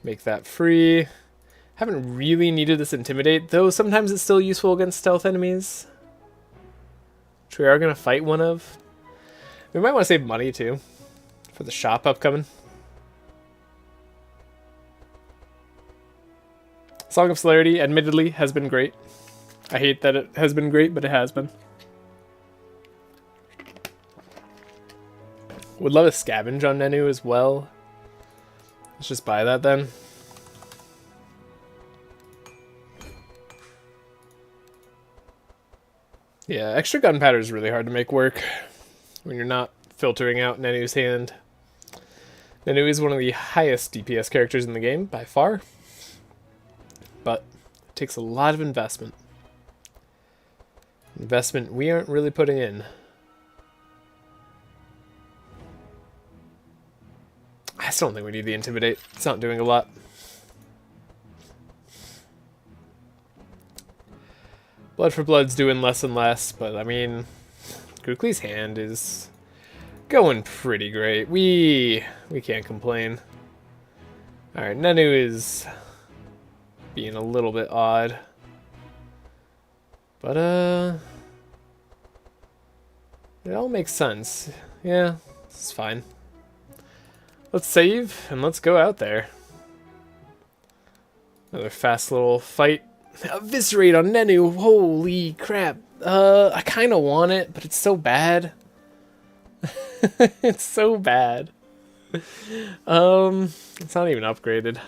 Make that free. Haven't really needed this intimidate, though sometimes it's still useful against stealth enemies, which we are going to fight one of. We might want to save money too for the shop upcoming. Song of Celerity, admittedly, has been great. I hate that it has been great, but it has been. Would love a scavenge on NGjUbNnm as well. Let's just buy that then. Yeah, extra gunpowder is really hard to make work when you're not filtering out NGjUbNnm's hand. NGjUbNnm is one of the highest DPS characters in the game, by far. But it takes a lot of investment. Investment we aren't really putting in. I still don't think we need the Intimidate. It's not doing a lot. Blood for Blood's doing less and less, but I mean, Grookly's hand is going pretty great. We can't complain. Alright, NGjUbNnm is being a little bit odd. But it all makes sense. Yeah, this is fine. Let's save and let's go out there. Another fast little fight. Eviscerate on NGjUbNnm. Holy crap. I kind of want it, but it's so bad. It's so bad. It's not even upgraded.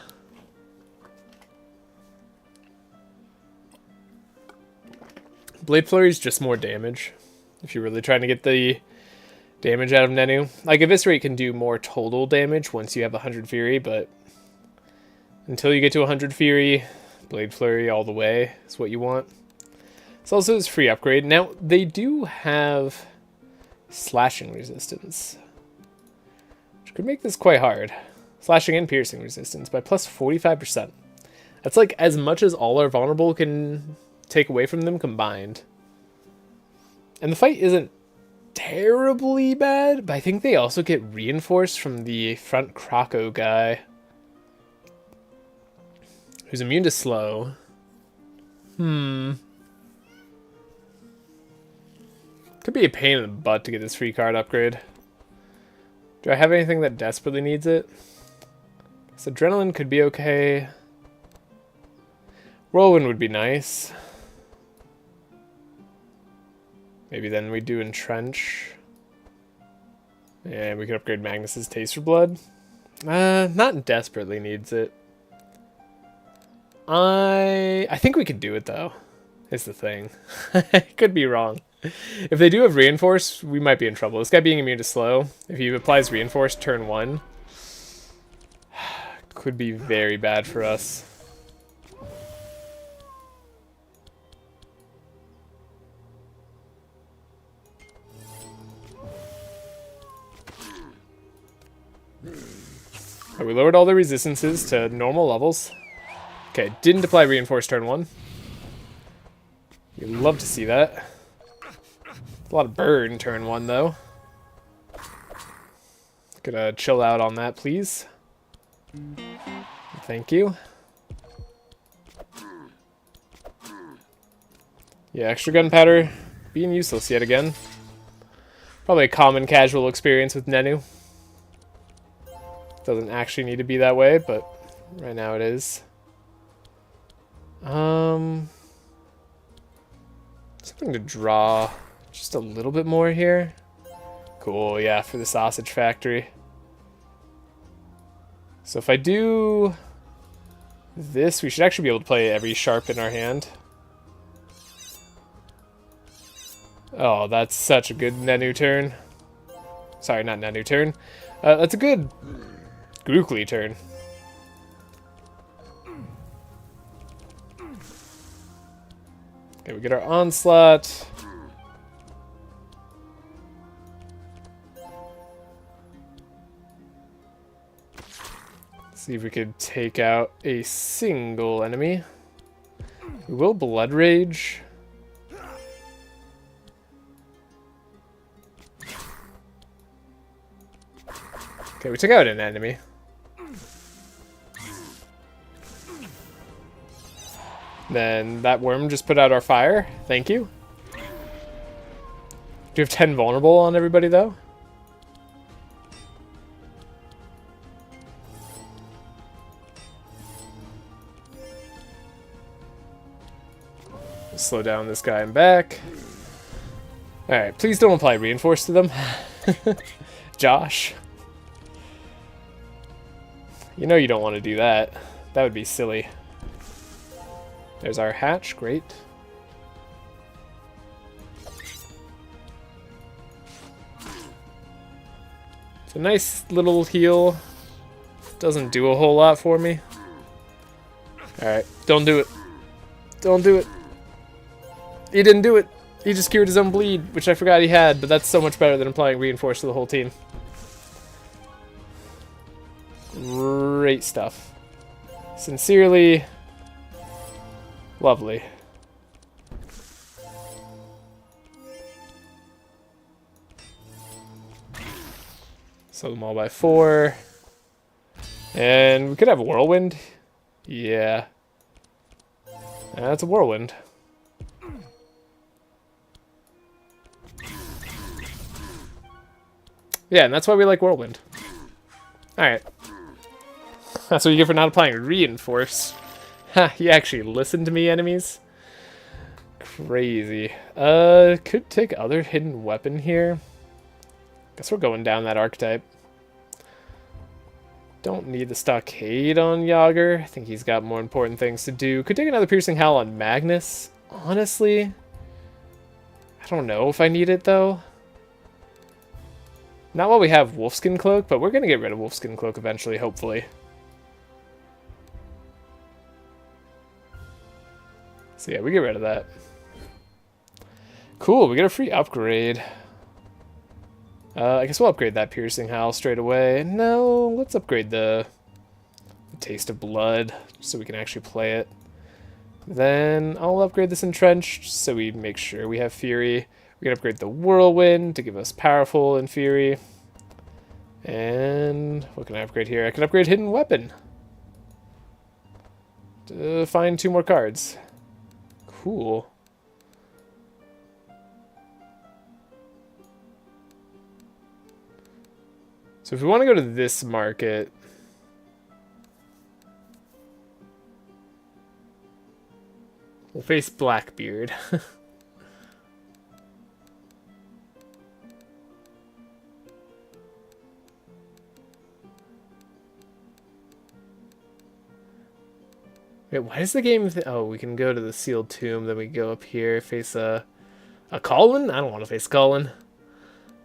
Blade Flurry is just more damage. If you're really trying to get the damage out of NGjUbNnm. Like, Eviscerate can do more total damage once you have 100 Fury, but until you get to 100 Fury, Blade Flurry all the way is what you want. It's also his free upgrade. Now, they do have slashing resistance, which could make this quite hard. Slashing and piercing resistance by plus 45%. That's like as much as all our vulnerable can take away from them combined. And the fight isn't terribly bad, but I think they also get reinforced from the front Croco guy, who's immune to slow. Could be a pain in the butt to get this free card upgrade. Do I have anything that desperately needs it? So Adrenaline could be okay. Whirlwind would be nice. Maybe then we do Entrench. And we could upgrade Magnus's Taste for Blood. Not desperately needs it. I think we could do it though, is the thing. Could be wrong. If they do have Reinforce, we might be in trouble. This guy being immune to slow, if he applies Reinforce turn 1, could be very bad for us. We lowered all the resistances to normal levels. Okay, didn't apply Reinforce turn 1. You'd love to see that. A lot of burn turn 1 though. Gonna chill out on that, please. Thank you. Yeah, extra gunpowder being useless yet again. Probably a common casual experience with NGjUbNnm. Doesn't actually need to be that way, but right now it is. Something to draw just a little bit more here. Cool, yeah, for the sausage factory. So if I do this, we should actually be able to play every sharp in our hand. Oh, that's such a good NGjUbNnm turn. Sorry, not NGjUbNnm turn. That's a good Grookly turn. Okay, we get our Onslaught. See if we could take out a single enemy. We will Blood Rage. Okay, we took out an enemy. Then that worm just put out our fire. Thank you. Do you have 10 vulnerable on everybody, though? Slow down this guy and back. Alright, please don't apply Reinforce to them. Josh. You know you don't want to do that. That would be silly. There's our hatch, great. It's a nice little heal. Doesn't do a whole lot for me. Alright, don't do it. Don't do it. He didn't do it. He just cured his own bleed, which I forgot he had, but that's so much better than applying Reinforce to the whole team. Great stuff. Sincerely, lovely. Slow them all by 4. And we could have a Whirlwind. Yeah. That's a Whirlwind. Yeah, and that's why we like Whirlwind. Alright. That's what you get for not applying Reinforce. Ha, you actually listened to me, enemies? Crazy. Could take other hidden weapon here. Guess we're going down that archetype. Don't need the stockade on Yogger. I think he's got more important things to do. Could take another piercing howl on Magnus. Honestly, I don't know if I need it though. Not while we have Wolfskin Cloak, but we're gonna get rid of Wolfskin Cloak eventually, hopefully. So yeah, we get rid of that. Cool, we get a free upgrade. I guess we'll upgrade that Piercing Howl straight away. No, let's upgrade the Taste of Blood, so we can actually play it. Then I'll upgrade this Entrenched, so we make sure we have Fury. We can upgrade the Whirlwind to give us Powerful and Fury. And what can I upgrade here? I can upgrade Hidden Weapon. To find 2 more cards. Cool. So if we want to go to this market, we'll face Blackbeard. Wait, why does the game... oh, we can go to the sealed tomb, then we go up here, face a Colin? I don't want to face Colin.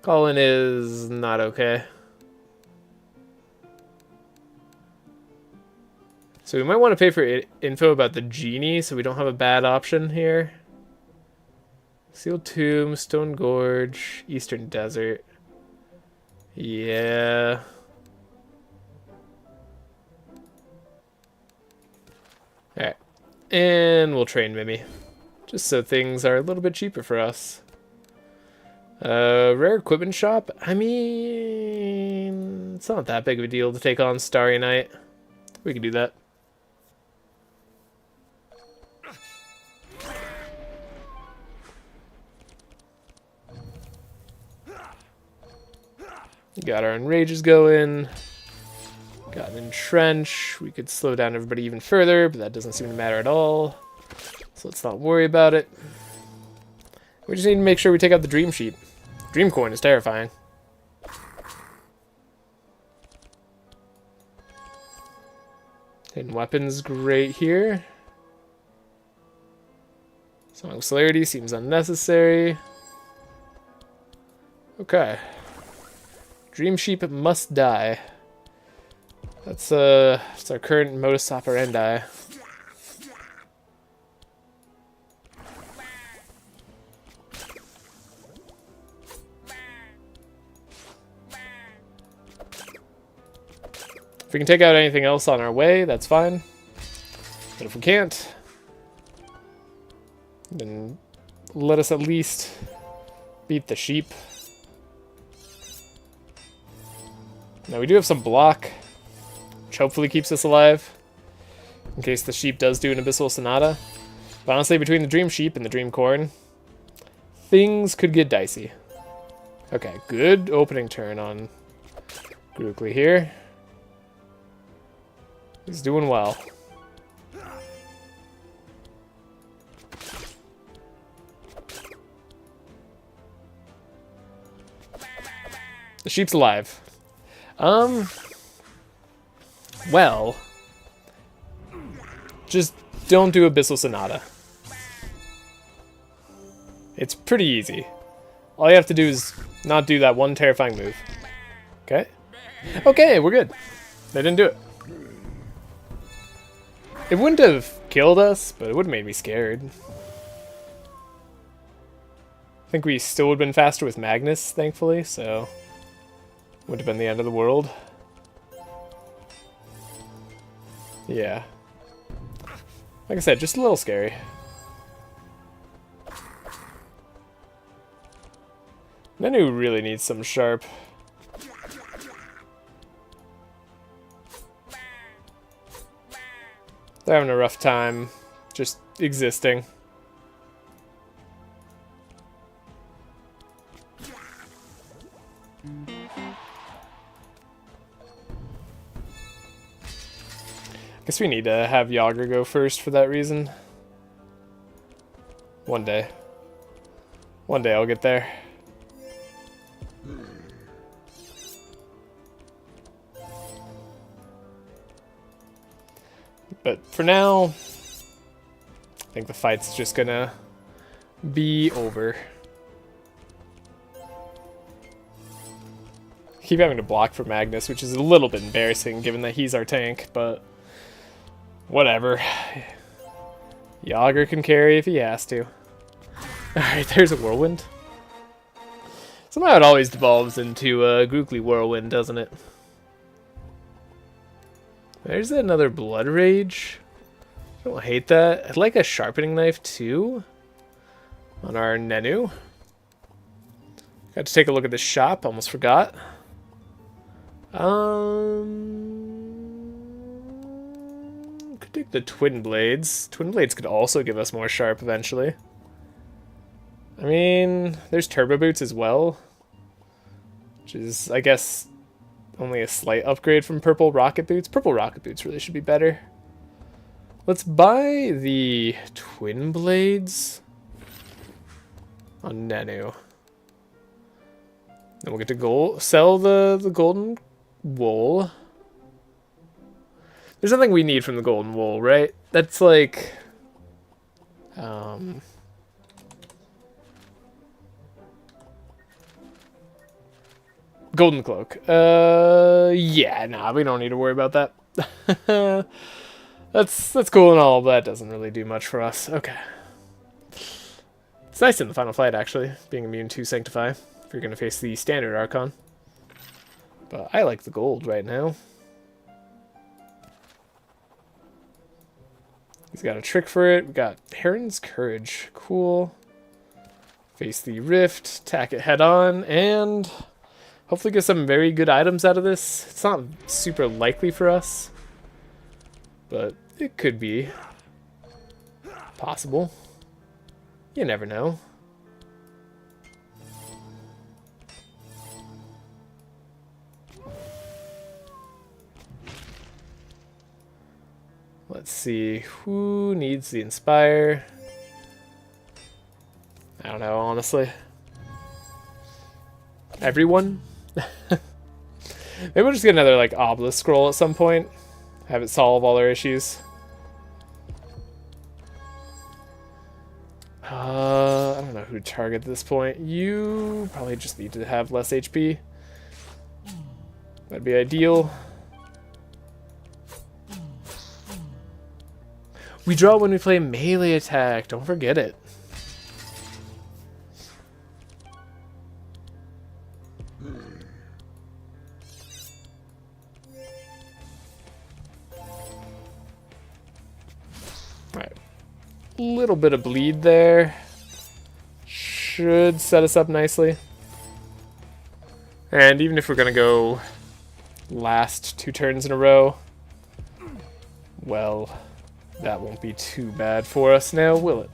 Colin is not okay. So we might want to pay for info about the genie, so we don't have a bad option here. Sealed tomb, Stone Gorge, Eastern Desert. Yeah. Alright. And we'll train Mimi. Just so things are a little bit cheaper for us. Rare equipment shop? I mean... it's not that big of a deal to take on Starry Night. We can do that. Got our enrages going. Got an entrench. We could slow down everybody even further, but that doesn't seem to matter at all. So let's not worry about it. We just need to make sure we take out the dream sheep. Dream coin is terrifying. Hidden weapons, great here. Song of Celerity seems unnecessary. Okay. Dream sheep must die. That's our current modus operandi. If we can take out anything else on our way, that's fine. But if we can't, then let us at least beat the sheep. Now we do have some block, which hopefully keeps us alive, in case the sheep does do an Abyssal Sonata. But honestly, between the Dream Sheep and the Dream Corn, things could get dicey. Okay, good opening turn on Grookly here. He's doing well. The sheep's alive. Well, just don't do Abyssal Sonata. It's pretty easy. All you have to do is not do that one terrifying move. Okay? Okay, we're good. They didn't do it. It wouldn't have killed us, but it would have made me scared. I think we still would have been faster with Magnus, thankfully, so... would have been the end of the world. Yeah. Like I said, just a little scary. Nenu really needs some sharp. They're having a rough time just existing. Guess we need to have Yogger go first for that reason. One day. One day I'll get there. But for now, I think the fight's just gonna be over. Keep having to block for Magnus, which is a little bit embarrassing given that he's our tank, but whatever. Yogger can carry if he has to. Alright, there's a whirlwind. Somehow it always devolves into a Grookly whirlwind, doesn't it? There's another Blood Rage. I don't hate that. I'd like a sharpening knife too on our Nenu. Got to take a look at the shop, almost forgot. Could take the Twin Blades. Twin Blades could also give us more sharp eventually. I mean, there's Turbo Boots as well, which is, I guess, only a slight upgrade from Purple Rocket Boots. Purple Rocket Boots really should be better. Let's buy the Twin Blades on Nenu. Then we'll get to sell the golden wool. There's nothing we need from the golden wool, right? That's like... golden cloak. Yeah, nah, we don't need to worry about that. That's cool and all, but that doesn't really do much for us. Okay. It's nice in the final fight, actually, being immune to Sanctify, if you're going to face the standard Archon. But I like the gold right now. He's got a trick for it. We got Heron's Courage. Cool. Face the Rift, attack it head on, and hopefully get some very good items out of this. It's not super likely for us, but it could be possible. You never know. Let's see, who needs the Inspire? I don't know, honestly. Everyone? Maybe we'll just get another, like, Obelisk scroll at some point. Have it solve all our issues. I don't know who to target at this point. You probably just need to have less HP. That'd be ideal. We draw when we play melee attack. Don't forget it. Alright. Little bit of bleed there. Should set us up nicely. And even if we're gonna go last 2 turns in a row, well, that won't be too bad for us now, will it?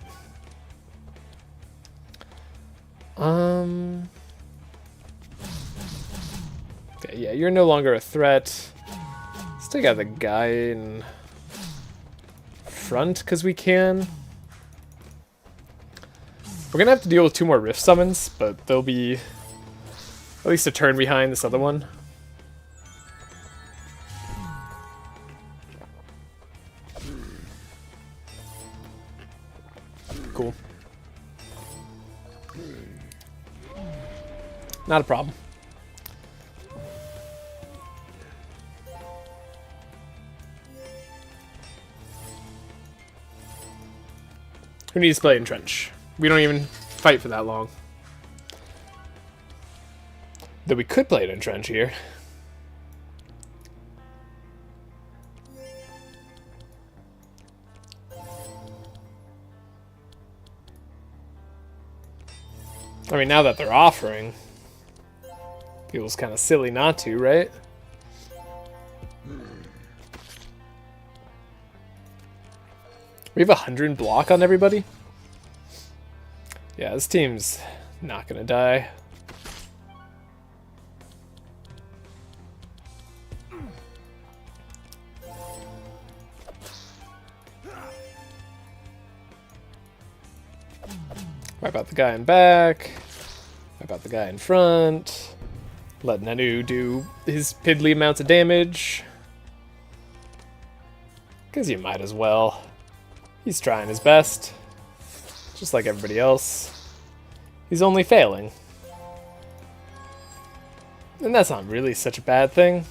Okay, yeah, you're no longer a threat. Still got the guy in front because we can. We're gonna have to deal with 2 more Rift summons, but they'll be at least a turn behind this other one. Cool. Not a problem. Who needs to play Entrench? We don't even fight for that long. Though we could play an Entrench here. I mean, now that they're offering, feels kind of silly not to, right? We have 100 block on everybody? Yeah, this team's not gonna die. Wipe out the guy in back. Wipe out the guy in front. Let Nanu do his piddly amounts of damage. Because you might as well. He's trying his best. Just like everybody else. He's only failing. And that's not really such a bad thing.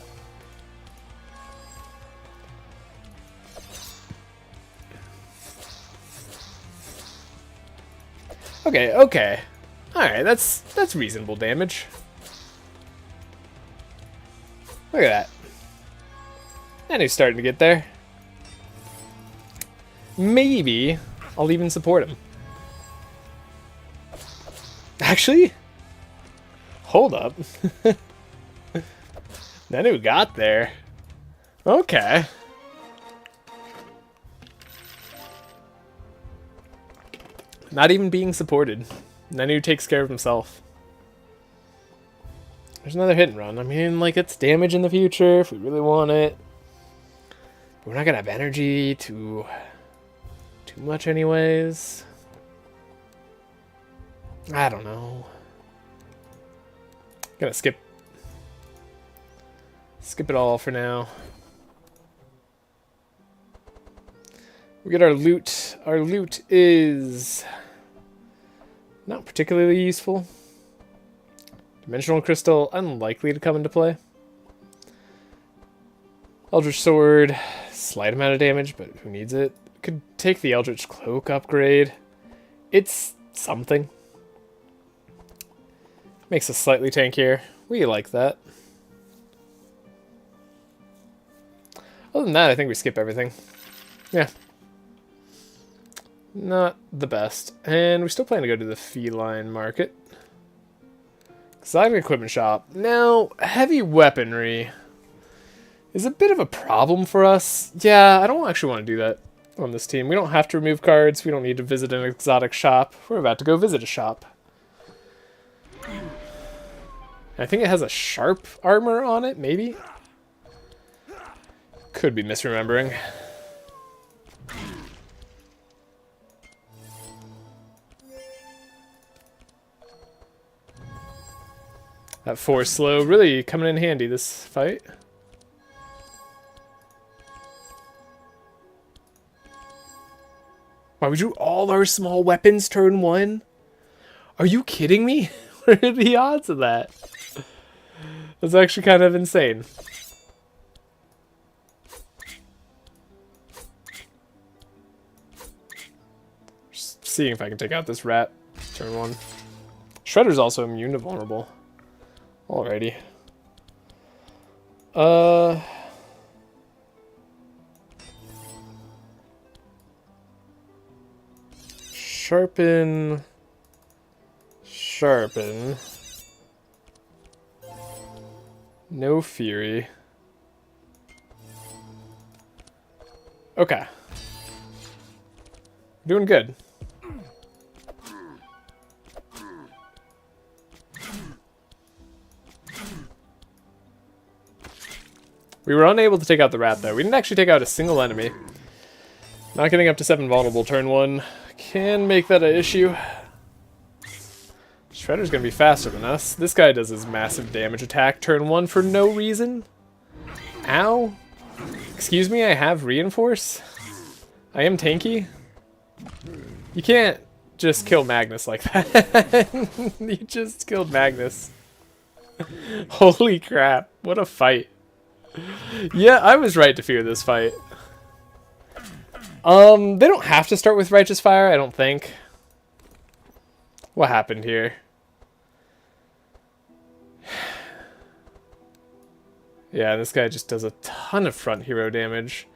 Okay, okay. Alright, that's reasonable damage. Look at that. And he's starting to get there. Maybe I'll even support him. Actually, hold up. Nanu got there. Okay. Not even being supported. Nanu takes care of himself. There's another hit and run. I mean, like, it's damage in the future if we really want it. But we're not gonna have energy to too much anyways. I don't know. Gonna skip it all for now. We get our loot. Our loot is not particularly useful. Dimensional crystal, unlikely to come into play. Eldritch sword, slight amount of damage, but who needs it? Could take the Eldritch cloak upgrade. It's something. Makes us slightly tankier. We like that. Other than that, I think we skip everything. Yeah. Not the best. And we still plan to go to the feline market. Exotic equipment shop. Now, heavy weaponry is a bit of a problem for us. Yeah, I don't actually want to do that on this team. We don't have to remove cards. We don't need to visit an exotic shop. We're about to go visit a shop. I think it has a sharp armor on it, maybe? Could be misremembering. That 4 slow really coming in handy this fight. Why would you all our small weapons turn 1? Are you kidding me? What are the odds of that? That's actually kind of insane. Just seeing if I can take out this rat. Turn 1. Shredder's also immune to vulnerable. Alrighty. Sharpen. Sharpen. No fury. Okay. Doing good. We were unable to take out the rat, though. We didn't actually take out a single enemy. Not getting up to 7 vulnerable turn 1 can make that an issue. Shredder's gonna be faster than us. This guy does his massive damage attack turn 1 for no reason. Ow. Excuse me, I have reinforce? I am tanky? You can't just kill Magnus like that. You just killed Magnus. Holy crap, what a fight. Yeah, I was right to fear this fight. They don't have to start with Righteous Fire, I don't think. What happened here? Yeah, this guy just does a ton of front hero damage.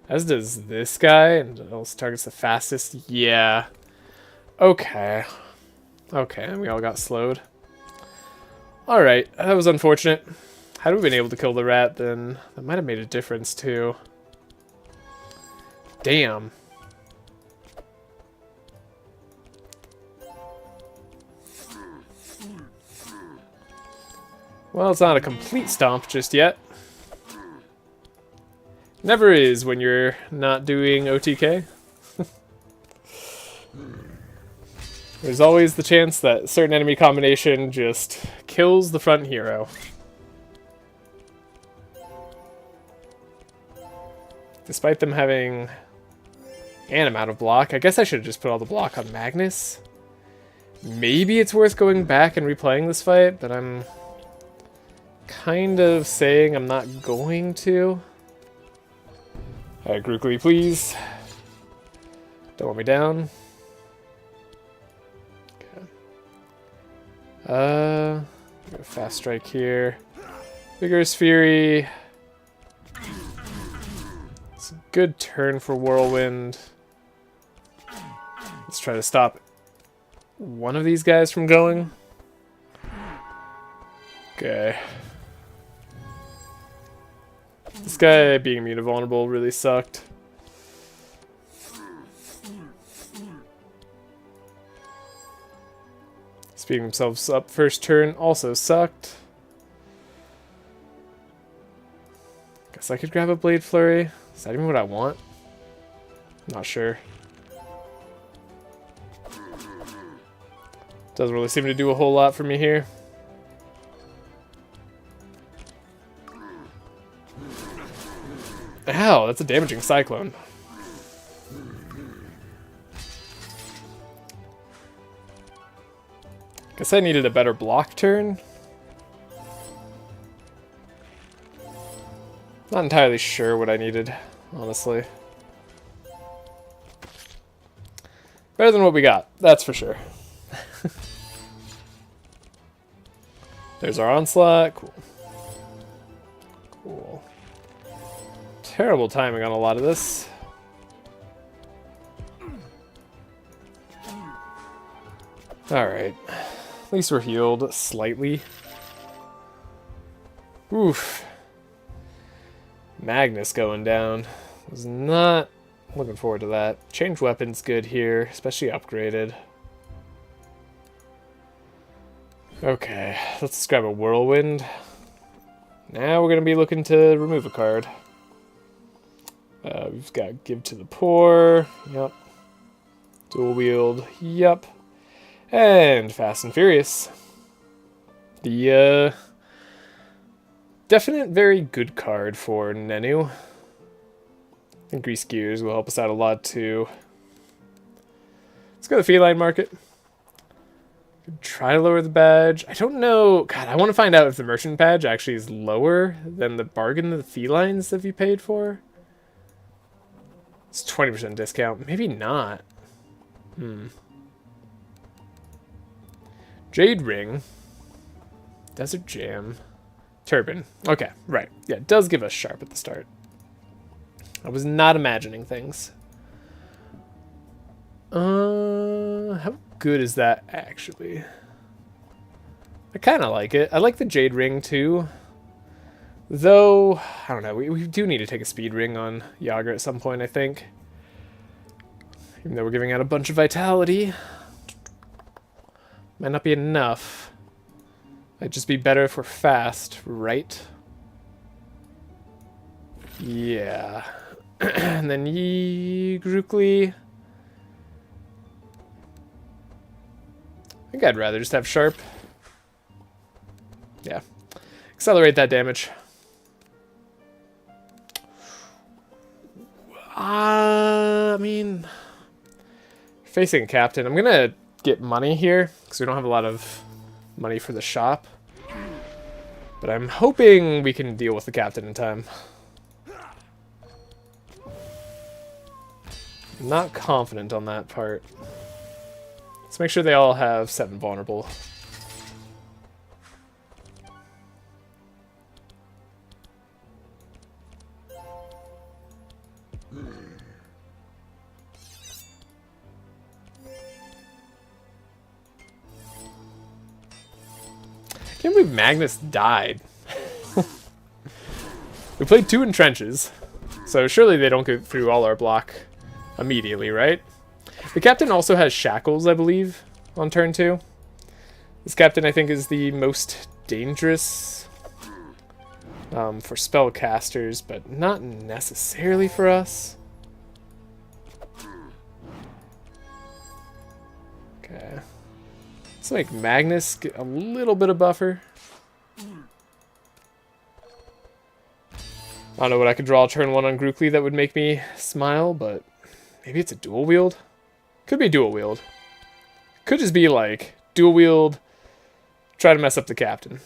As does this guy, and it also targets the fastest. Yeah. Okay. Okay, we all got slowed. Alright, that was unfortunate. Had we been able to kill the rat, then that might have made a difference, too. Damn. Well, it's not a complete stomp just yet. Never is when you're not doing OTK. There's always the chance that certain enemy combination just kills the front hero. Despite them having an amount of block. I guess I should have just put all the block on Magnus. Maybe it's worth going back and replaying this fight, but I'm kind of saying I'm not going to. Alright, Grookly, please. Don't want me down. Okay. Fast strike here. Vigorous Fury. It's a good turn for Whirlwind. Let's try to stop one of these guys from going. Okay. This guy being immune to vulnerable really sucked. Speeding themselves up first turn also sucked. Guess I could grab a Blade Flurry. Is that even what I want? I'm not sure. Doesn't really seem to do a whole lot for me here. Ow, that's a damaging cyclone. Guess I needed a better block turn. Not entirely sure what I needed, honestly. Better than what we got, that's for sure. There's our onslaught. Cool. Cool. Terrible timing on a lot of this. Alright. At least we're healed slightly. Oof. Magnus going down. Was not looking forward to that. Change weapons good here, especially upgraded. Okay, let's grab a whirlwind. Now we're going to be looking to remove a card. We've got Give to the Poor. Yep. Dual wield. Yep. And Fast and Furious. The definite very good card for Nenu. I think Grease Gears will help us out a lot too. Let's go to the feline market. Try to lower the badge. I don't know. God, I want to find out if the merchant badge actually is lower than the bargain that the felines have you paid for. It's 20% discount. Maybe not. Jade Ring. Desert Jam. Turban. Okay, right. Yeah, it does give us sharp at the start. I was not imagining things. How good is that actually? I kind of like it. I like the Jade Ring too. Though, I don't know, we do need to take a speed ring on Yogger at some point, I think. Even though we're giving out a bunch of vitality. Might not be enough. Might just be better if we're fast, right? Yeah. And then Grookly. I think I'd rather just have sharp. Yeah. Accelerate that damage. I mean, facing a captain. I'm gonna get money here because we don't have a lot of money for the shop. But I'm hoping we can deal with the captain in time. Not confident on that part. Let's make sure they all have 7 vulnerable. I can't believe Magnus died. We played 2 in trenches, so surely they don't go through all our block immediately, right? The captain also has shackles, I believe, on turn 2. This captain, I think, is the most dangerous for spellcasters, but not necessarily for us. Okay. Let's make Magnus get a little bit of buffer. I don't know what I could draw turn 1 on Grookly that would make me smile, but maybe it's a dual wield? Could be dual wield. Could just be like, dual wield, try to mess up the captain.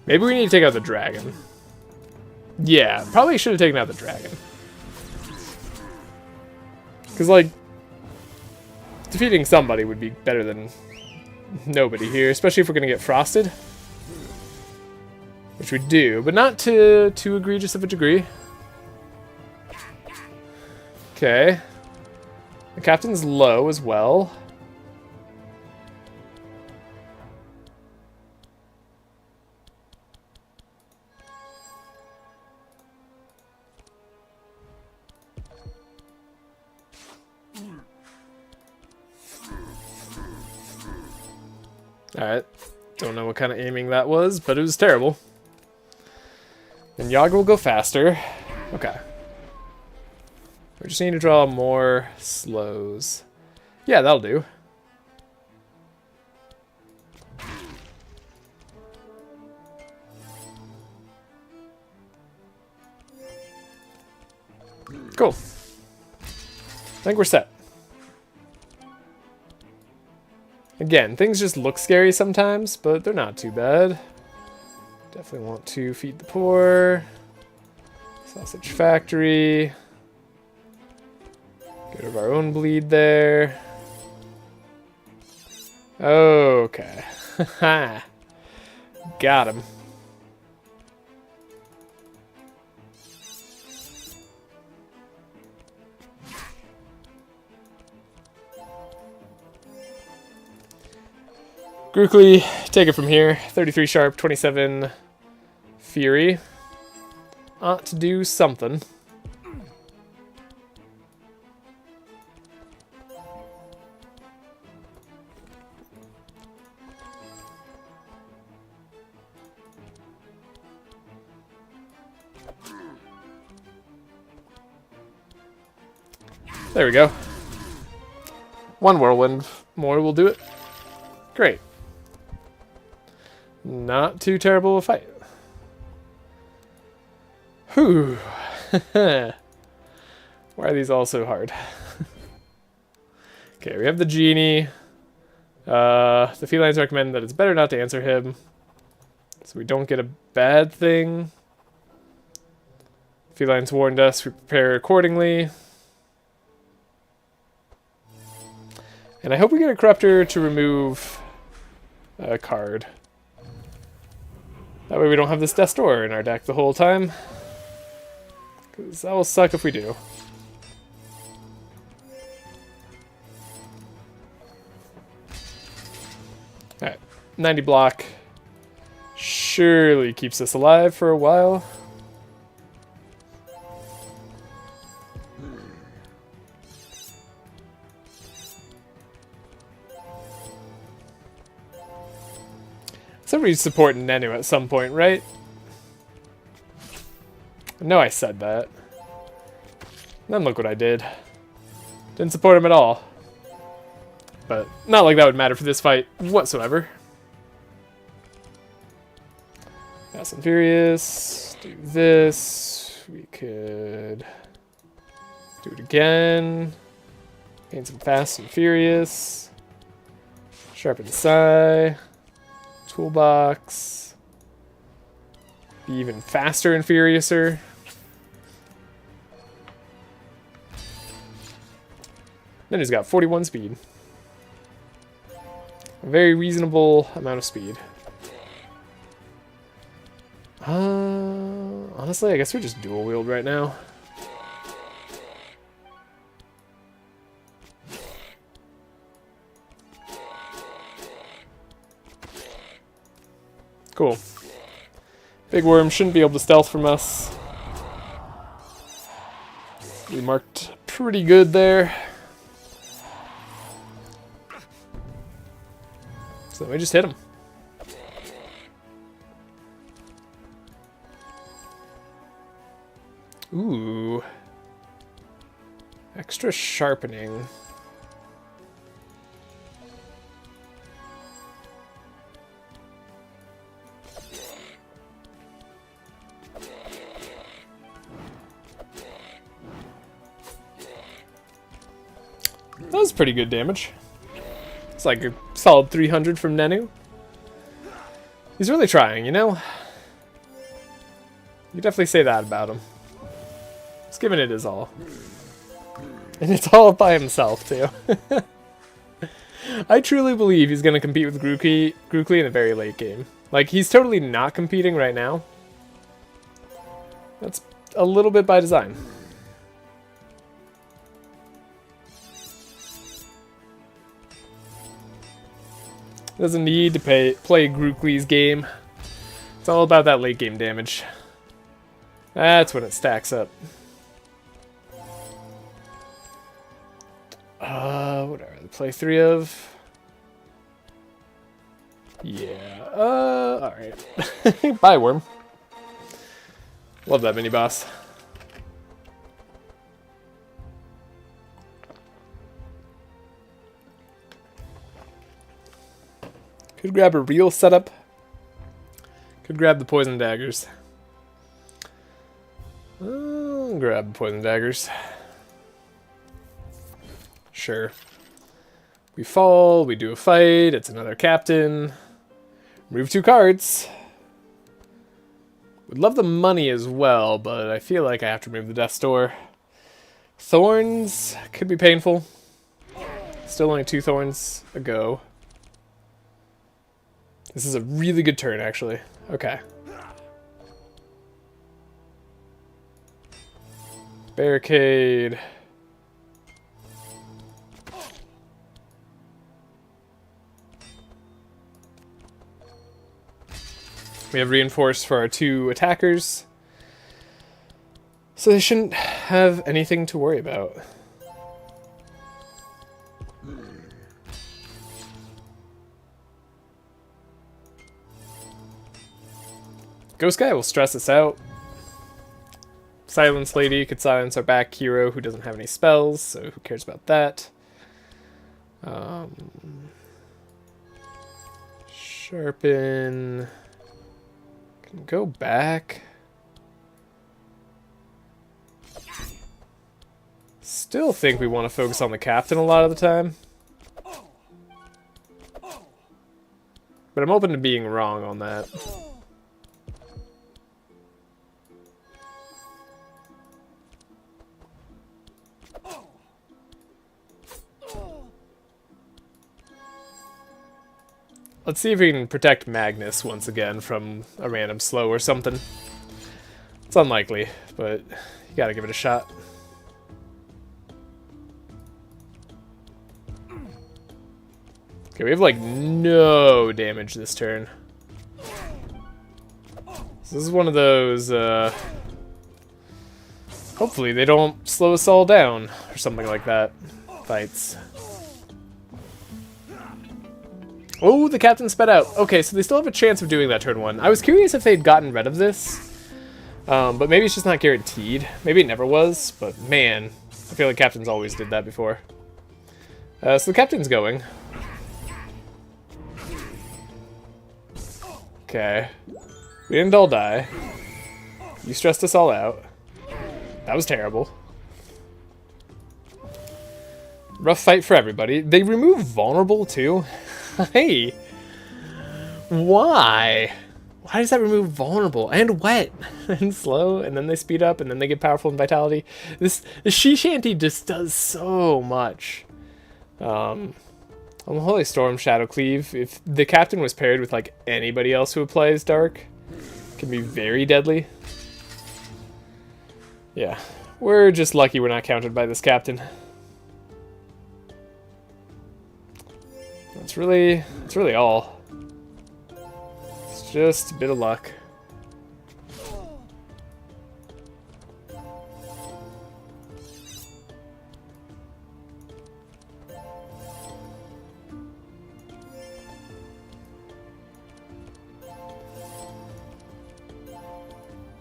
Maybe we need to take out the dragon. Yeah, probably should have taken out the dragon. Because, like, defeating somebody would be better than nobody here, especially if we're going to get frosted. Which we do, but not to too egregious of a degree. Okay. The captain's low as well. Alright, don't know what kind of aiming that was, but it was terrible. Then Yogger will go faster. Okay. We just need to draw more slows. Yeah, that'll do. Cool. I think we're set. Again, things just look scary sometimes, but they're not too bad. Definitely want to feed the poor. Sausage factory. Get rid of our own bleed there. Okay. Got him. Grookly, take it from here. 33 sharp, 27 fury. Ought to do something. There we go. One whirlwind more will do it. Great. Not too terrible a fight. Whew. Why are these all so hard? Okay, we have the genie. The felines recommend that it's better not to answer him, so we don't get a bad thing. Felines warned us, we prepare accordingly. And I hope we get a corruptor to remove a card. That way we don't have this Destor in our deck the whole time. Because that will suck if we do. Alright, 90 block. Surely keeps us alive for a while. Somebody's supporting Nenu at some point, right? I know I said that. Then look what I did. Didn't support him at all. But not like that would matter for this fight whatsoever. Fast and Furious. Do this. We could do it again. Gain some Fast and Furious. Sharpen the Sai. Toolbox. Be even faster and furiouser. Then he's got 41 speed. A very reasonable amount of speed. Honestly, I guess we're just dual wield right now. Cool. Big worm shouldn't be able to stealth from us. We marked pretty good there. So we just hit him. Ooh. Extra sharpening. That was pretty good damage. It's like a solid 300 from Nenu. He's really trying, you know? You definitely say that about him. He's giving it his all. And it's all by himself, too. I truly believe he's going to compete with Grookly in a very late game. Like, he's totally not competing right now. That's a little bit by design. Doesn't need to play Grookly's game. It's all about that late game damage. That's when it stacks up. What are they? Play 3 of? Yeah. Alright. Bye, Worm. Love that mini boss. Could grab a real setup. Could grab the poison daggers. can grab poison daggers. Sure. We fall, we do a fight, it's another captain. Remove 2 cards. Would love the money as well, but I feel like I have to remove the Death's Door. Thorns could be painful. Still only 2 thorns a go. This is a really good turn, actually. Okay. Barricade. We have reinforced for our 2 attackers. So they shouldn't have anything to worry about. Ghost Guy will stress us out. Silence Lady could silence our back hero who doesn't have any spells, so who cares about that? Sharpen. Can go back. Still think we want to focus on the captain a lot of the time. But I'm open to being wrong on that. Let's see if we can protect Magnus once again from a random slow or something. It's unlikely, but you gotta give it a shot. Okay, we have like no damage this turn. So this is one of those, hopefully they don't slow us all down or something like that. Fights. Oh, the captain sped out. Okay, so they still have a chance of doing that turn 1. I was curious if they'd gotten rid of this. But maybe it's just not guaranteed. Maybe it never was, but man, I feel like captains always did that before. So the captain's going. Okay. We didn't all die. You stressed us all out. That was terrible. Rough fight for everybody. They remove vulnerable too? Hey! Why? Why does that remove vulnerable? And wet! And slow, and then they speed up, and then they get powerful and vitality. The She Shanty just does so much. On the Holy Storm Shadow Cleave, if the captain was paired with like anybody else who plays Dark, it can be very deadly. Yeah. We're just lucky we're not countered by this captain. That's really all. It's just a bit of luck.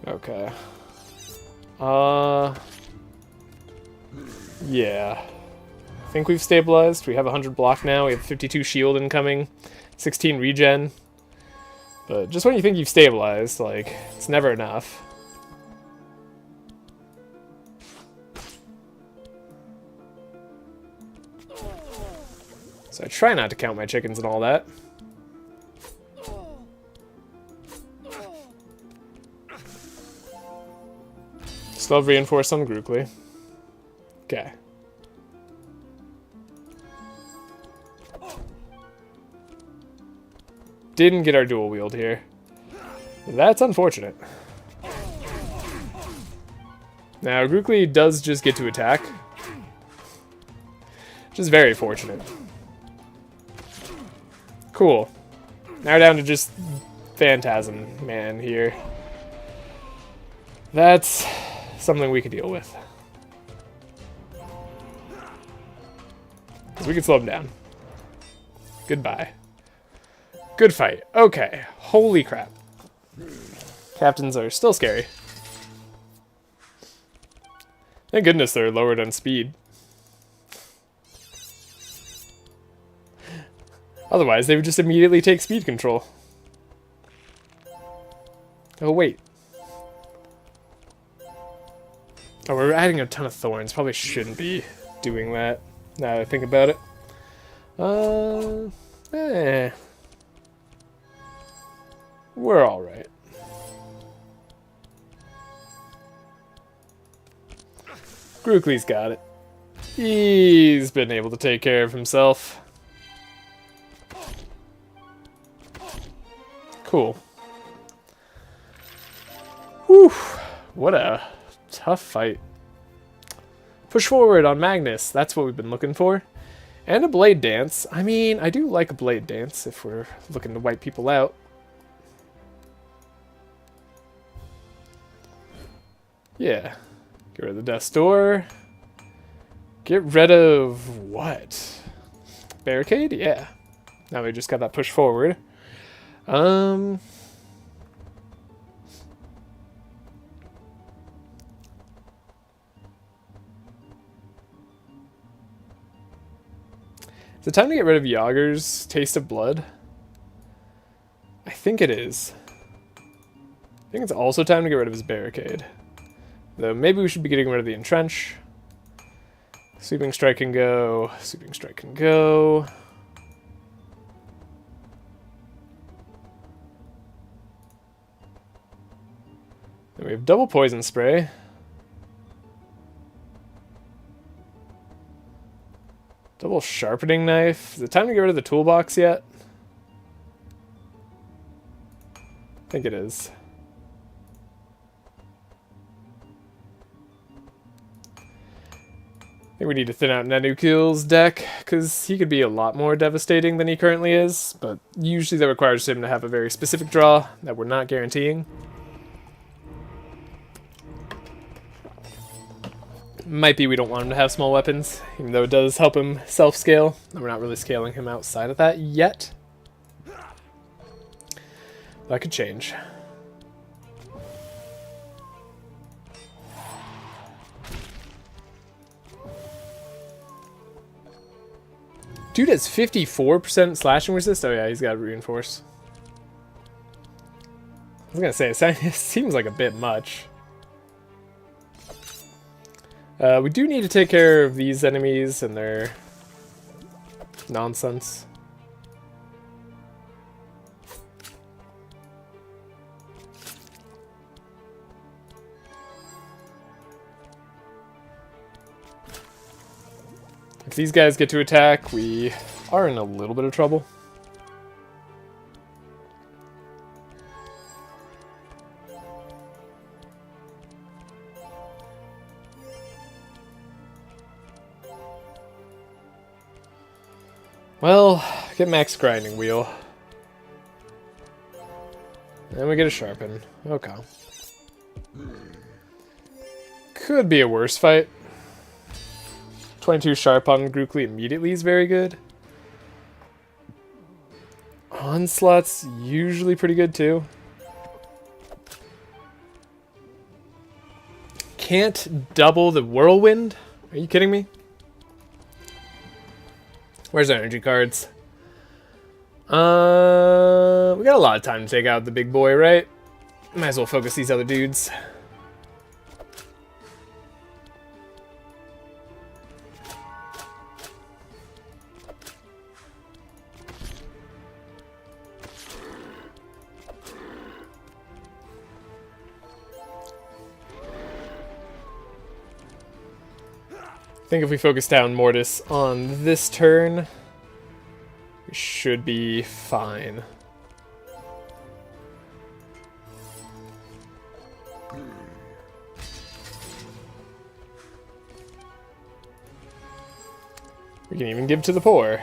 Okay. Yeah. I think we've stabilized. We have 100 block now. We have 52 shield incoming, 16 regen. But just when you think you've stabilized, like, it's never enough. So I try not to count my chickens and all that. Still have reinforced on Grookly. Okay. Didn't get our dual wield here. That's unfortunate. Now, Grookly does just get to attack. Which is very fortunate. Cool. Now we're down to just Phantasm Man here. That's something we could deal with. We can slow him down. Goodbye. Good fight. Okay. Holy crap. Captains are still scary. Thank goodness they're lowered on speed. Otherwise, they would just immediately take speed control. Oh, wait. Oh, we're adding a ton of thorns. Probably shouldn't be doing that, now that I think about it. We're alright. Grookly's got it. He's been able to take care of himself. Cool. Whew. What a tough fight. Push forward on Magnus. That's what we've been looking for. And a blade dance. I mean, I do like a blade dance if we're looking to wipe people out. Yeah. Get rid of the death's door. Get rid of what? Barricade? Yeah. Now we just got that push forward. Is it time to get rid of Yogger's Taste of Blood? I think it is. I think it's also time to get rid of his barricade. Though maybe we should be getting rid of the entrench. Sweeping strike can go. Sweeping strike can go. Then we have double poison spray. Double sharpening knife. Is it time to get rid of the toolbox yet? I think it is. I think we need to thin out NGjUbNnm's deck, because he could be a lot more devastating than he currently is, but usually that requires him to have a very specific draw that we're not guaranteeing. Might be we don't want him to have small weapons, even though it does help him self-scale, and we're not really scaling him outside of that yet. That could change. Dude has 54% slashing resist? Oh yeah, he's got reinforce. I was gonna say, it seems like a bit much. We do need to take care of these enemies and their nonsense. If these guys get to attack, we are in a little bit of trouble. Well, get max grinding wheel. And we get a sharpen. Okay. Could be a worse fight. 22 sharp on Grookly immediately is very good. Onslaught's usually pretty good too. Can't double the whirlwind? Are you kidding me? Where's our energy cards? We got a lot of time to take out the big boy, right? Might as well focus these other dudes. I think if we focus down Mortis on this turn, we should be fine. We can even give to the poor.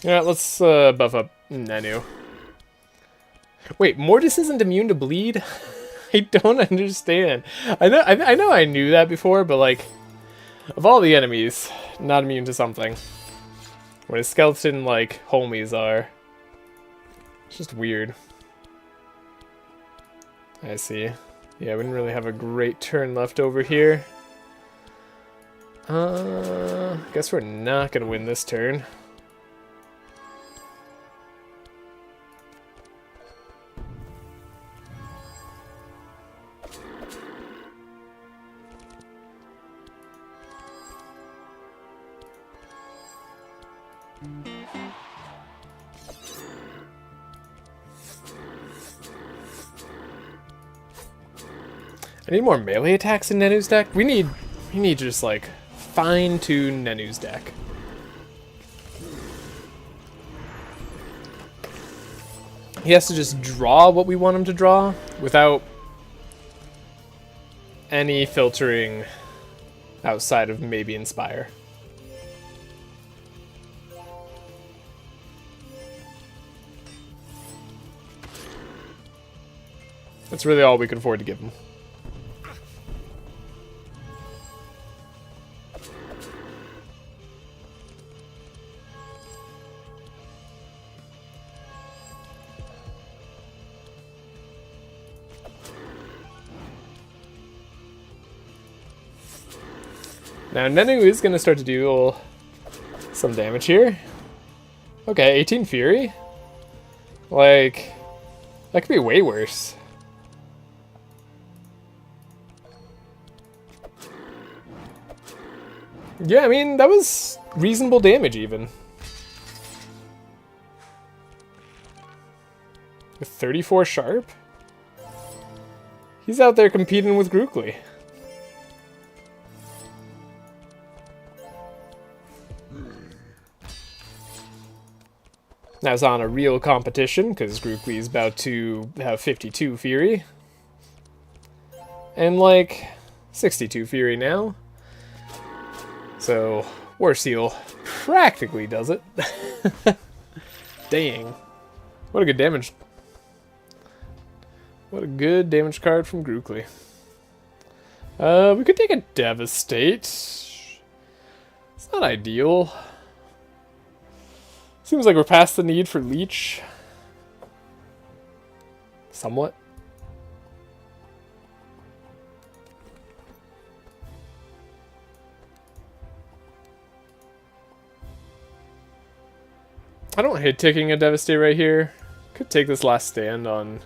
Yeah, let's buff up Nenu. Wait, Mortis isn't immune to bleed? I don't understand. I know I knew that before, but like, of all the enemies, not immune to something. When his skeleton like homies are. It's just weird. I see. Yeah, we didn't really have a great turn left over here. Guess we're not gonna win this turn. I need more melee attacks in Nenu's deck. We need to just like fine-tune Nenu's deck. He has to just draw what we want him to draw without any filtering outside of maybe Inspire. That's really all we can afford to give him. Now Nenu is going to start to do some damage here. Okay, 18 Fury? Like, that could be way worse. Yeah, I mean, that was reasonable damage even. With 34 sharp? He's out there competing with Grookly. Now it's on a real competition, because Grookly's about to have 52 Fury. And like, 62 Fury now. So, War Seal practically does it. Dang. What a good damage. What a good damage card from Grookly. We could take a Devastate. It's not ideal. Seems like we're past the need for Leech. Somewhat. I don't hate taking a Devastate right here. Could take this last stand on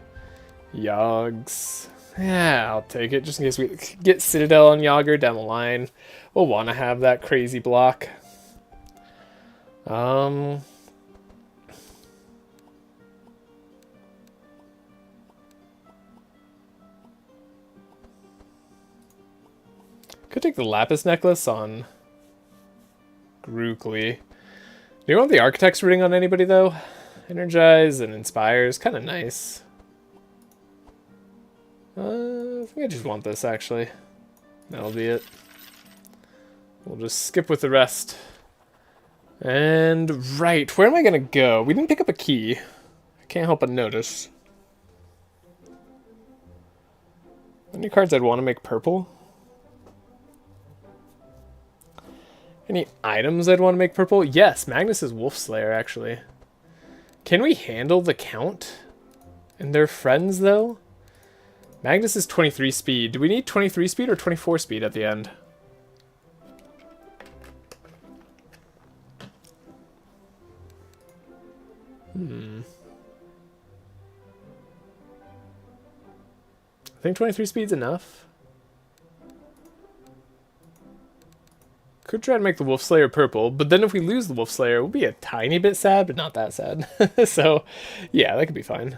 Yogs. Yeah, I'll take it just in case we get Citadel on Yogger down the line. We'll want to have that crazy block. Could take the Lapis Necklace on Grookly. Do you want the Architect's Ring on anybody, though? Energize and Inspire is kind of nice. I think I just want this, actually. That'll be it. We'll just skip with the rest. And, right, where am I going to go? We didn't pick up a key. I can't help but notice. Any cards I'd want to make purple? Any items I'd want to make purple? Yes, Magnus' Wolf Slayer, actually. Can we handle the Count? And their friends, though? Magnus is 23 speed. Do we need 23 speed or 24 speed at the end? I think 23 speed's enough. Could try to make the Wolf Slayer purple, but then if we lose the Wolf Slayer, we'll be a tiny bit sad, but not that sad. So, yeah, that could be fine.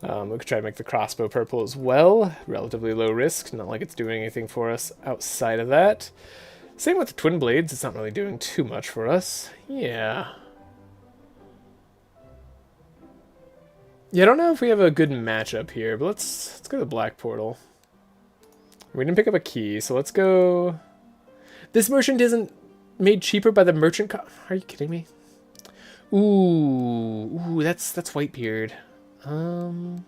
We could try to make the crossbow purple as well. Relatively low risk, not like it's doing anything for us outside of that. Same with the Twin Blades, it's not really doing too much for us. Yeah. Yeah, I don't know if we have a good matchup here, but let's go to the Black Portal. We didn't pick up a key, so let's go... This merchant isn't made cheaper by the merchant Are you kidding me? Ooh, that's Whitebeard. I don't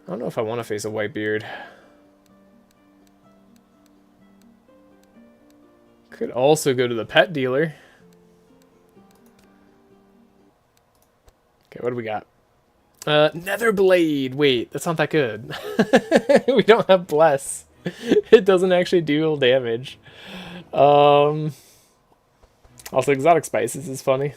know if I want to face a Whitebeard. Could also go to the pet dealer. Okay, what do we got? Netherblade. Wait, that's not that good. We don't have Bless. It doesn't actually deal damage. Also, Exotic Spices is funny.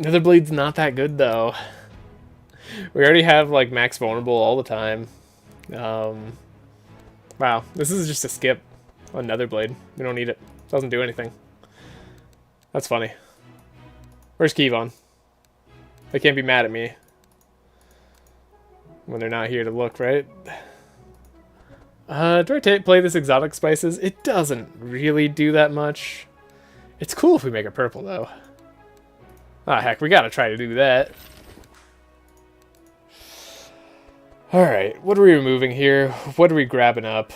Netherblade's not that good though. We already have like max vulnerable all the time. Wow, this is just a skip on Netherblade. We don't need it. Doesn't do anything. That's funny. Where's Kevon? They can't be mad at me when they're not here to look, right? Do I play this exotic spices? It doesn't really do that much. It's cool if we make it purple though. Ah, heck, we gotta try to do that. Alright, what are we removing here? What are we grabbing up?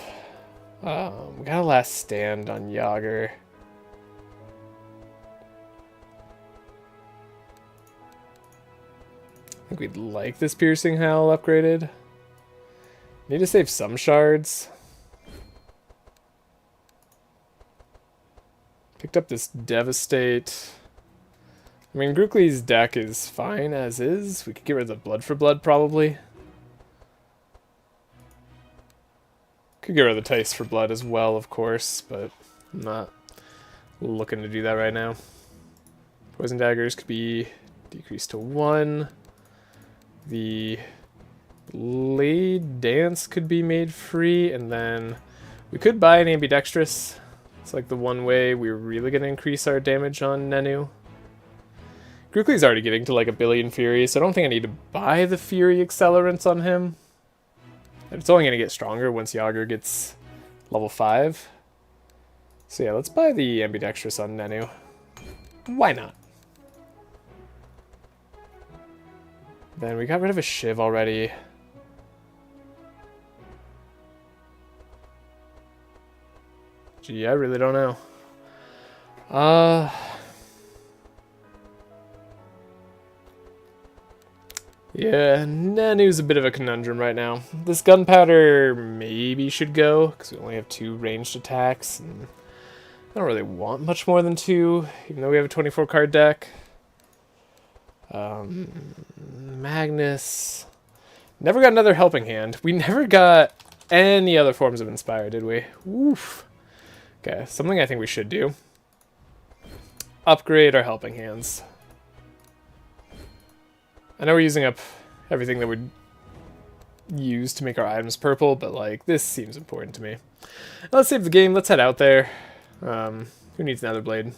We got a last stand on Yogger. I think we'd like this piercing howl upgraded. Need to save some shards. Picked up this devastate. I mean, Grookly's deck is fine as is. We could get rid of the blood for blood probably. Could get rid of the taste for blood as well, of course, but I'm not looking to do that right now. Poison daggers could be decreased to 1. The blade dance could be made free, and then we could buy an ambidextrous. It's like the one way we're really going to increase our damage on Nenu. Grookly's already getting to like 1 billion Fury, so I don't think I need to buy the Fury accelerants on him. It's only going to get stronger once Yogger gets level 5. So yeah, let's buy the ambidextrous on Nenu. Why not? Then we got rid of a Shiv already. Gee, I really don't know. Yeah, Nanu's a bit of a conundrum right now. This gunpowder maybe should go, because we only have 2 ranged attacks, and I don't really want much more than 2, even though we have a 24 card deck. Magnus. Never got another helping hand. We never got any other forms of Inspire, did we? Oof. Okay, something I think we should do. Upgrade our helping hands. I know we're using up everything that we'd use to make our items purple, but like this seems important to me. Let's save the game. Let's head out there. Who needs another blade?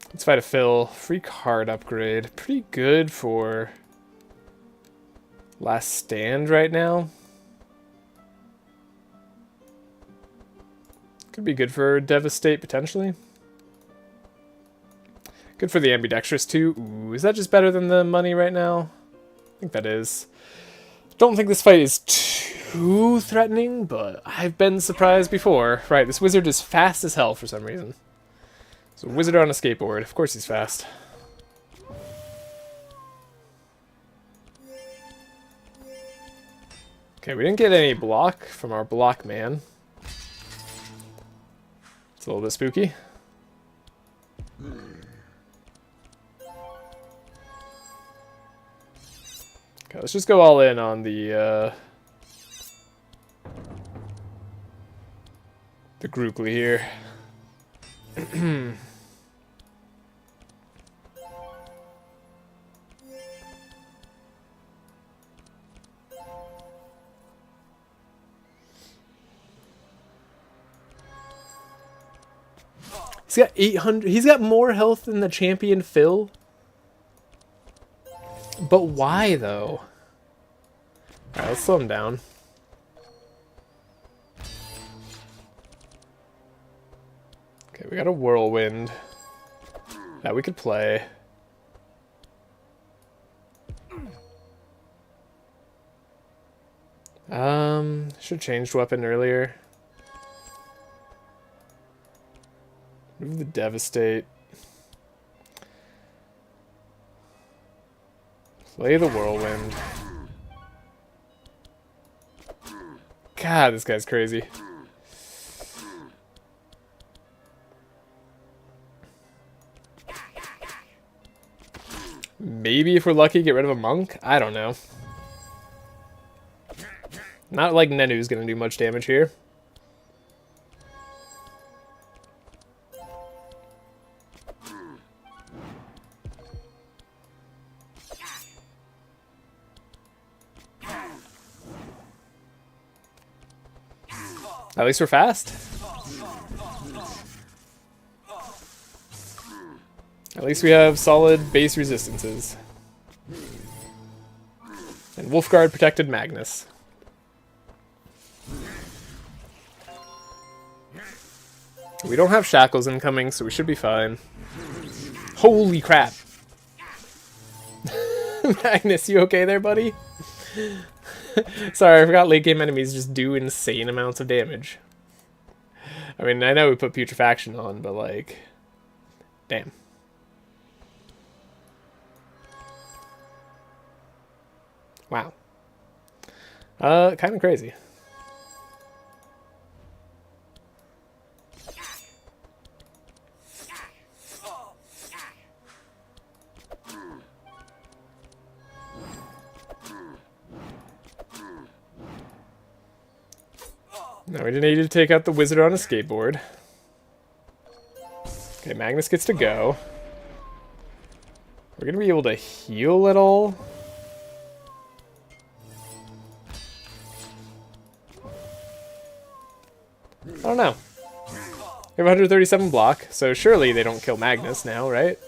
Let's fight a Phil. Free card upgrade. Pretty good for last stand right now. Could be good for Devastate potentially. Good for the ambidextrous too. Ooh, is that just better than the money right now? I think that is. Don't think this fight is too threatening, but I've been surprised before. Right, this wizard is fast as hell for some reason. So wizard on a skateboard. Of course he's fast. Okay, we didn't get any block from our block man. It's a little bit spooky. Okay, let's just go all in on the Grookly here. He's got 800. He's got more health than the champion Phil. But why though? Alright, let's slow him down. Okay, we got a whirlwind that we could play. Should have changed weapon earlier. Move the Devastate. Play the Whirlwind. God, this guy's crazy. Maybe if we're lucky, get rid of a monk? I don't know. Not like Nenu's gonna do much damage here. At least we're fast. At least we have solid base resistances. And Wolfguard protected Magnus. We don't have shackles incoming, so we should be fine. Holy crap! Magnus, you okay there, buddy? Sorry, I forgot late game enemies just do insane amounts of damage. I mean, I know we put Putrefaction on, but like... Damn. Wow. Kind of crazy. Now we need to take out the wizard on a skateboard. Okay, Magnus gets to go. We're gonna be able to heal at all. I don't know. We have 137 block, so surely they don't kill Magnus now, right?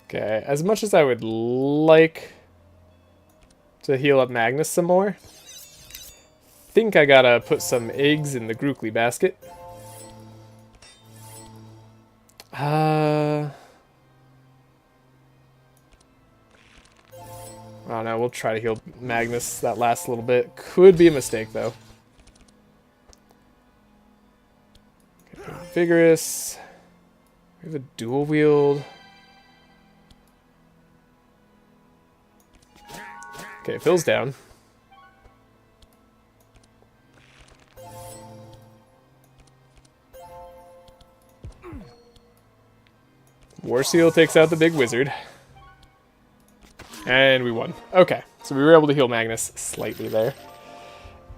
Okay, as much as I would like to heal up Magnus some more, I think I gotta put some eggs in the Grookly basket. I don't know, we'll try to heal Magnus that last little bit. Could be a mistake, though. Okay, Vigorous. We have a dual wield. Okay, Phil's down. Warseal takes out the big wizard. And we won. Okay, so we were able to heal Magnus slightly there.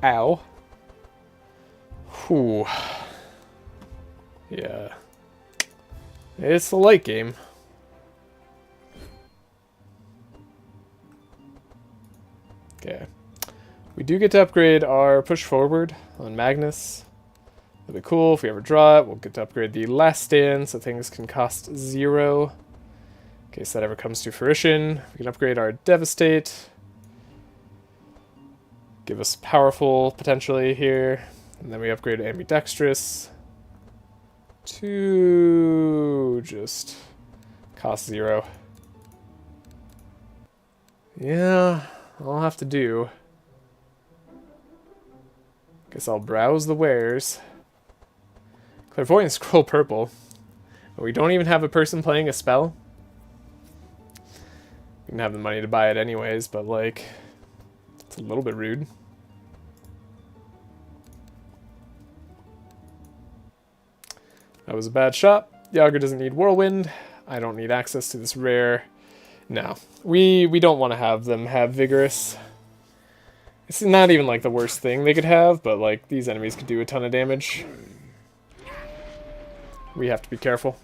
Ow. Whew. Yeah. It's the late game. Okay. We do get to upgrade our push forward on Magnus. That'd be cool. If we ever draw it, we'll get to upgrade the last stand so things can cost 0. In case that ever comes to fruition. We can upgrade our Devastate. Give us powerful, potentially, here. And then we upgrade Ambidextrous to just cost 0. Yeah, I'll have to do. Guess I'll browse the wares. Clairvoyant Scroll Purple. We don't even have a person playing a spell. We can have the money to buy it anyways, but like, it's a little bit rude. That was a bad shot. Yogger doesn't need Whirlwind. I don't need access to this rare. No, we don't want to have them have Vigorous. It's not even like the worst thing they could have, but like these enemies could do a ton of damage. We have to be careful.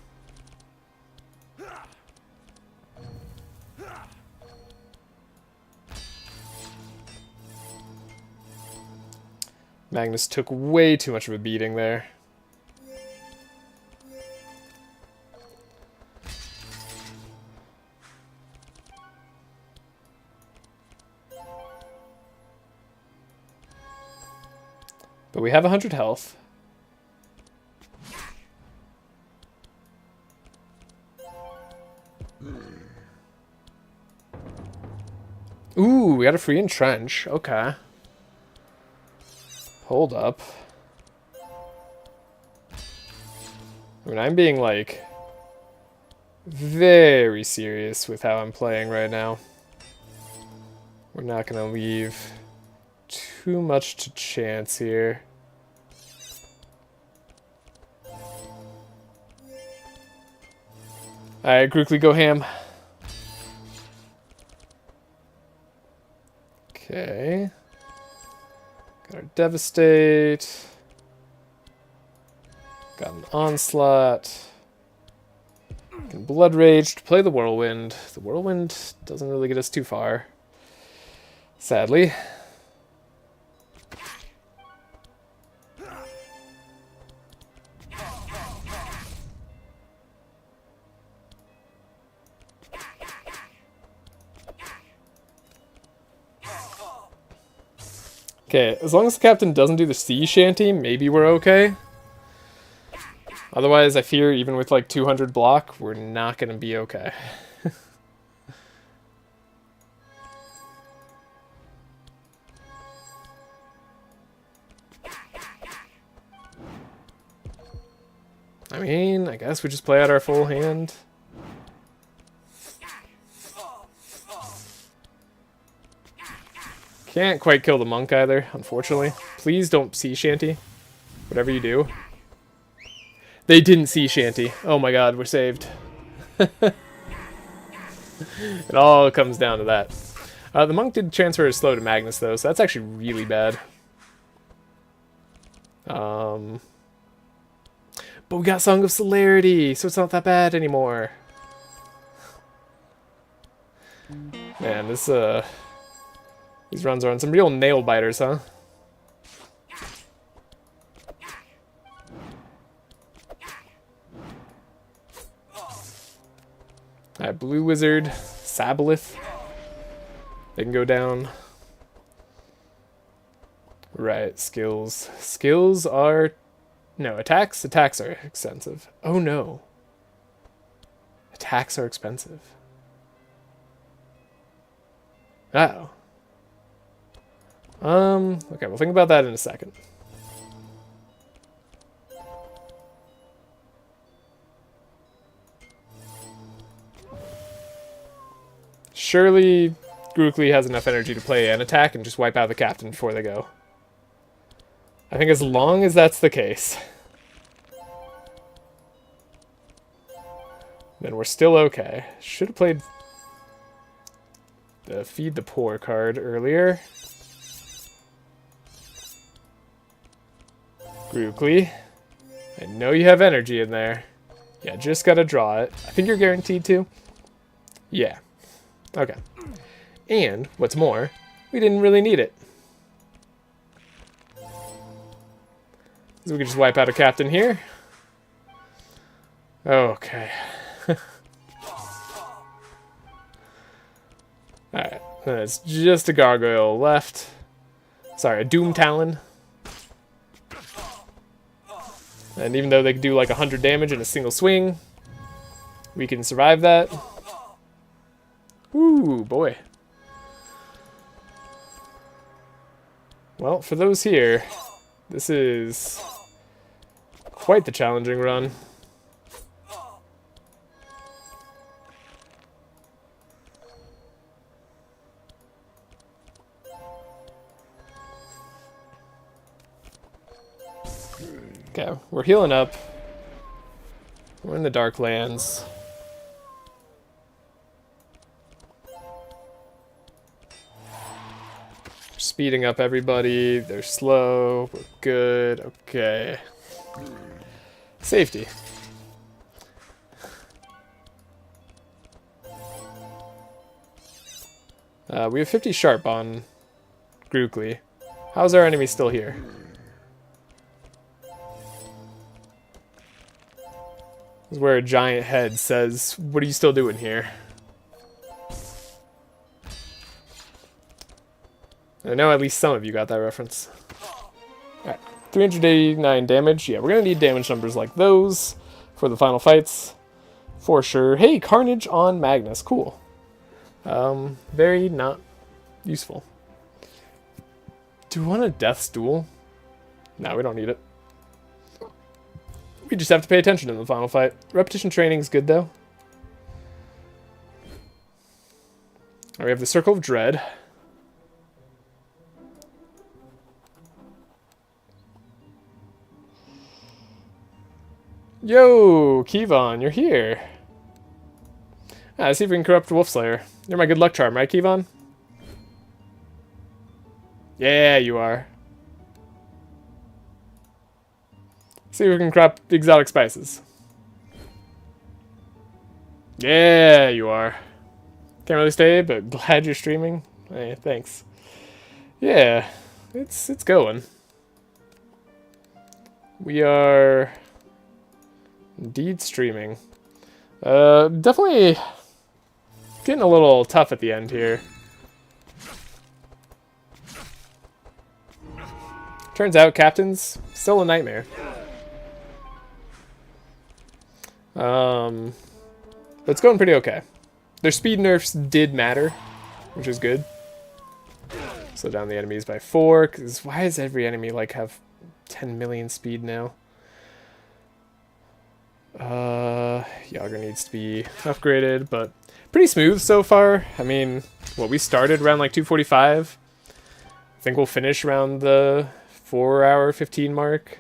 Magnus took way too much of a beating there. But we have 100 health. Ooh, we got a free entrench. Okay. Hold up. I mean, I'm being, like, very serious with how I'm playing right now. We're not going to leave too much to chance here. Alright, Grookly, go ham. Okay. Got our Devastate. Got an Onslaught. can Blood Rage to play the Whirlwind. The Whirlwind doesn't really get us too far, sadly. Okay, as long as the captain doesn't do the sea shanty, maybe we're okay. Otherwise, I fear even with like 200 block, we're not going to be okay. I mean, I guess we just play out our full hand. Can't quite kill the monk either, unfortunately. Please don't sea shanty. Whatever you do. They didn't sea shanty. Oh my god, we're saved. It all comes down to that. The monk did transfer his slow to Magnus though, so that's actually really bad. But we got Song of Celerity, so it's not that bad anymore. Man, this these runs are on some real nail biters, huh? Alright, Blue Wizard, Saboleth. They can go down. Right, skills. Skills are... No, attacks? Attacks are expensive. Oh no. Attacks are expensive. Uh-oh. Okay, we'll think about that in a second. Surely Grookly has enough energy to play an attack and just wipe out the captain before they go. I think as long as that's the case, then we're still okay. Should have played the Feed the Poor card earlier. Grookly, I know you have energy in there. Yeah, just gotta draw it. I think you're guaranteed to. Yeah. Okay. And, what's more, we didn't really need it. So we can just wipe out a captain here. Okay. Alright, then it's just a gargoyle left. Sorry, a Doom Talon. And even though they can do like 100 damage in a single swing, we can survive that. Ooh, boy. Well, for those here, this is quite the challenging run. Okay, we're healing up. We're in the Dark Lands. Speeding up everybody. They're slow. We're good. Okay. Safety. We have 50 sharp on Grookly. How's our enemy still here? This is where a giant head says, "What are you still doing here?" I know at least some of you got that reference. Alright, 389 damage. Yeah, we're going to need damage numbers like those for the final fights. For sure. Hey, Carnage on Magnus. Cool. Very not useful. Do we want a Death's Duel? No, we don't need it. We just have to pay attention in the final fight. Repetition training is good, though. Right, we have the Circle of Dread. Yo, Kevon, you're here. Let's see if we can corrupt Wolfslayer. You're my good luck charm, right, Kevon? Yeah, you are. See if we can corrupt exotic spices. Yeah, you are. Can't really stay, but glad you're streaming. Hey, thanks. Yeah, it's going. We are indeed streaming. Definitely getting a little tough at the end here. Turns out captain's still a nightmare. But it's going pretty okay. Their speed nerfs did matter, which is good. Slow down the enemies by 4, because why does every enemy like have 10 million speed now? Yogger needs to be upgraded, but pretty smooth so far. I mean, what we started around like 245. I think we'll finish around the 4-hour 15 mark.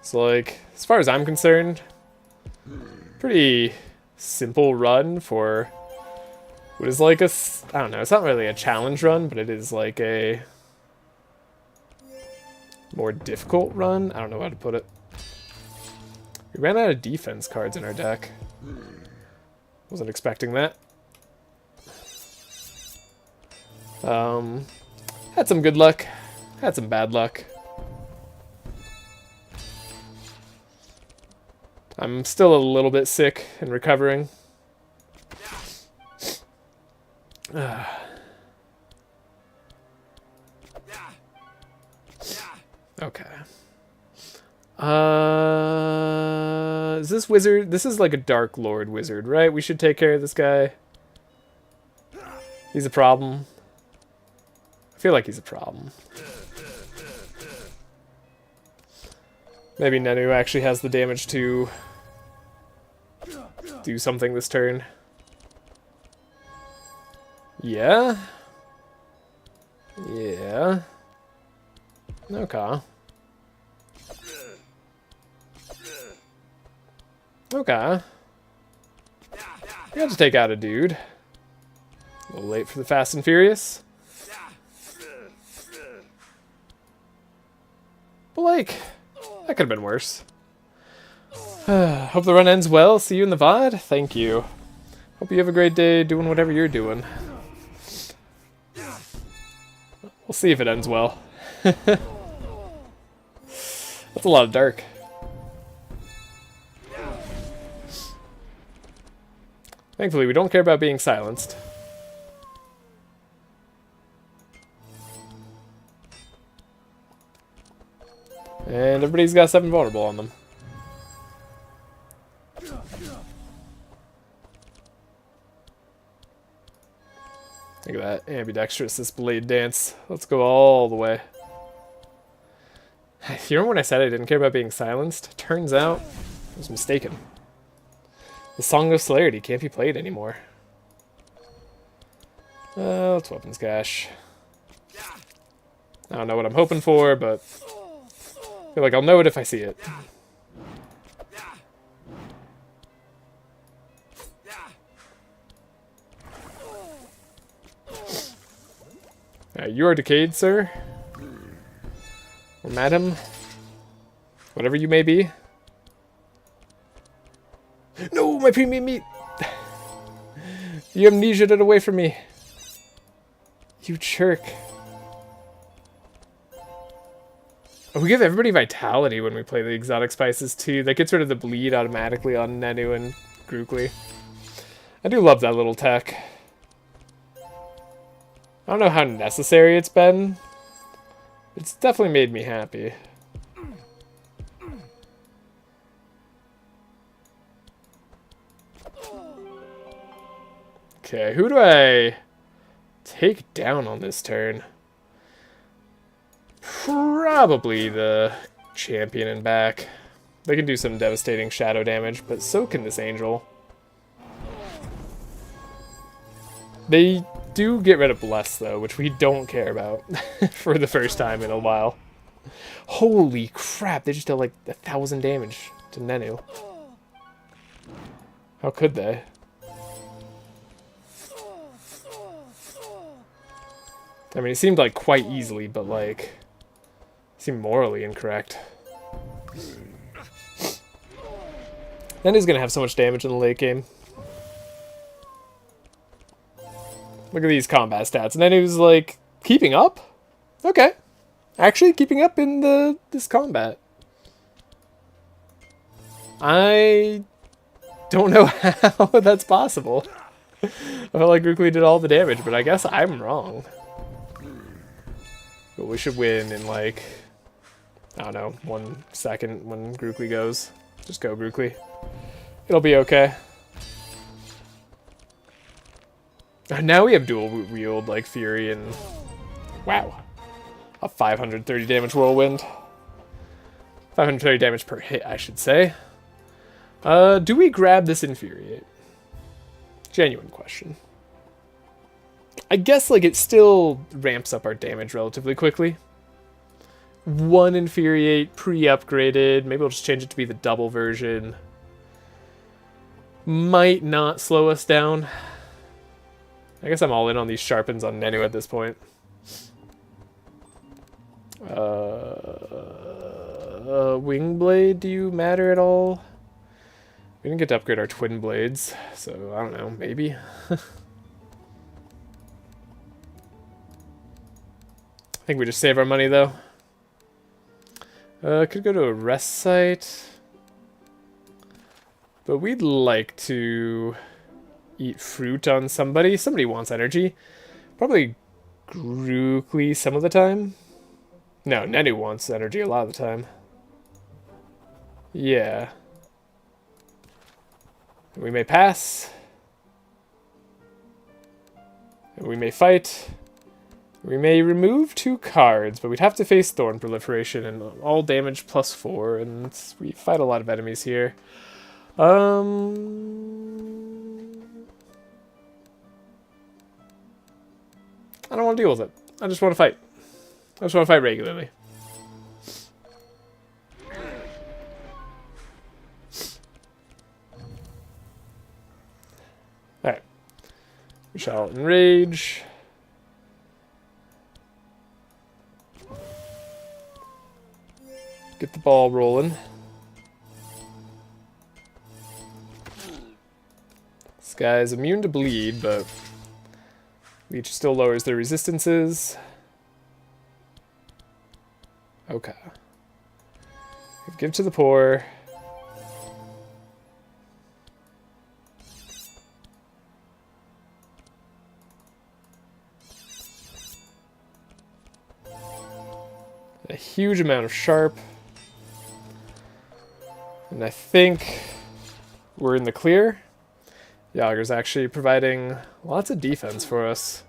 So like, as far as I'm concerned, pretty simple run for what is like a, I don't know, it's not really a challenge run, but it is like a more difficult run. I don't know how to put it. We ran out of defense cards in our deck. Wasn't expecting that. Had some good luck, had some bad luck. I'm still a little bit sick and recovering. Okay. Is this wizard? This is like a Dark Lord wizard, right? We should take care of this guy. He's a problem. I feel like he's a problem. Maybe NGjUbNnm actually has the damage to do something this turn. Yeah? Yeah. Okay. Okay. We have to take out a dude. A little late for the Fast and Furious. But like, that could have been worse. Hope the run ends well. See you in the VOD. Thank you. Hope you have a great day doing whatever you're doing. We'll see if it ends well. That's a lot of dark. Thankfully, we don't care about being silenced. And everybody's got 7 vulnerable on them. Look at that, ambidextrous, this blade dance. Let's go all the way. You remember when I said I didn't care about being silenced? Turns out, I was mistaken. The Song of Celerity can't be played anymore. Let's weapons cache. I don't know what I'm hoping for, but I feel like I'll know it if I see it. You are decayed, sir. Or madam. Whatever you may be. No, my premium meat! You amnesia'd it away from me. You jerk. Oh, we give everybody vitality when we play the exotic spices too. That gets rid of the bleed automatically on NGjUbNnm and Grookly. I do love that little tech. I don't know how necessary it's been. It's definitely made me happy. Okay, who do I take down on this turn? Probably the champion and back. They can do some devastating shadow damage, but so can this angel. They do get rid of Bless, though, which we don't care about for the first time in a while. Holy crap, they just dealt like 1,000 damage to NGjUbNnm. How could they? I mean, it seemed like quite easily, but like, it seemed morally incorrect. NGjUbNnm's gonna have so much damage in the late game. Look at these combat stats. And then it was like, keeping up? Okay. Actually keeping up in this combat. I don't know how that's possible. I felt like Grookly did all the damage, but I guess I'm wrong. But we should win in like, I don't know, 1 second when Grookly goes. Just go, Grookly. It'll be okay. Now we have dual wield like Fury and... Wow. A 530 damage whirlwind. 530 damage per hit, I should say. Do we grab this Infuriate? Genuine question. I guess like it still ramps up our damage relatively quickly. 1 Infuriate pre-upgraded. Maybe we'll just change it to be the double version. Might not slow us down. I guess I'm all in on these sharpens on Nenu at this point. Wingblade, do you matter at all? We didn't get to upgrade our twin blades, so I don't know, maybe. I think we just save our money though. Could go to a rest site. But we'd like to eat fruit on somebody. Somebody wants energy. Probably Grookly some of the time. No, Nenu wants energy a lot of the time. Yeah. We may pass. We may fight. We may remove 2 cards, but we'd have to face Thorn Proliferation and all damage +4, and we fight a lot of enemies here. I don't want to deal with it. I just want to fight. I just want to fight regularly. Alright. We shall enrage. Get the ball rolling. This guy's immune to bleed, but Leech still lowers their resistances. Okay. Give to the poor. A huge amount of sharp. And I think we're in the clear. Yogger's actually providing lots of defense for us.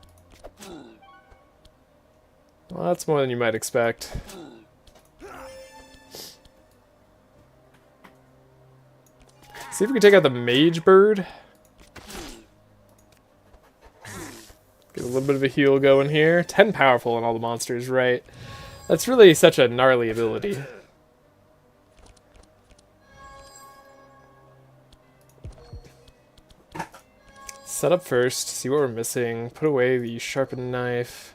Well, that's more than you might expect. See if we can take out the Mage Bird. Get a little bit of a heal going here. 10 powerful on all the monsters, right? That's really such a gnarly ability. Set up first, see what we're missing, put away the sharpened knife.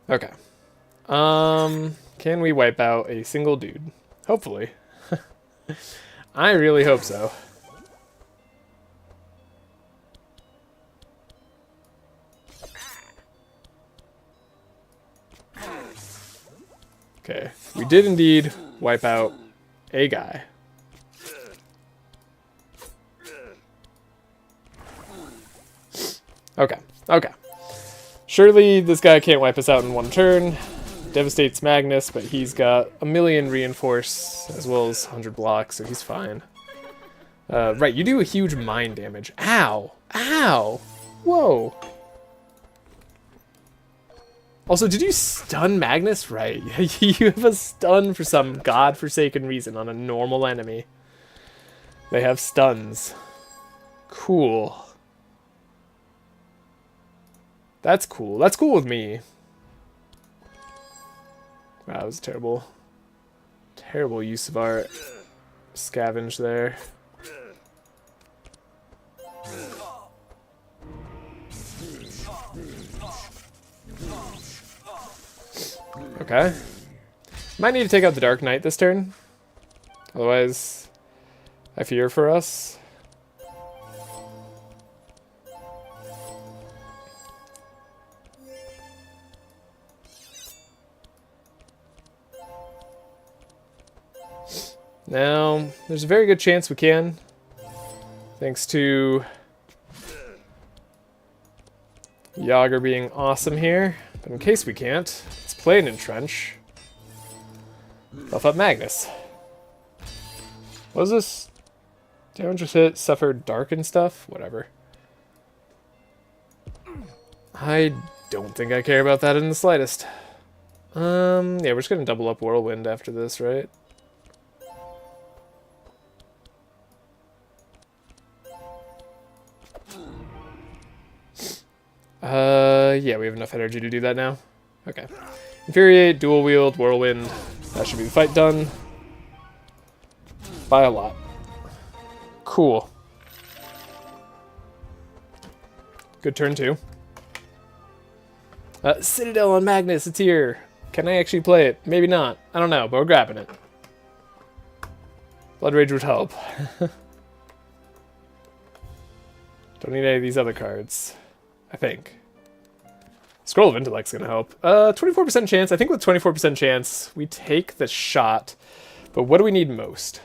Okay. Can we wipe out a single dude? Hopefully. I really hope so. Okay, we did indeed wipe out a guy. Okay, okay. Surely this guy can't wipe us out in 1 turn. Devastates Magnus, but he's got 1,000,000 reinforce as well as 100 blocks, so he's fine. Right, you do a huge mind damage. Ow! Ow! Whoa! Also, did you stun Magnus? Right. You have a stun for some godforsaken reason on a normal enemy. They have stuns. Cool. That's cool. That's cool with me. Wow, that was terrible. Terrible use of our scavenge there. Okay. Might need to take out the Dark Knight this turn. Otherwise, I fear for us. Now, there's a very good chance we can. Thanks to Yogger being awesome here. But in case we can't, let's play an entrench. Buff up Magnus. What is this? Damage was hit, suffered darkened stuff? Whatever. I don't think I care about that in the slightest. Yeah, we're just gonna double up Whirlwind after this, right? Yeah, we have enough energy to do that now. Okay. Infuriate, dual wield, Whirlwind. That should be the fight done. By a lot. Cool. Good turn, too. Citadel on Magnus, it's here. Can I actually play it? Maybe not. I don't know, but we're grabbing it. Blood Rage would help. Don't need any of these other cards. I think. Scroll of Intellect's gonna help. 24% chance. I think with 24% chance, we take the shot. But what do we need most?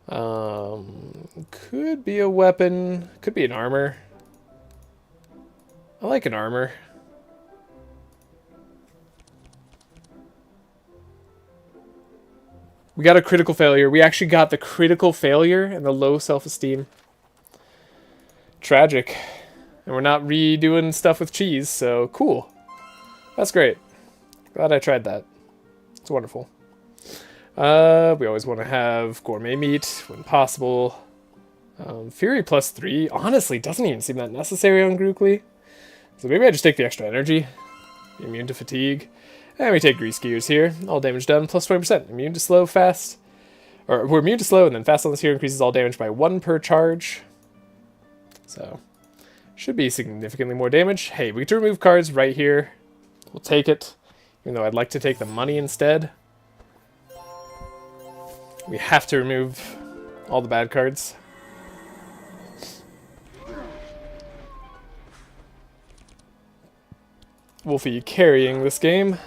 Could be a weapon. Could be an armor. I like an armor. We got a critical failure. We actually got the critical failure and the low self-esteem. Tragic. And we're not redoing stuff with cheese, so cool. That's great. Glad I tried that. It's wonderful. We always want to have gourmet meat when possible. Fury plus 3 honestly doesn't even seem that necessary on Grookly. So maybe I just take the extra energy. Immune to fatigue. And we take Grease Gears here. All damage done, plus 20%. Immune to slow, fast. Or we're immune to slow, and then fast on this here increases all damage by 1 per charge. So, should be significantly more damage. Hey, we get to remove cards right here. We'll take it. Even though I'd like to take the money instead. We have to remove all the bad cards. Wolfie carrying this game.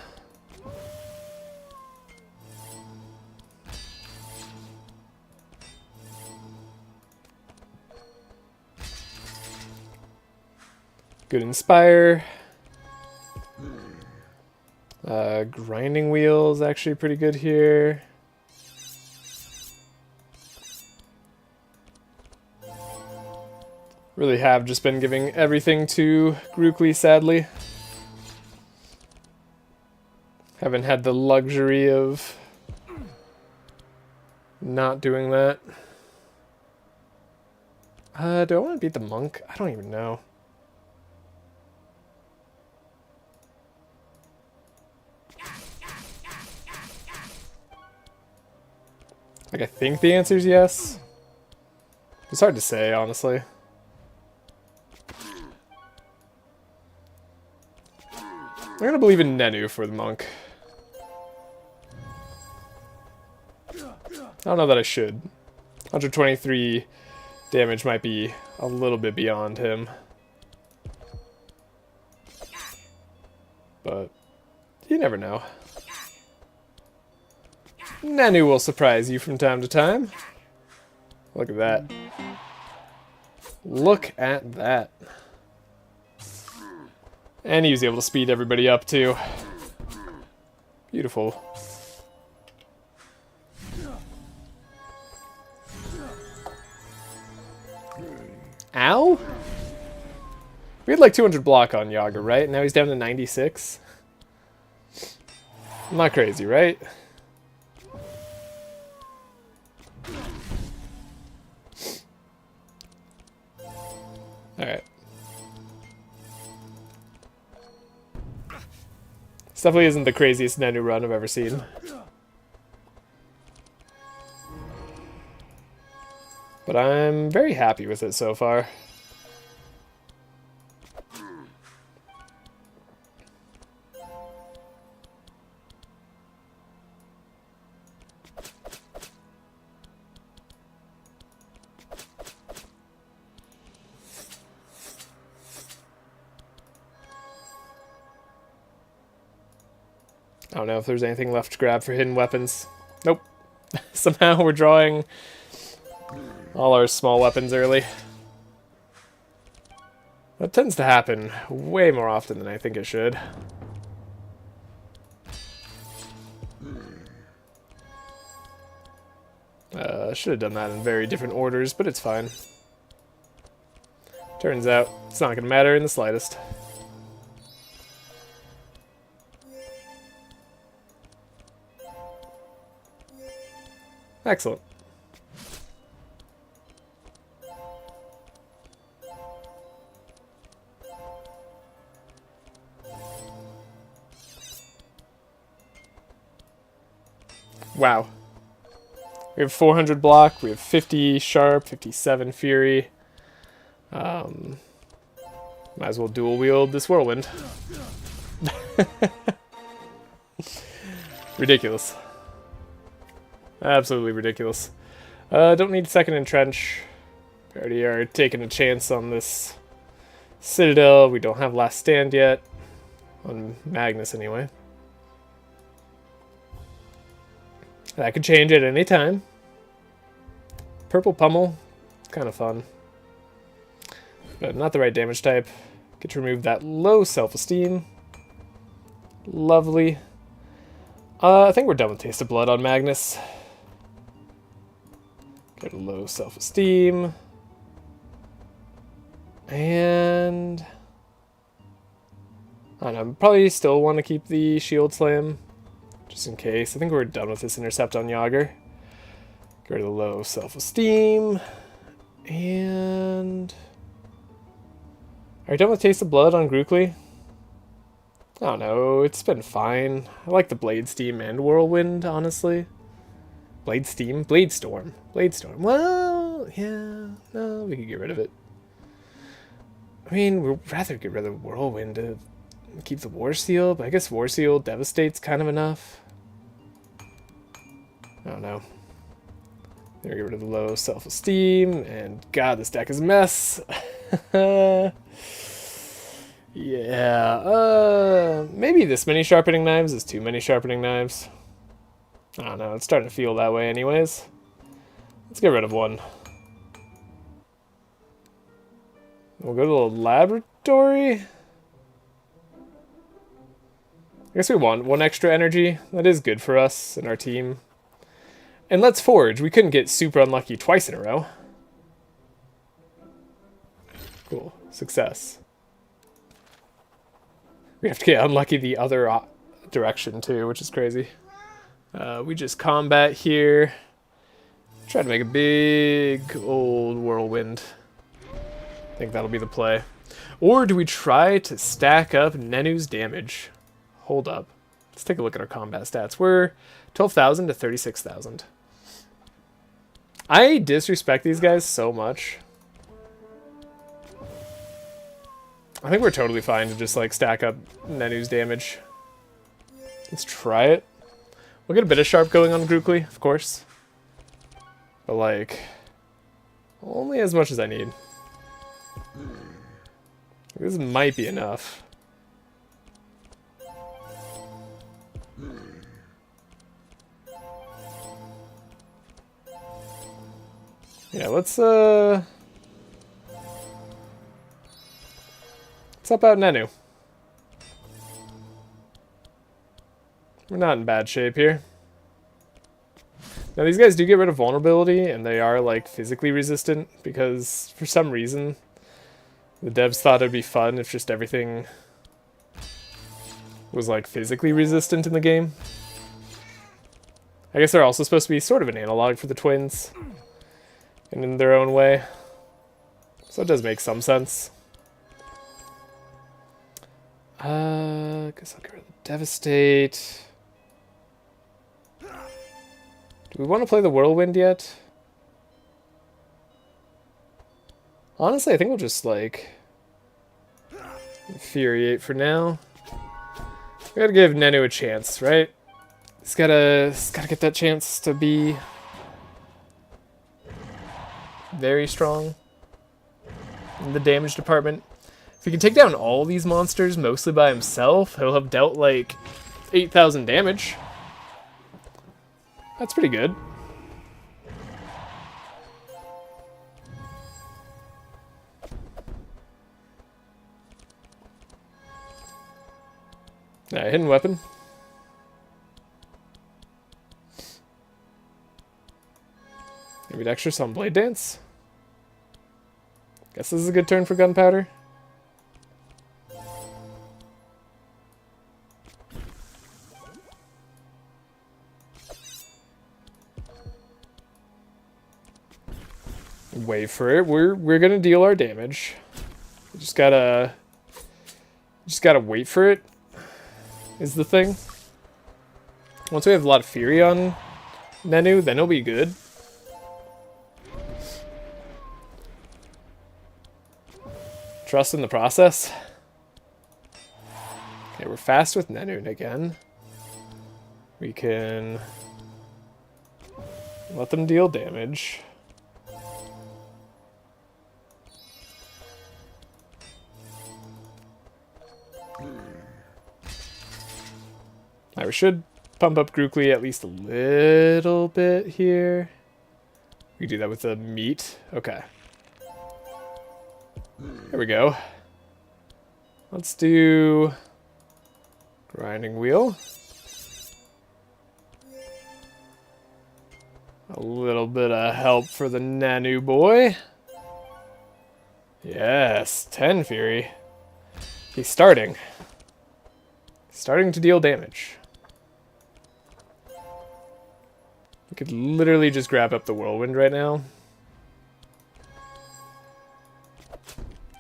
Good Inspire. Grinding Wheel is actually pretty good here. Really have just been giving everything to Grookly, sadly. Haven't had the luxury of not doing that. Do I want to beat the monk? I don't even know. Like, I think the answer is yes. It's hard to say, honestly. I'm gonna believe in Nenu for the monk. I don't know that I should. 123 damage might be a little bit beyond him. But you never know. Nenu will surprise you from time to time. Look at that. Look at that. And he was able to speed everybody up too. Beautiful. Ow? We had like 200 block on Yogger, right? Now he's down to 96. Not crazy, right? Alright. This definitely isn't the craziest Nenu run I've ever seen. But I'm very happy with it so far. I don't know if there's anything left to grab for hidden weapons. Nope. Somehow we're drawing all our small weapons early. That tends to happen way more often than I think it should. Should have done that in very different orders, but it's fine. Turns out, it's not going to matter in the slightest. Excellent. Wow. We have 400 block, we have 50 sharp, 57 fury. Might as well dual wield this whirlwind. Ridiculous. Absolutely ridiculous. Don't need second entrench. We already are taking a chance on this citadel. We don't have last stand yet. On Magnus anyway. That could change at any time. Purple pummel, kind of fun. But not the right damage type. Get to remove that low self-esteem. Lovely. I think we're done with Taste of Blood on Magnus. Get a low self-esteem. And I don't know, probably still want to keep the Shield Slam. Just in case. I think we're done with this intercept on Yogger. Get rid of the low self-esteem. And are you done with Taste of Blood on Grookly? I don't know, it's been fine. I like the Blade Steam and Whirlwind, honestly. Blade Steam? Blade Storm. Blade Storm. Well, yeah, no, we could get rid of it. I mean, we'd rather get rid of Whirlwind to keep the War Seal, but I guess War Seal Devastate's kind of enough. I don't know. There, get rid of the low self-esteem, and God, this deck is a mess. Yeah, maybe this many sharpening knives is too many sharpening knives. I don't know, it's starting to feel that way anyways. Let's get rid of one. We'll go to the laboratory. I guess we want one extra energy. That is good for us and our team. And let's forge. We couldn't get super unlucky twice in a row. Cool. Success. We have to get unlucky the other direction too, which is crazy. We just combat here. Try to make a big old whirlwind. I think that'll be the play. Or do we try to stack up Nenu's damage? Hold up. Let's take a look at our combat stats. We're 12,000 to 36,000. I disrespect these guys so much. I think we're totally fine to just like stack up Nenu's damage. Let's try it. We'll get a bit of sharp going on Grookly, of course. But like, only as much as I need. This might be enough. Yeah, let's up out Nenu. We're not in bad shape here. Now these guys do get rid of vulnerability, and they are like physically resistant because for some reason the devs thought it'd be fun if just everything was like physically resistant in the game. I guess they're also supposed to be sort of an analog for the twins, and in their own way. So it does make some sense. Guess I'll get rid of the Devastate. Do we want to play the Whirlwind yet? Honestly, I think we'll just like Infuriate for now. We gotta give Nenu a chance, right? He's gotta get that chance to be very strong in the damage department. If he can take down all these monsters mostly by himself, he'll have dealt like 8,000 damage. That's pretty good. Alright, hidden weapon. Maybe extra some blade dance. Guess this is a good turn for gunpowder. Wait for it. We're gonna deal our damage. We just gotta wait for it. Is the thing. Once we have a lot of fury on Nenu, then he'll be good. Trust in the process. Okay, we're fast with Nenu again. We can let them deal damage. Now we should pump up Grookly at least a little bit here. We can do that with the meat. Okay. There we go. Let's do grinding wheel. A little bit of help for the Nanu boy. Yes, 10 fury. He's starting to deal damage. We could literally just grab up the whirlwind right now.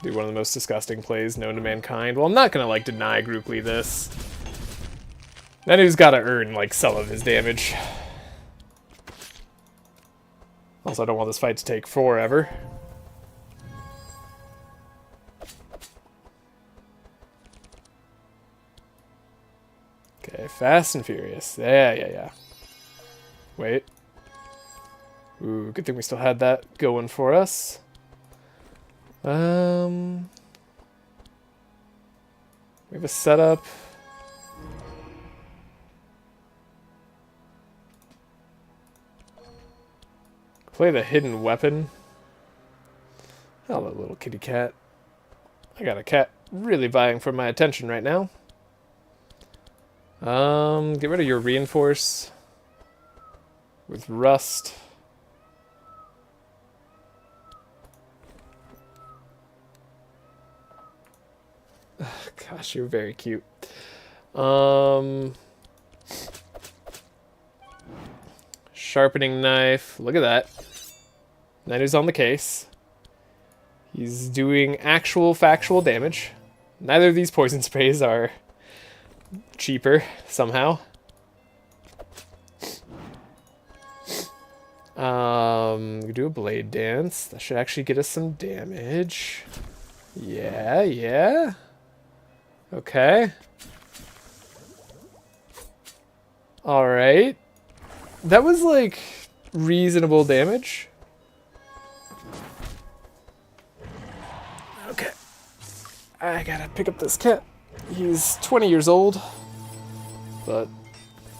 Do one of the most disgusting plays known to mankind. Well, I'm not gonna like deny Grookly this. Nenu's gotta earn like some of his damage. Also, I don't want this fight to take forever. Okay, fast and furious. Yeah. Wait. Ooh, good thing we still had that going for us. We have a setup. Play the hidden weapon. Oh, that little kitty cat. I got a cat really vying for my attention right now. Get rid of your reinforce with rust. Gosh, you're very cute. Sharpening knife. Look at that. Nenu's on the case. He's doing actual factual damage. Neither of these poison sprays are cheaper somehow. We do a blade dance. That should actually get us some damage. Yeah. Okay. Alright. That was like reasonable damage. Okay. I gotta pick up this cat. He's 20 years old, but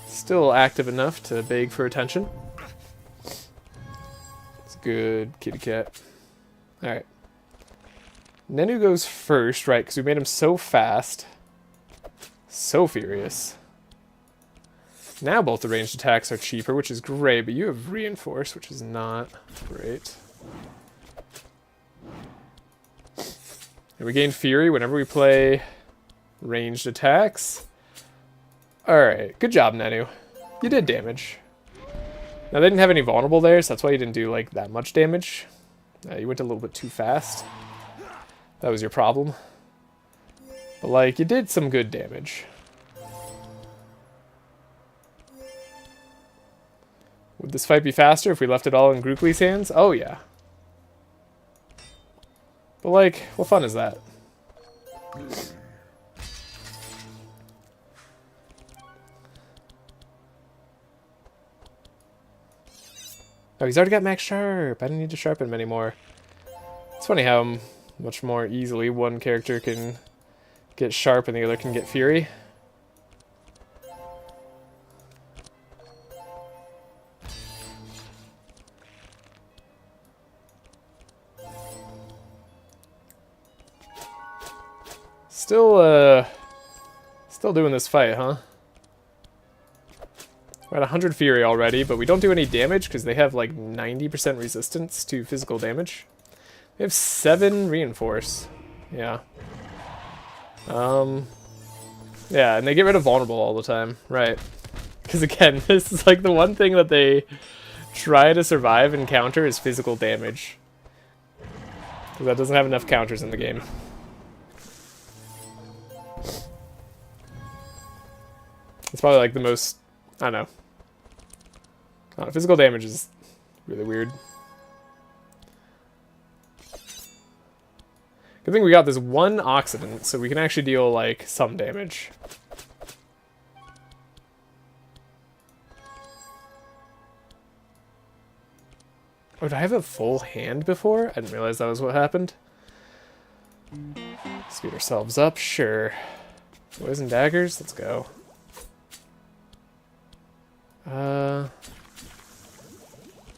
still active enough to beg for attention. It's a good kitty cat. Alright. Nenu goes first, right, because we made him so fast. So furious. Now both the ranged attacks are cheaper, which is great, but you have reinforce, which is not great. And we gain fury whenever we play ranged attacks. Alright, good job, Nenu. You did damage. Now, they didn't have any vulnerable there, so that's why you didn't do, like, that much damage. You went a little bit too fast. That was your problem. But, like, you did some good damage. Would this fight be faster if we left it all in Grookly's hands? Oh, yeah. But, like, what fun is that? Oh, he's already got max sharp. I don't need to sharpen him anymore. It's funny how much more easily one character can get sharp and the other can get fury. Still doing this fight, huh? We're at 100 Fury already, but we don't do any damage because they have like 90% resistance to physical damage. They have 7 Reinforce. Yeah. Yeah, and they get rid of Vulnerable all the time. Right. Because again, this is like the one thing that they try to survive and counter is physical damage. Because that doesn't have enough counters in the game. It's probably like the most, I don't know, physical damage is really weird. Good thing we got this one Oxidant, so we can actually deal like some damage. Oh, did I have a full hand before? I didn't realize that was what happened. Speed ourselves up, sure. Poison daggers, let's go.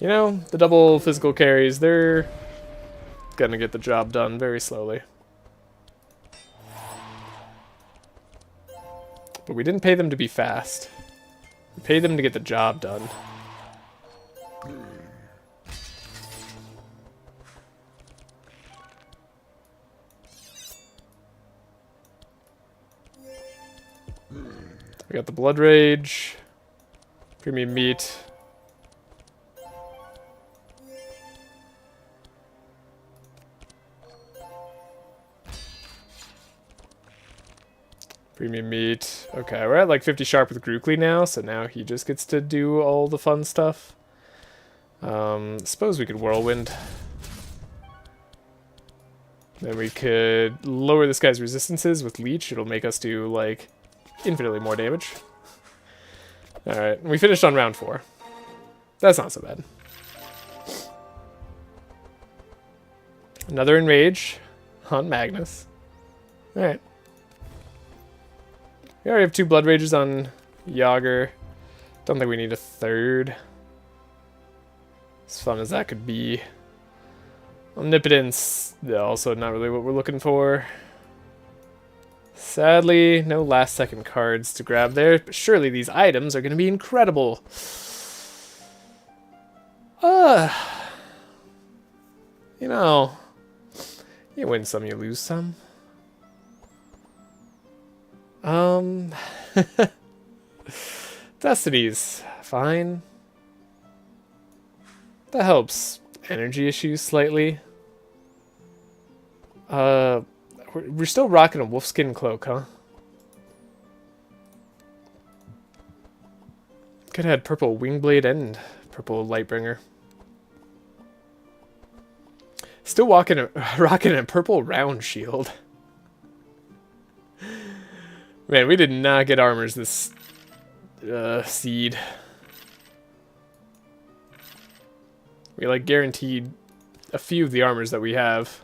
You know, the double physical carries, they're gonna get the job done very slowly. But we didn't pay them to be fast. We paid them to get the job done. We got the Blood Rage. Premium Meat. Premium Meat. Okay, we're at like 50 sharp with Grookly now, so now he just gets to do all the fun stuff. Suppose we could Whirlwind. Then we could lower this guy's resistances with Leech. It'll make us do like infinitely more damage. Alright, we finished on round 4. That's not so bad. Another Enrage on Magnus. Alright. We already have 2 Blood Rages on Yogger. Don't think we need a third. As fun as that could be. Omnipotence, also not really what we're looking for. Sadly, no last second cards to grab there, but surely these items are going to be incredible. You know, you win some, you lose some. Destiny's fine. That helps energy issues slightly. We're still rocking a wolfskin cloak, huh? Could have had purple Wingblade and purple Lightbringer. Still rocking a purple round shield. Man, we did not get armors this seed. We like guaranteed a few of the armors that we have.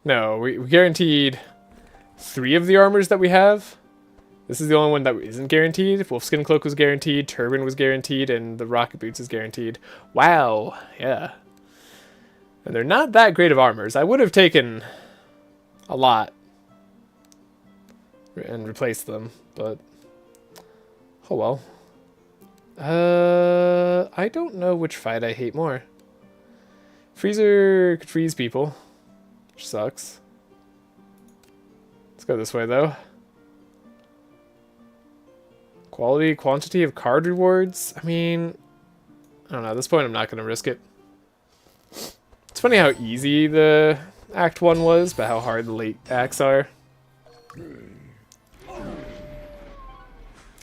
No, we guaranteed 3 of the armors that we have. This is the only one that isn't guaranteed. Wolfskin Cloak was guaranteed, Turban was guaranteed, and the Rocket Boots is guaranteed. Wow, yeah. And they're not that great of armors. I would have taken a lot and replaced them, but oh well. I don't know which fight I hate more. Freezer could freeze people, which sucks. Let's go this way though. Quality, quantity of card rewards. I mean, I don't know. At this point, I'm not going to risk it. It's funny how easy the Act 1 was, but how hard the late acts are.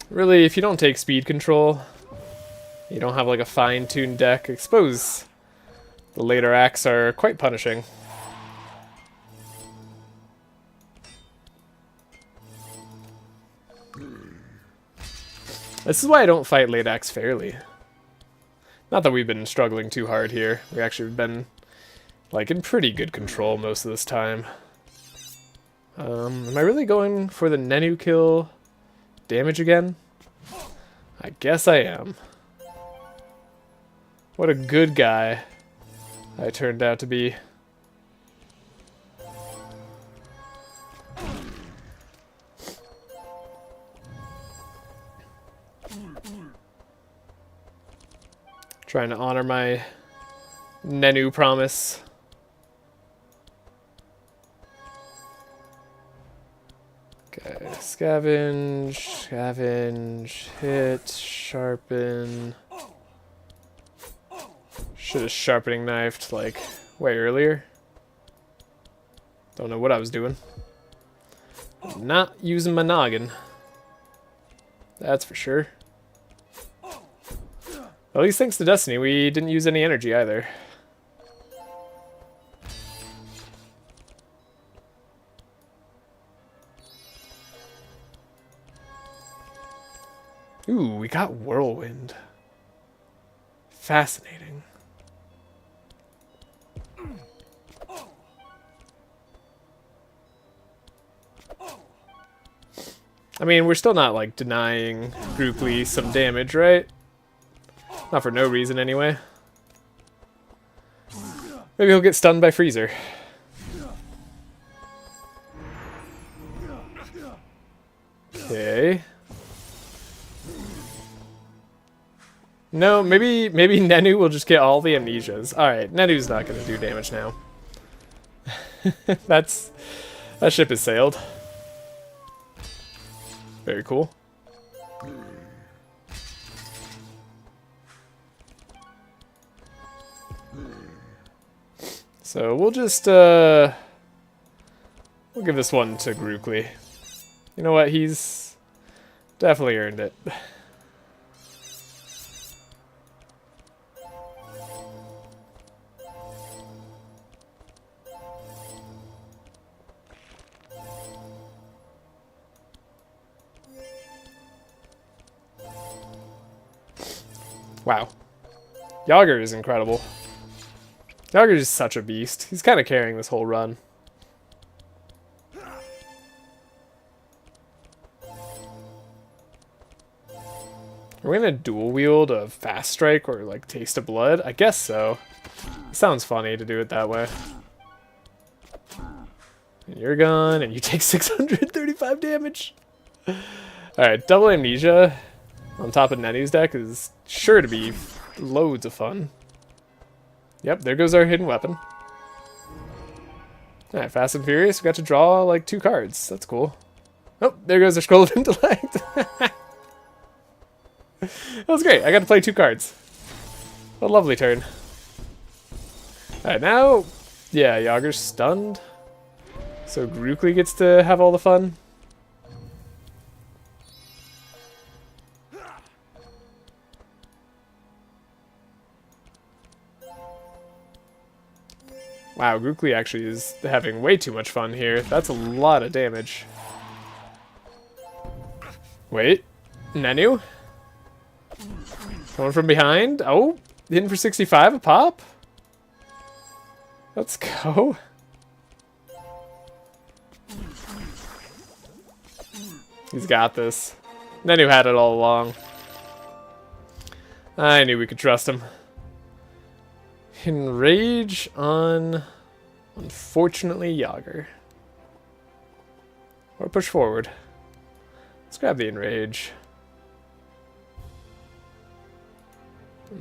Really, if you don't take speed control, you don't have like a fine-tuned deck, I suppose the later acts are quite punishing. This is why I don't fight late acts fairly. Not that we've been struggling too hard here. We actually have been like in pretty good control most of this time. Am I really going for the Nenu kill damage again? I guess I am. What a good guy I turned out to be. Trying to honor my NGjUbNnm promise. Okay, scavenge, hit, sharpen. Should have sharpening knifed like way earlier. Don't know what I was doing. Not using my noggin. That's for sure. At least thanks to Destiny, we didn't use any energy either. Ooh, we got Whirlwind. Fascinating. I mean, we're still not, like, denying Grouply some damage, right? Not for no reason, anyway. Maybe he'll get stunned by Freezer. Okay. No, maybe NGjUbNnm will just get all the amnesias. Alright, NGjUbNnm's not going to do damage now. That ship has sailed. Very cool. So we'll just we'll give this one to Grouply. You know what? He's definitely earned it. Wow. Yogger is incredible. Yogger is such a beast. He's kind of carrying this whole run. Are we gonna dual wield a fast strike or like taste of blood? I guess so. It sounds funny to do it that way. And you're gone, and you take 635 damage. Alright, double amnesia on top of NGjUbNnm's deck is sure to be loads of fun. Yep, there goes our hidden weapon. Alright, Fast and Furious. We got to draw like 2 cards. That's cool. Oh, there goes our Scroll of Intellect. That was great. I got to play 2 cards. What a lovely turn. Alright, now, yeah, Yogger's stunned. So Grouply gets to have all the fun. Wow, Grouply actually is having way too much fun here. That's a lot of damage. Wait, NGjUbNnm? Coming from behind? Oh, hitting for 65 a pop? Let's go. He's got this. NGjUbNnm had it all along. I knew we could trust him. Enrage on, unfortunately, Yogger. Or push forward. Let's grab the Enrage.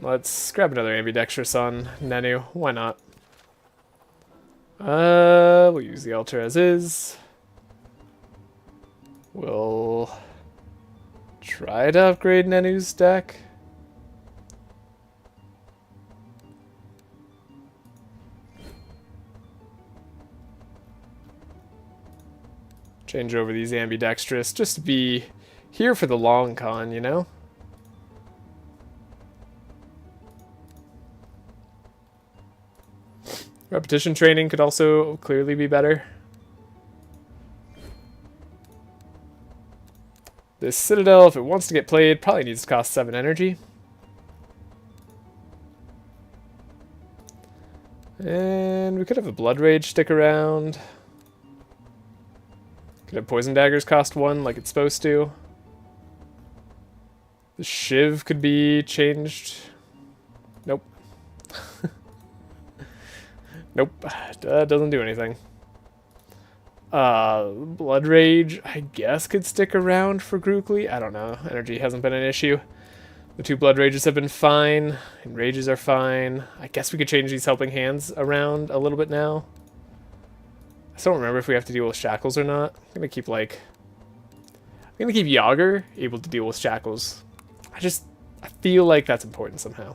Let's grab another ambidextrous on NGjUbNnm. Why not? We'll use the altar as is. We'll try to upgrade NGjUbNnm's deck. Change over these ambidextrous just to be here for the long con, you know? Repetition training could also clearly be better. This Citadel, if it wants to get played, probably needs to cost 7 energy. And we could have a Blood Rage stick around. Could have Poison Daggers cost 1 like it's supposed to. The Shiv could be changed. Nope. Nope. Doesn't do anything. Blood Rage, I guess, could stick around for Grouply. I don't know. Energy hasn't been an issue. The 2 blood rages have been fine. And rages are fine. I guess we could change these helping hands around a little bit now. I still don't remember if we have to deal with shackles or not. I'm gonna keep like... I'm gonna keep Yogger able to deal with shackles. I feel like that's important somehow.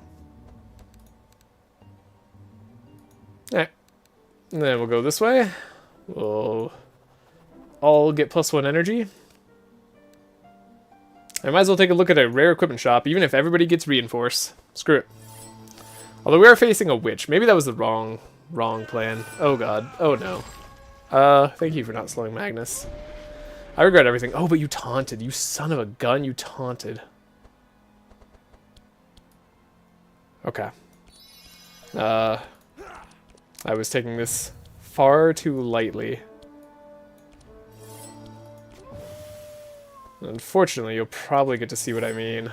Alright. And then we'll go this way. We'll all get +1 energy. I might as well take a look at a rare equipment shop, even if everybody gets reinforce. Screw it. Although we are facing a witch. Maybe that was the wrong plan. Oh god. Oh no. Thank you for not slowing Magnus. I regret everything. Oh, but you taunted. You son of a gun. You taunted. Okay. I was taking this far too lightly. Unfortunately, you'll probably get to see what I mean.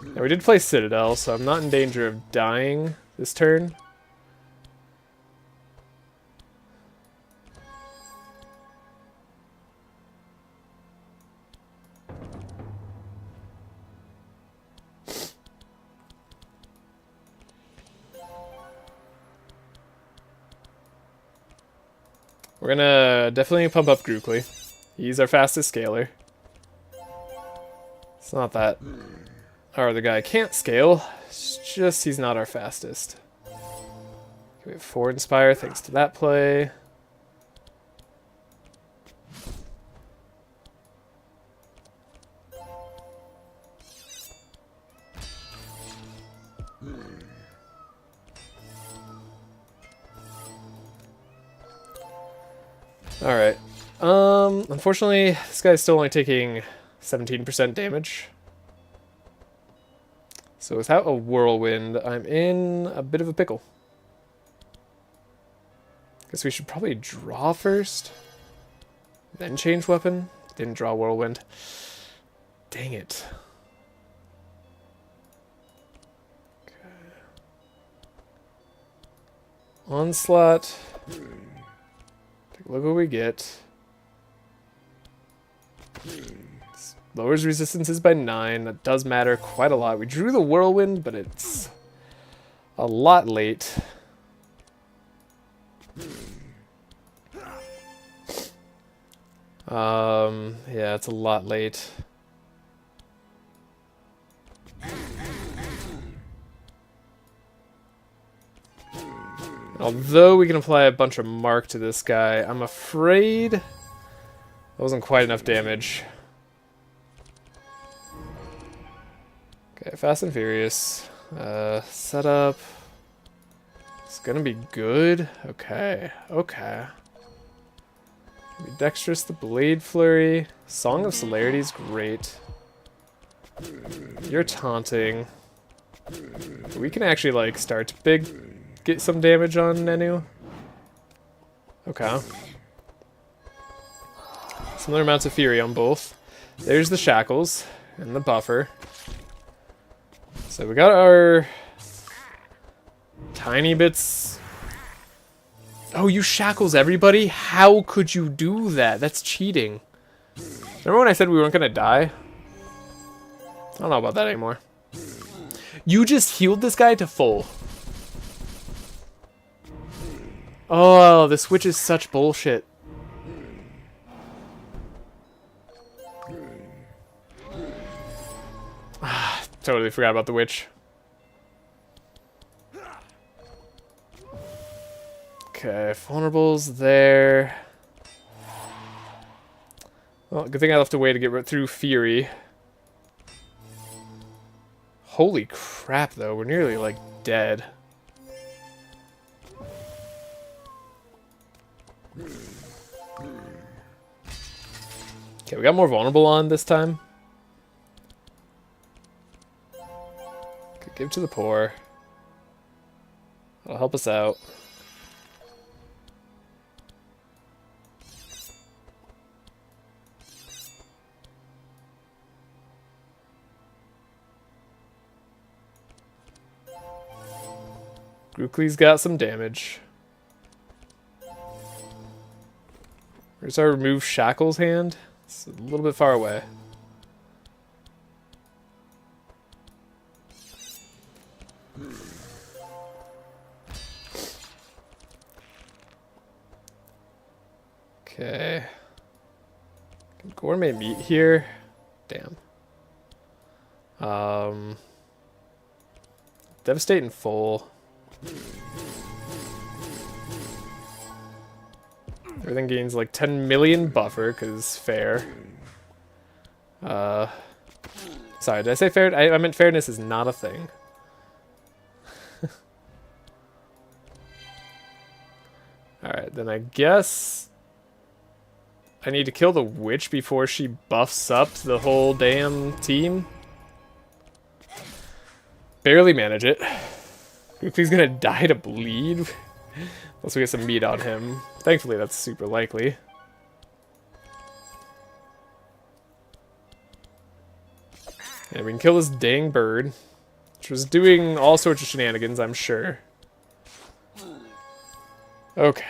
Now, we did play Citadel, so I'm not in danger of dying this turn. We're gonna definitely pump up Grookly. He's our fastest scaler. It's not that our other guy can't scale, it's just he's not our fastest. We have 4 Inspire thanks to that play. Alright. Unfortunately, this guy's still only taking 17% damage. So without a whirlwind, I'm in a bit of a pickle. Guess we should probably draw first, then change weapon. Didn't draw whirlwind. Dang it. Okay. Onslaught. Look what we get. Lowers resistances by 9. That does matter quite a lot. We drew the whirlwind, but it's a lot late. Yeah, it's a lot late. Although we can apply a bunch of mark to this guy, I'm afraid that wasn't quite enough damage. Okay, Fast and Furious. Setup. It's gonna be good. Okay, okay. Be dexterous, the Blade Flurry. Song of Celerity is great. You're taunting. We can actually, like, start big. Get some damage on Nenu. Okay. Similar amounts of Fury on both. There's the Shackles and the buffer. So we got our tiny bits. Oh, you Shackles everybody? How could you do that? That's cheating. Remember when I said we weren't gonna die? I don't know about that anymore. You just healed this guy to full. Oh, this witch is such bullshit. Totally forgot about the witch. Okay, vulnerables there. Well, good thing I left a way to get through Fury. Holy crap, though. We're nearly, like, dead. Okay, we got more vulnerable on this time. Okay, give to the poor. That'll help us out. Grookly's got some damage. Where's our remove shackles hand? It's a little bit far away. Okay. Gourmet meat here. Damn. Devastate in full. Everything gains like 10 million buffer, because fair. Sorry, did I say fair? I meant fairness is not a thing. Alright, then I guess I need to kill the witch before she buffs up the whole damn team. Barely manage it. He's gonna die to bleed. Unless we get some meat on him. Thankfully, that's super likely. And we can kill this dang bird, which was doing all sorts of shenanigans, I'm sure. Okay.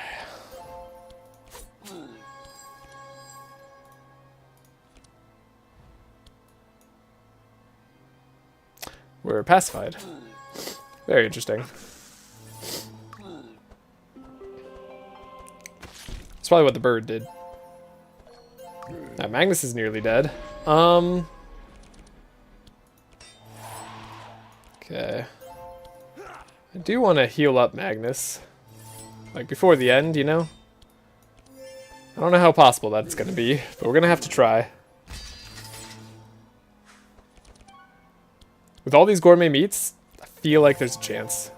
We're pacified. Very interesting. That's probably what the bird did. Now, Magnus is nearly dead. Okay. I do want to heal up Magnus. Like, before the end, you know? I don't know how possible that's going to be, but we're going to have to try. With all these gourmet meats, I feel like there's a chance.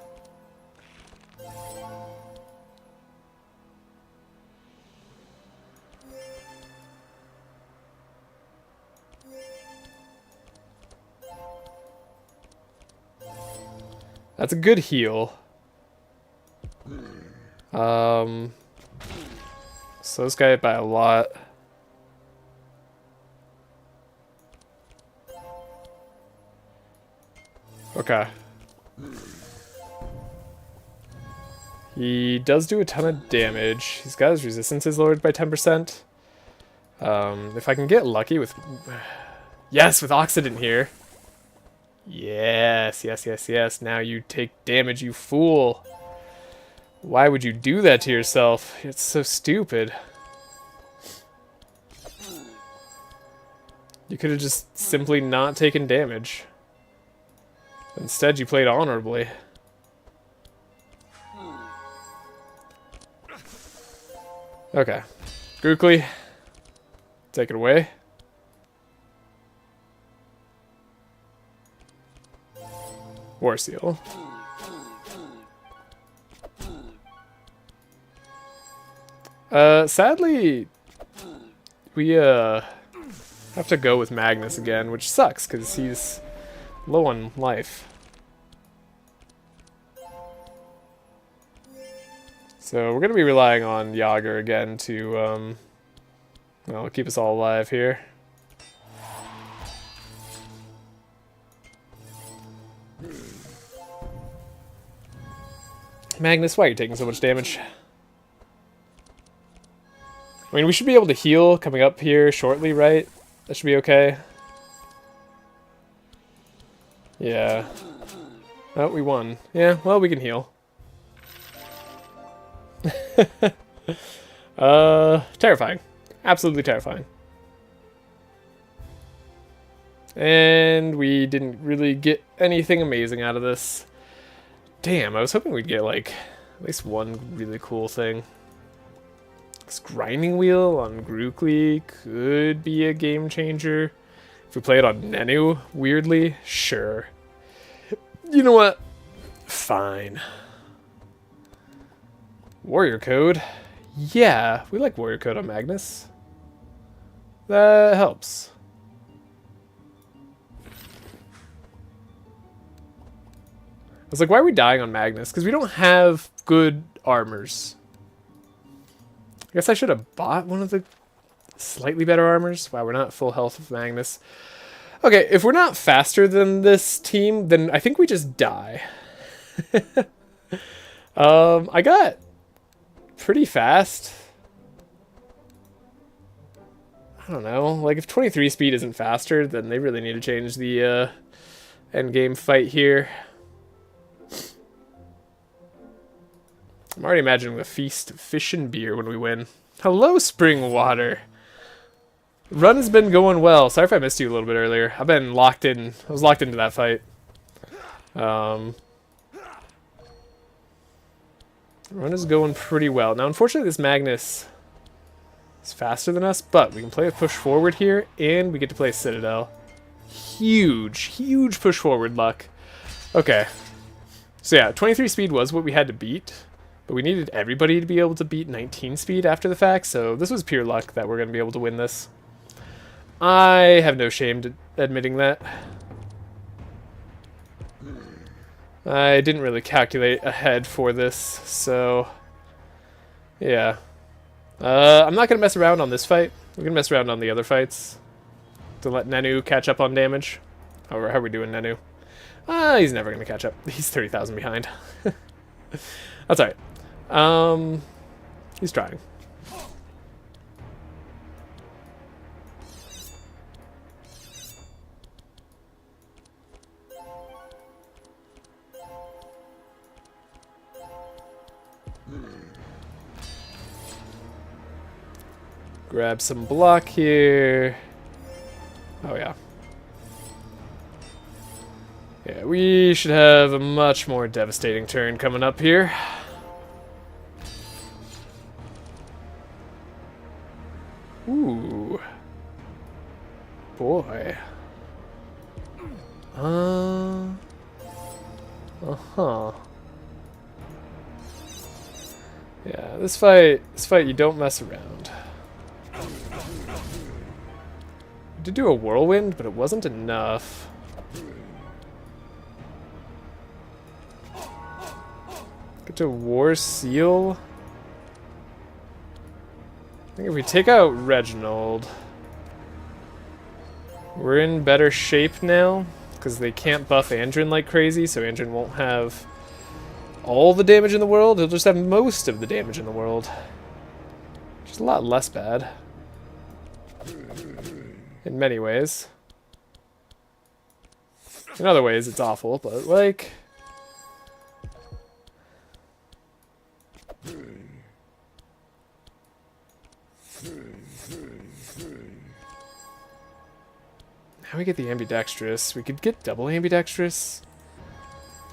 That's a good heal. So this guy hit by a lot. Okay. He does do a ton of damage. He's got his resistances lowered by 10%. If I can get lucky with... Yes, with Oxidant here. Yes, yes, yes, yes. Now you take damage, you fool. Why would you do that to yourself? It's so stupid. You could have just simply not taken damage. Instead, you played honorably. Okay. Grookly, take it away. War Seal. Sadly, we have to go with Magnus again, which sucks because he's low on life. So we're going to be relying on Yogger again to well, keep us all alive here. Magnus, why are you taking so much damage? I mean, we should be able to heal coming up here shortly, right? That should be okay. Yeah. Oh, we won. Yeah, well, we can heal. Terrifying. Absolutely terrifying. And we didn't really get anything amazing out of this. Damn, I was hoping we'd get, like, at least one really cool thing. This grinding wheel on Grookly could be a game changer. If we play it on Nenu, weirdly, sure. You know what? Fine. Warrior Code. Yeah, we like Warrior Code on Magnus. That helps. I was like, why are we dying on Magnus? Because we don't have good armors. I guess I should have bought one of the slightly better armors. Wow, we're not full health with Magnus. Okay, if we're not faster than this team, then I think we just die. I got pretty fast. I don't know. Like, if 23 speed isn't faster, then they really need to change the endgame fight here. I'm already imagining a feast of fish and beer when we win. Hello, spring water. Run has been going well. Sorry if I missed you a little bit earlier. I've been locked in. I was locked into that fight. Run is going pretty well. Now, unfortunately, this Magnus is faster than us, but we can play a push forward here, and we get to play Citadel. Huge, huge push forward luck. Okay. So yeah, 23 speed was what we had to beat, but we needed everybody to be able to beat 19 speed after the fact, so this was pure luck that we're going to be able to win this. I have no shame to admitting that. I didn't really calculate ahead for this, so yeah. I'm not going to mess around on this fight. We're going to mess around on the other fights to let NGjU catch up on damage. How are we doing, NGjU? He's never going to catch up. He's 30,000 behind. That's alright. He's trying. Grab some block here. Oh yeah. Yeah, we should have a much more devastating turn coming up here. Ooh. Boy. Uh-huh. Yeah, this fight you don't mess around. We did do a whirlwind, but it wasn't enough. Get to War Seal. I think if we take out Reginald, we're in better shape now, because they can't buff Andrin like crazy, so Andrin won't have all the damage in the world, he'll just have most of the damage in the world. Which is a lot less bad. In many ways. In other ways, it's awful, but like... Now we get the ambidextrous. We could get double ambidextrous.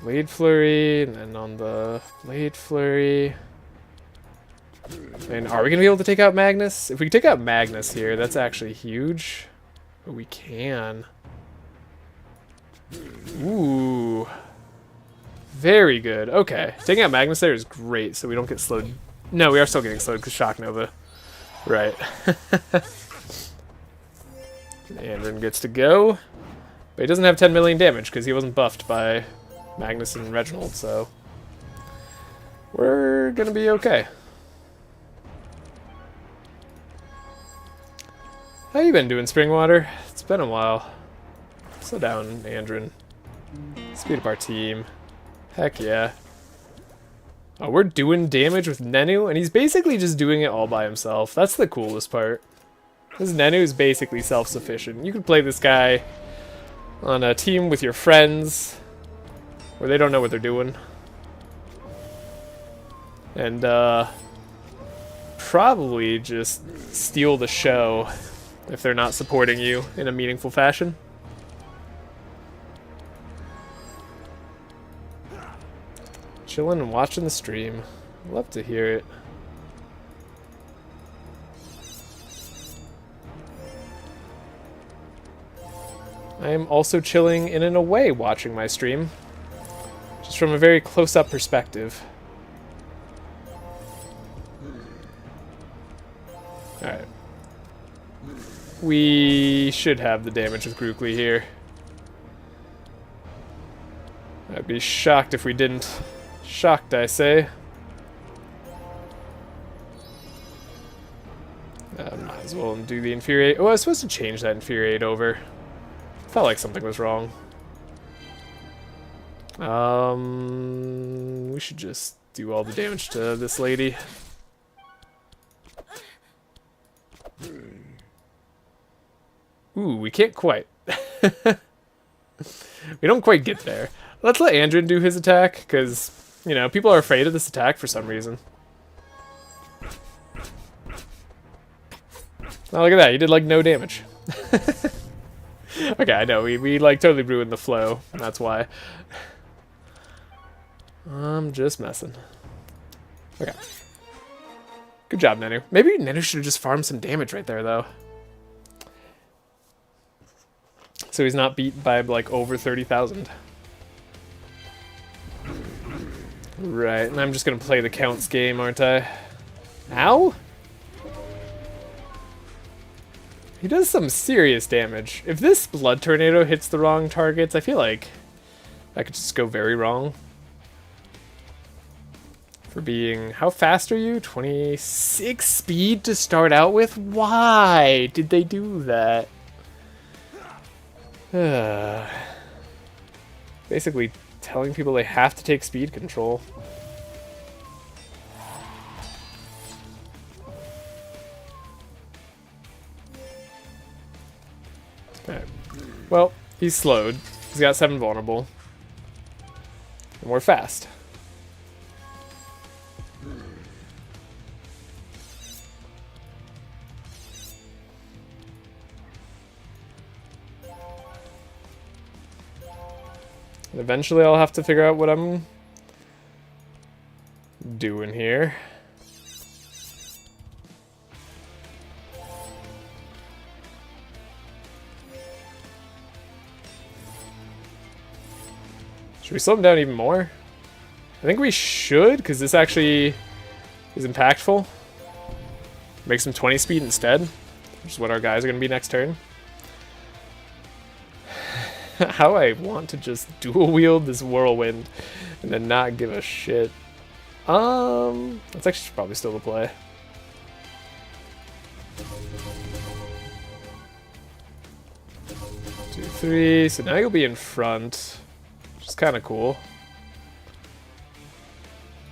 Blade Flurry, and then on the Blade Flurry. And are we going to be able to take out Magnus? If we can take out Magnus here, that's actually huge. But we can. Ooh. Very good. Okay. Taking out Magnus there is great, so we don't get slowed. No, we are still getting slowed because Shock Nova. Right. Andrin gets to go. But he doesn't have 10 million damage because he wasn't buffed by Magnus and Reginald, so we're gonna be okay. How you been doing, Springwater? It's been a while. Slow down, Andrin. Speed up our team. Heck yeah. Oh, we're doing damage with NGjU, and he's basically just doing it all by himself. That's the coolest part. This NGjU is basically self-sufficient. You can play this guy on a team with your friends, where they don't know what they're doing. And, probably just steal the show if they're not supporting you in a meaningful fashion. Chilling and watching the stream. Love to hear it. I am also chilling and in a way watching my stream. Just from a very close-up perspective. Alright. We should have the damage with Grookly here. I'd be shocked if we didn't. Shocked, I say. Might as well do the Infuriate. Oh, I was supposed to change that Infuriate over. Felt like something was wrong. We should just do all the damage to this lady. Ooh, we can't quite. We don't quite get there. Let's let Andrin do his attack, because, you know, people are afraid of this attack for some reason. Oh, look at that. You did like no damage. Okay, I know. We like totally ruined the flow. That's why. I'm just messing. Okay. Good job, Nenu. Maybe Nenu should have just farmed some damage right there, though. So he's not beat by, like, over 30,000. Right, and I'm just gonna play the counts game, aren't I? Ow? He does some serious damage. If this Blood Tornado hits the wrong targets, I feel like that could just go very wrong. For being... How fast are you? 26 speed to start out with? Why did they do that? Basically telling people they have to take speed control. Alright. Well, he's slowed. He's got 7 vulnerable. And we're fast. And eventually I'll have to figure out what I'm doing here. Should we slow him down even more? I think we should, because this actually is impactful. Makes him 20 speed instead, which is what our guys are going to be next turn. How I want to just dual wield this whirlwind and then not give a shit. That's actually probably still the play. Two, three. So now you'll be in front, which is kind of cool.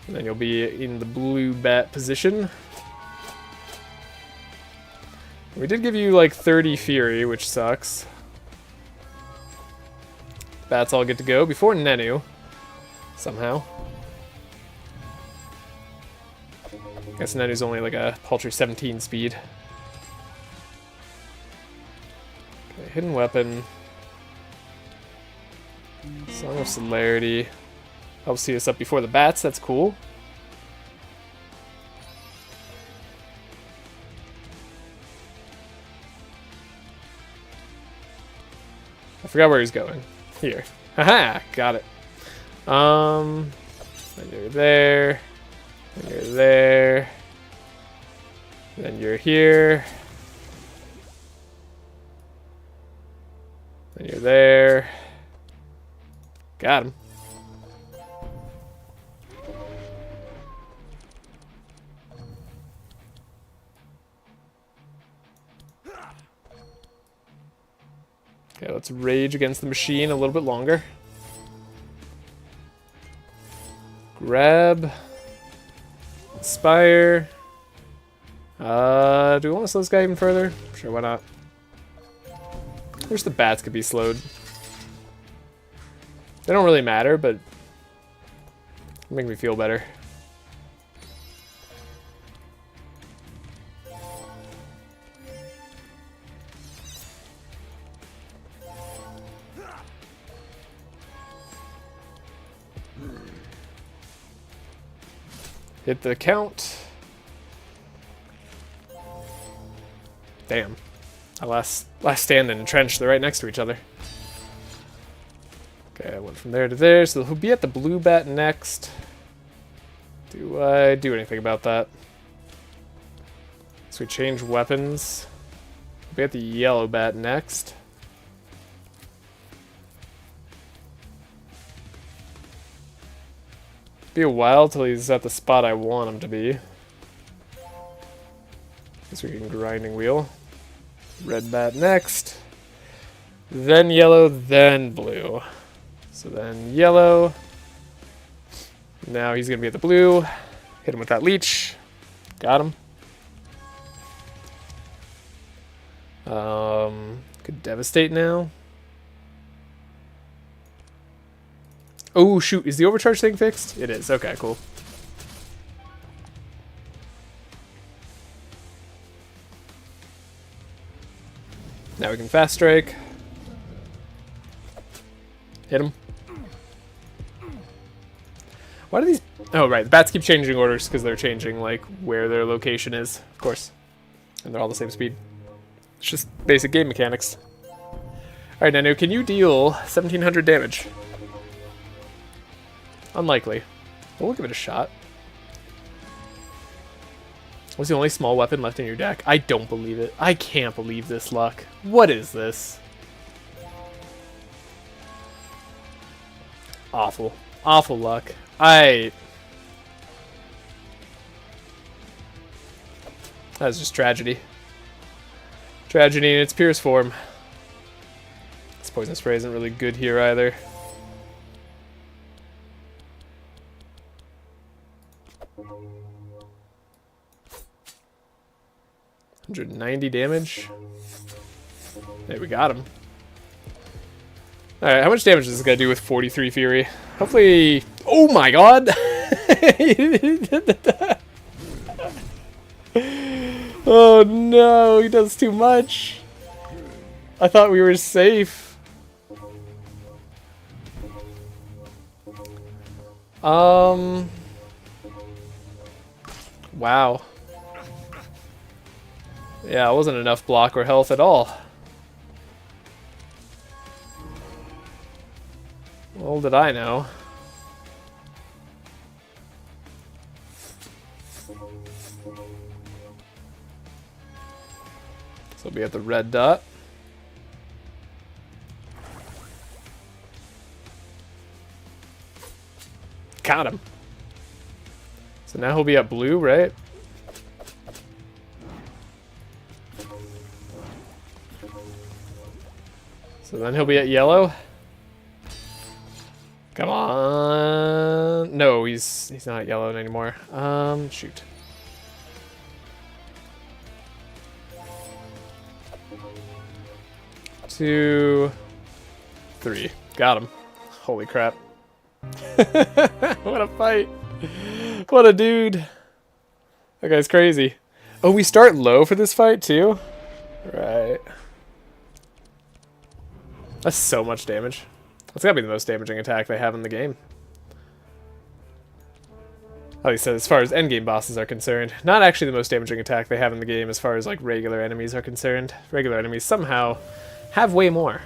And then you'll be in the blue bat position. We did give you like 30 Fury, which sucks. Bats all get to go before Nenu, somehow. Guess Nenu's only like a paltry 17 speed. Okay, hidden weapon. Song of Celerity. Helps see us up before the bats, that's cool. I forgot where he's going. Here. Haha! Got it. Then you're there. Then you're there. Then you're here. Then you're there. Got him. Okay, let's rage against the machine a little bit longer. Grab. Inspire. Do we want to slow this guy even further? Sure, why not? I wish the bats could be slowed. They don't really matter, but make me feel better. Hit the count. Damn. Our last stand and entrench, they're right next to each other. Okay, I went from there to there, so he'll be at the blue bat next. Do I do anything about that? So we change weapons. We'll be at the yellow bat next. Be a while till he's at the spot I want him to be. Guess we can grinding wheel. Red bat next. Then yellow, then blue. So then yellow. Now he's gonna be at the blue. Hit him with that leech. Got him. Could devastate now. Oh shoot, is the overcharge thing fixed? It is, okay, cool. Now we can fast strike. Hit him. Why do these... Oh, right. The bats keep changing orders because they're changing, like, where their location is, of course. And they're all the same speed. It's just basic game mechanics. Alright, Nanu, can you deal 1,700 damage? Unlikely. But we'll give it a shot. What's the only small weapon left in your deck? I don't believe it. I can't believe this luck. What is this? Awful. Awful luck. That was just tragedy. Tragedy in its purest form. This poison spray isn't really good here either. $190 damage. There, we got him. Alright, how much damage does this guy do with 43 Fury? Hopefully... Oh my god! Oh no, he does too much. I thought we were safe. Wow. Yeah, it wasn't enough block or health at all. Well, did I know? So we'll be at the red dot. Got him. So now he'll be at blue, right? So then he'll be at yellow. Come on. No, he's not at yellow anymore. Shoot. Two, three. Got him. Holy crap. What a fight. What a dude. That guy's crazy. Oh, we start low for this fight too? Right. That's so much damage. That's gotta be the most damaging attack they have in the game. At least as far as endgame bosses are concerned. Not actually the most damaging attack they have in the game as far as like regular enemies are concerned. Regular enemies somehow have way more.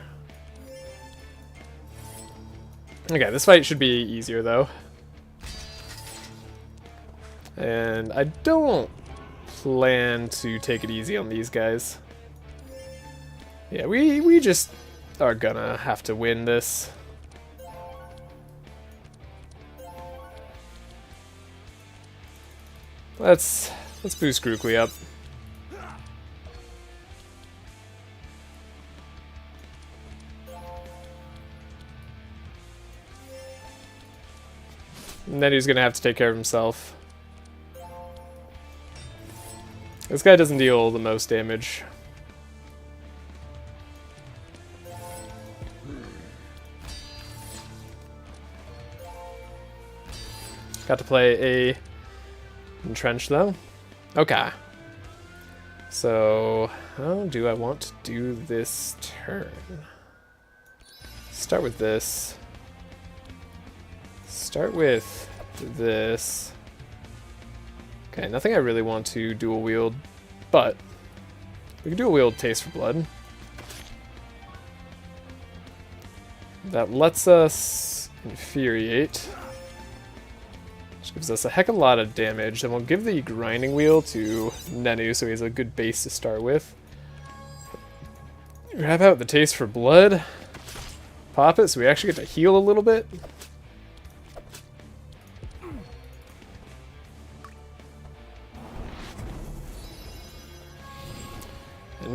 Okay, this fight should be easier though. And I don't plan to take it easy on these guys. Yeah, we just are gonna have to win this. Let's boost Grookly up. And then he's gonna have to take care of himself. This guy doesn't deal the most damage. Got to play a entrench though. Okay. So how do I want to do this turn? Start with this. Start with this. Okay, nothing I really want to dual wield, but we can dual wield Taste for Blood. That lets us infuriate. Which gives us a heck of a lot of damage. And we'll give the grinding wheel to Nenu so he has a good base to start with. Grab out the Taste for Blood. Pop it so we actually get to heal a little bit. And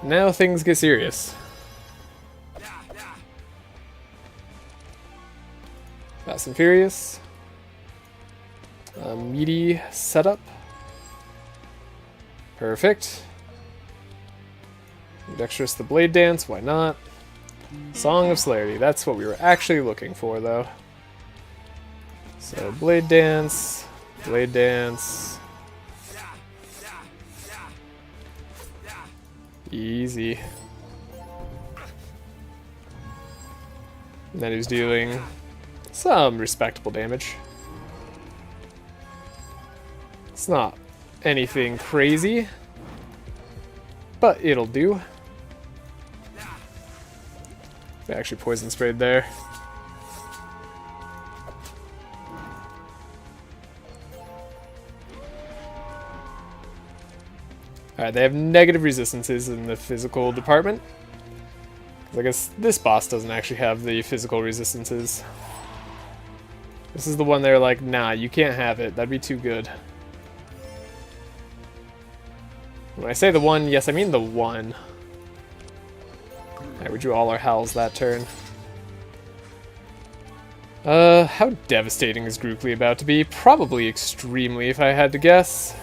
now things get serious. Fast and Furious. Meaty setup. Perfect. Dexterous the Blade Dance, why not? Song of Celerity, that's what we were actually looking for though. So Blade Dance, Blade Dance. Easy. And then he's dealing some respectable damage. It's not anything crazy, but it'll do. They actually poison sprayed there. Alright, they have negative resistances in the physical department. I guess this boss doesn't actually have the physical resistances. This is the one they're like, nah, you can't have it. That'd be too good. When I say the one, yes, I mean the one. Alright, we drew all our howls that turn. How devastating is Grookly about to be? Probably extremely, if I had to guess.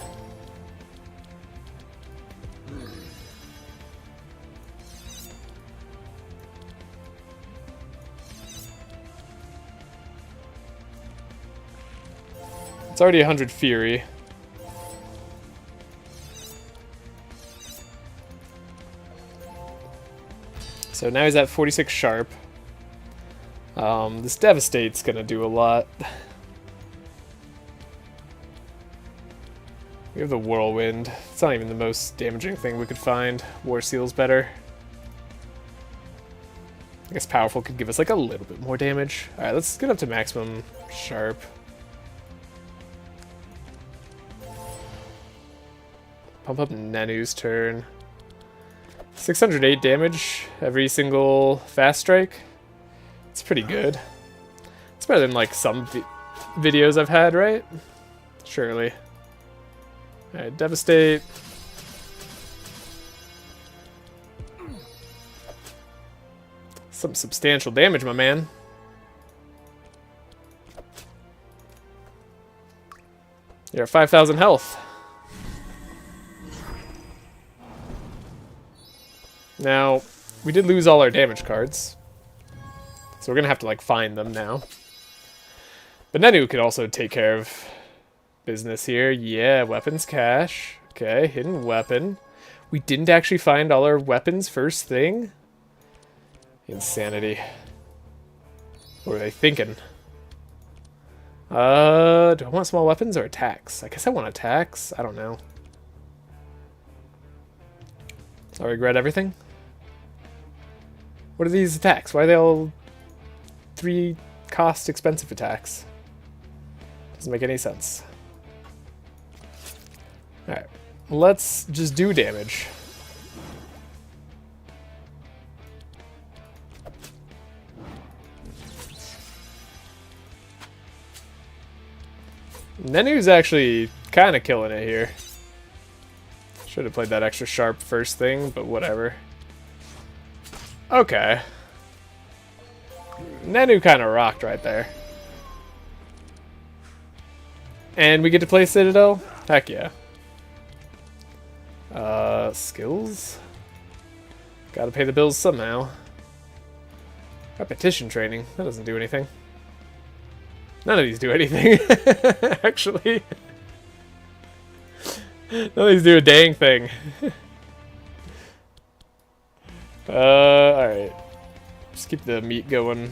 It's already 100 Fury. So now he's at 46 Sharp. This Devastate's gonna do a lot. We have the Whirlwind. It's not even the most damaging thing we could find. War Seal's better. I guess Powerful could give us like a little bit more damage. Alright, let's get up to maximum Sharp. Pump up Nenu's turn. 608 damage every single fast strike. It's pretty good. It's better than like some videos I've had, right? Surely. Alright, Devastate. Some substantial damage, my man. You're at 5,000 health. Now, we did lose all our damage cards, so we're gonna have to like find them now. But Nenu could also take care of business here. Yeah, weapons cache. Okay, hidden weapon. We didn't actually find all our weapons first thing. Insanity. What were they thinking? Do I want small weapons or attacks? I guess I want attacks. I don't know. I regret everything. What are these attacks? Why are they all 3 cost expensive attacks? Doesn't make any sense. Alright, let's just do damage. Nenu's actually kind of killing it here. Should have played that extra sharp first thing, but whatever. Okay. Nenu kind of rocked right there. And we get to play Citadel? Heck yeah. Skills? Gotta pay the bills somehow. Repetition training. That doesn't do anything. None of these do anything, actually. None of these do a dang thing. Alright. Just keep the meat going.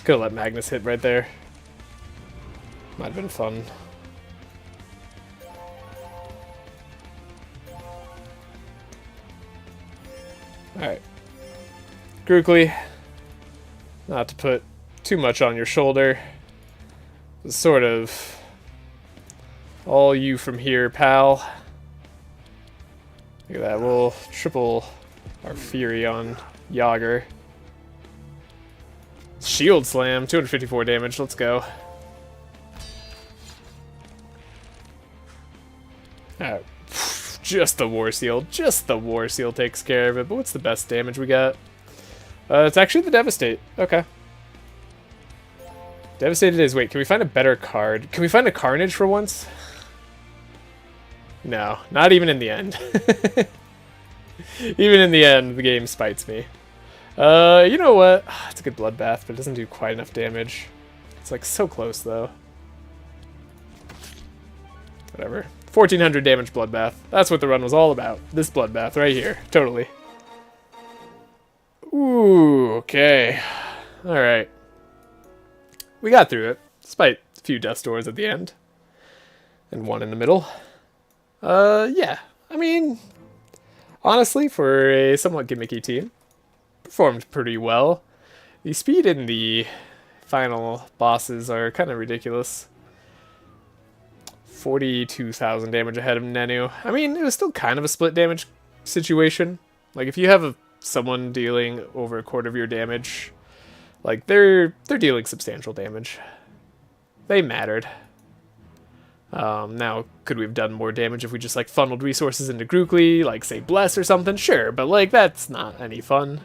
Could've let Magnus hit right there. Might have been fun. Alright. Grookly. Not to put too much on your shoulder. It's sort of all you from here, pal. Look at that. We'll triple our fury on Yogger. Shield slam, 254 damage. Let's go. Alright. Just the War Seal. Just the War Seal takes care of it. But what's the best damage we got? It's actually the Devastate. Okay. Devastated is... Wait, can we find a better card? Can we find a Carnage for once? No. Not even in the end. Even in the end, the game spites me. You know what? It's a good Bloodbath, but it doesn't do quite enough damage. It's like so close, though. Whatever. 1400 damage bloodbath. That's what the run was all about. This bloodbath right here. Totally. Ooh, okay. Alright. We got through it, despite a few death doors at the end. And one in the middle. Yeah. I mean, honestly, for a somewhat gimmicky team, performed pretty well. The speed in the final bosses are kind of ridiculous. 42,000 damage ahead of Nenu. I mean, it was still kind of a split damage situation. Like, if you have someone dealing over a quarter of your damage, like, they're dealing substantial damage. They mattered. Now, could we have done more damage if we just, like, funneled resources into Grookly, like, say, Bless or something? Sure, but, like, that's not any fun.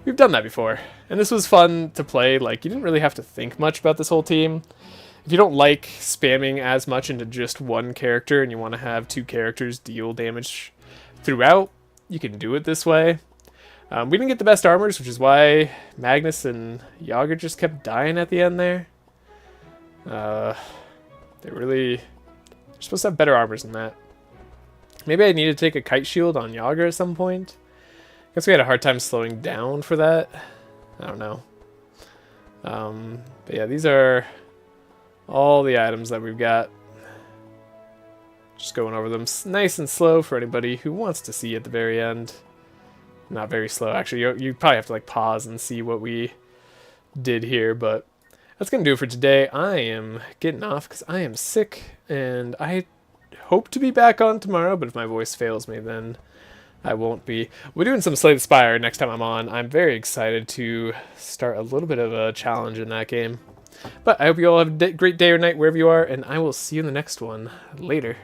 We've done that before, and this was fun to play. Like, you didn't really have to think much about this whole team. If you don't like spamming as much into just one character and you want to have two characters deal damage throughout, you can do it this way. We didn't get the best armors, which is why Magnus and Yogger just kept dying at the end there. They're supposed to have better armors than that. Maybe I need to take a kite shield on Yogger at some point. I guess we had a hard time slowing down for that. I don't know. But yeah, these are all the items that we've got. Just going over them nice and slow for anybody who wants to see at the very end. Not very slow, actually. You probably have to like pause and see what we did here, but that's going to do it for today. I am getting off because I am sick, and I hope to be back on tomorrow, but if my voice fails me, then I won't be. We're doing some Slay the Spire next time I'm on. I'm very excited to start a little bit of a challenge in that game. But I hope you all have a great day or night wherever you are, and I will see you in the next one. Later.